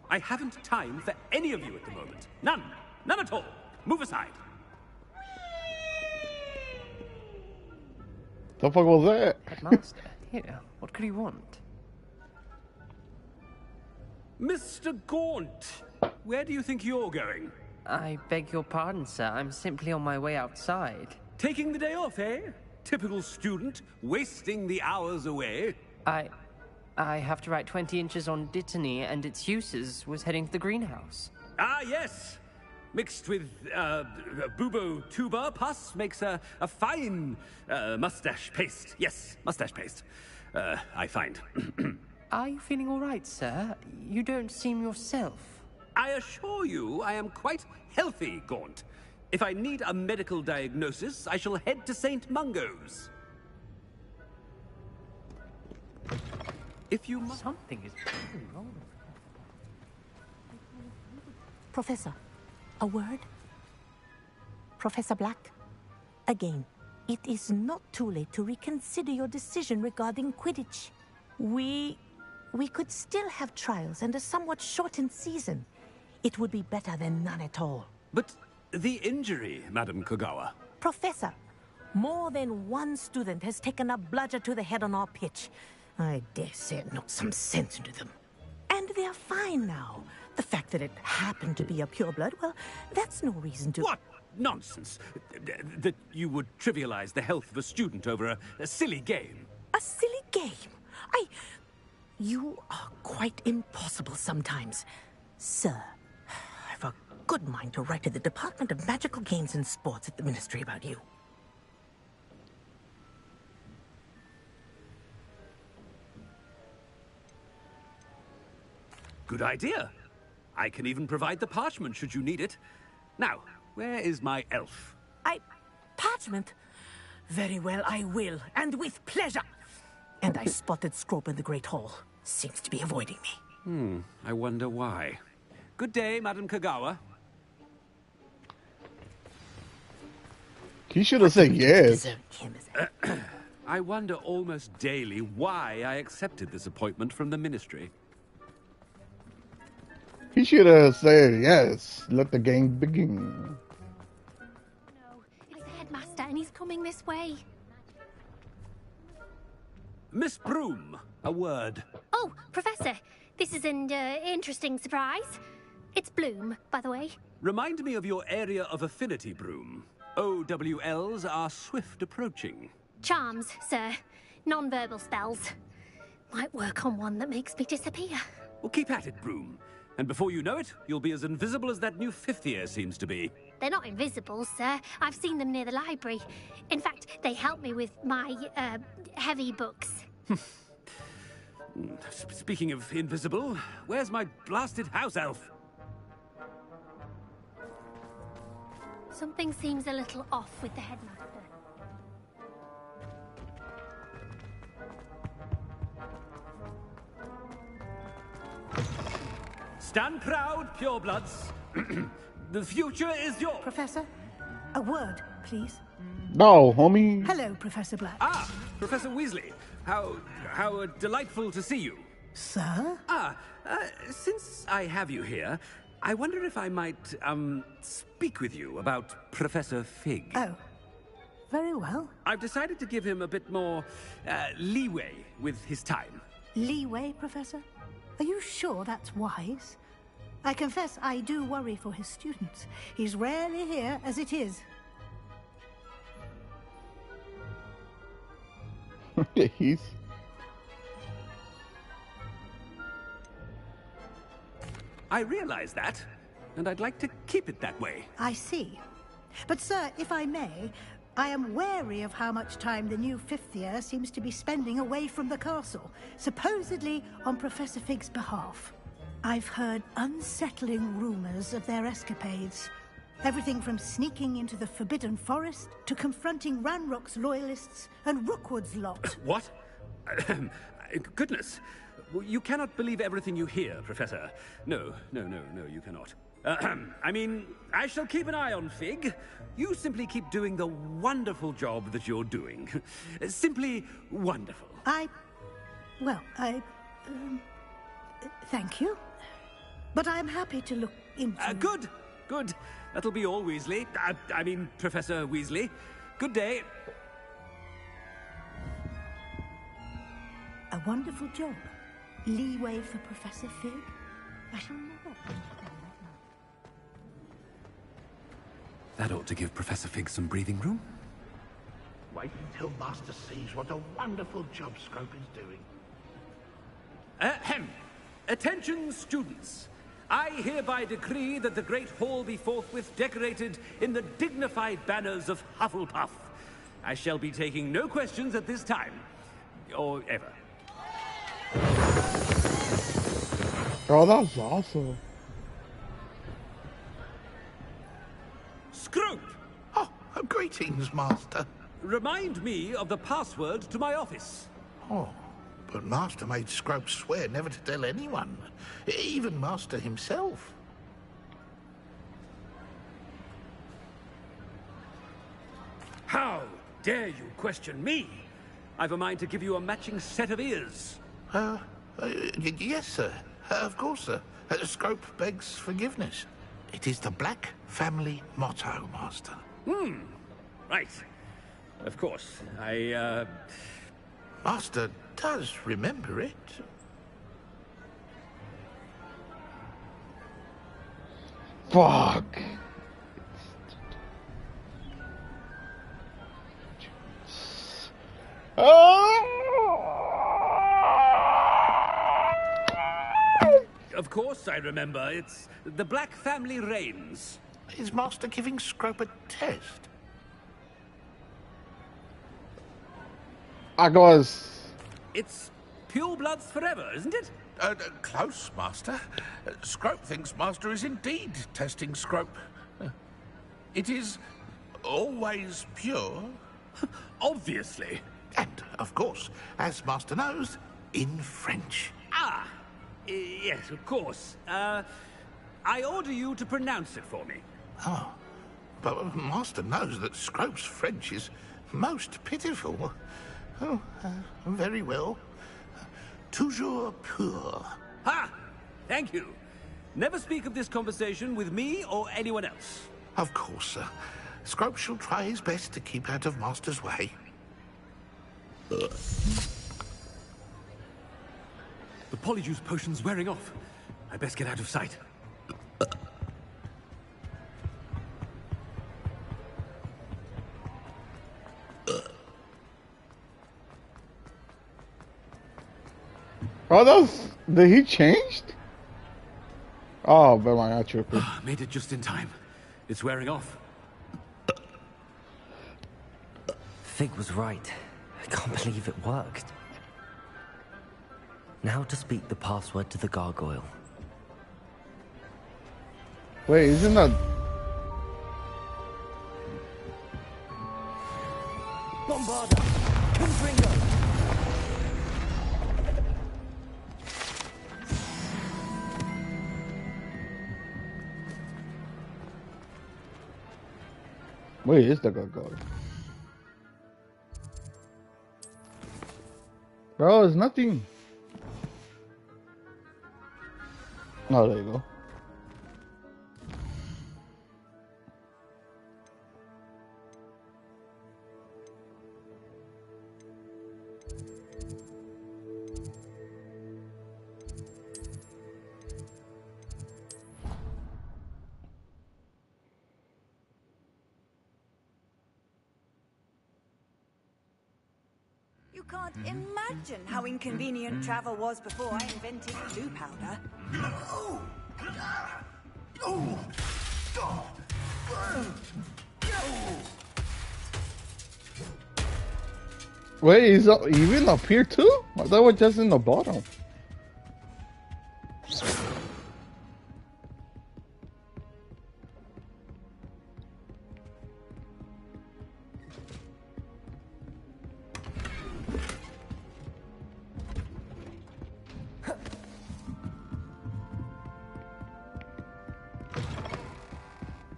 I haven't time for any of you at the moment. None. None at all. Move aside. The fuck was that? Headmaster, here. What could he want? Mr. Gaunt, where do you think you're going? I beg your pardon, sir. I'm simply on my way outside. Taking the day off, eh? Typical student, wasting the hours away. I have to write 20 inches on Dittany and its uses. Was heading to the greenhouse. Ah, yes. Mixed with bubo tuber pus makes a fine mustache paste. Yes, mustache paste. I find. Are you feeling all right, sir? You don't seem yourself. I assure you I am quite healthy, Gaunt. If I need a medical diagnosis, I shall head to St. Mungo's. If you must... Something is very wrong. Professor, a word? Professor Black, again, it is not too late to reconsider your decision regarding Quidditch. We could still have trials and a somewhat shortened season. It would be better than none at all. But the injury, Madam Kogawa. Professor, more than one student has taken a bludger to the head on our pitch. I dare say it knocked some sense into them. And they're fine now. The fact that it happened to be a pureblood, well, that's no reason to... What nonsense! That you would trivialize the health of a student over a silly game. A silly game? You are quite impossible sometimes. Sir, I've a good mind to write to the Department of Magical Games and Sports at the Ministry about you. Good idea. I can even provide the parchment should you need it. Now, where is my elf? Parchment? Very well, I will, and with pleasure. And I spotted Scrope in the Great Hall. Seems to be avoiding me. I wonder why. Good day, Madam Kogawa. He should have said yes. I wonder almost daily why I accepted this appointment from the Ministry. He should have said yes. Let the game begin. No, it's the headmaster and he's coming this way. Miss Broom, a word. Oh, Professor, this is an interesting surprise. It's Bloom, by the way. Remind me of your area of affinity, Broom. OWLs are swift approaching. Charms, sir. Non-verbal spells. Might work on one that makes me disappear. Well, keep at it, Broom. And before you know it, you'll be as invisible as that new fifth year seems to be. They're not invisible, sir. I've seen them near the library. In fact, they help me with my, heavy books. Speaking of invisible, where's my blasted house elf? Something seems a little off with the headmaster. Stand proud, purebloods. The future is yours. Professor, a word, please. No, homie. Hello, Professor Black. Ah, Professor Weasley. How delightful to see you. Sir? Since I have you here, I wonder if I might, speak with you about Professor Fig. Oh, very well. I've decided to give him a bit more, leeway with his time. Leeway, Professor? Are you sure that's wise? I confess I do worry for his students. He's rarely here as it is. He's... I realize that, and I'd like to keep it that way. I see. But, sir, if I may, I am wary of how much time the new fifth year seems to be spending away from the castle, supposedly on Professor Fig's behalf. I've heard unsettling rumors of their escapades. Everything from sneaking into the Forbidden Forest to confronting Ranrock's loyalists and Rookwood's lot. What? Goodness. You cannot believe everything you hear, Professor. No, you cannot. I mean, I shall keep an eye on Fig. You simply keep doing the wonderful job that you're doing. Simply wonderful. Thank you. But I'm happy to look into... Good. That'll be all, Weasley. I mean, Professor Weasley. Good day. A wonderful job. Leeway for Professor Fig? I shall never... That ought to give Professor Fig some breathing room. Wait until Master sees what a wonderful job Scrope is doing. Ahem. Attention, students. I hereby decree that the Great Hall be forthwith decorated in the dignified banners of Hufflepuff. I shall be taking no questions at this time. Or ever. Oh, that's awesome. Scrope! Oh, greetings, Master. Remind me of the password to my office. Oh, but Master made Scrope swear never to tell anyone, even Master himself. How dare you question me? I've a mind to give you a matching set of ears. Yes, sir. Of course, sir. Scrope begs forgiveness. It is the Black family motto, Master. Right. Of course. Master does remember it. Fuck. Of course I remember. It's the Black family reigns. Is Master giving Scrope a test? I guess. It's pure bloods forever, isn't it? Close, Master. Scrope thinks Master is indeed testing Scrope. It is always pure. Obviously. And, of course, as Master knows, in French. Ah! Yes, of course. I order you to pronounce it for me. Oh, but Master knows that Scrope's French is most pitiful. Oh, very well. Toujours pur. Ha! Thank you. Never speak of this conversation with me or anyone else. Of course, sir. Scrope shall try his best to keep out of Master's way. The Polyjuice potion's wearing off. I best get out of sight. Oh, did he changed? Oh, but my not tripping. Made it just in time. It's wearing off. Fig was right. I can't believe it worked. Now to speak the password to the gargoyle. Wait, isn't that... Bombarda! Confringo! Where is the gargoyle? Bro, there's nothing. Oh, there you go. You can't imagine how inconvenient travel was before I invented blue powder. Wait, he's up, even up here too? I thought we're just in the bottom.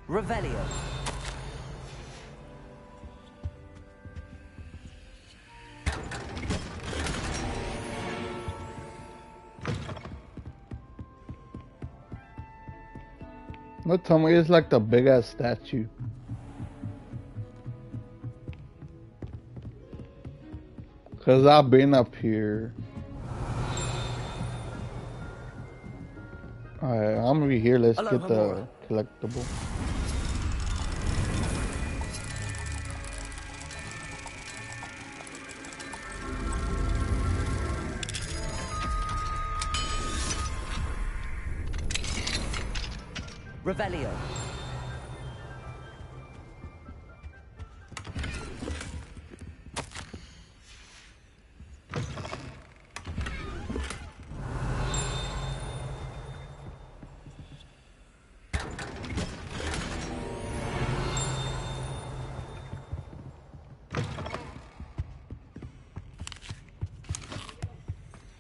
Revelio. Don't tell me it's like the big ass statue. Cause I've been up here. Alright, I'm gonna be here. Let's Hello, get the collectible. Revelio.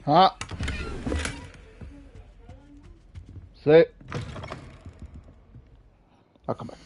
Huh? Sit. I'll come back.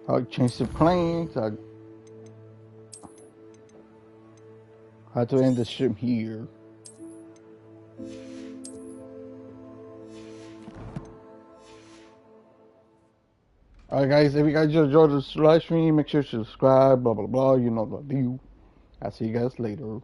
I'll change the planes. I had to end the stream here. Alright guys, if you guys just enjoyed this live stream, make sure to subscribe, blah blah blah, you know the deal. I'll see you guys later.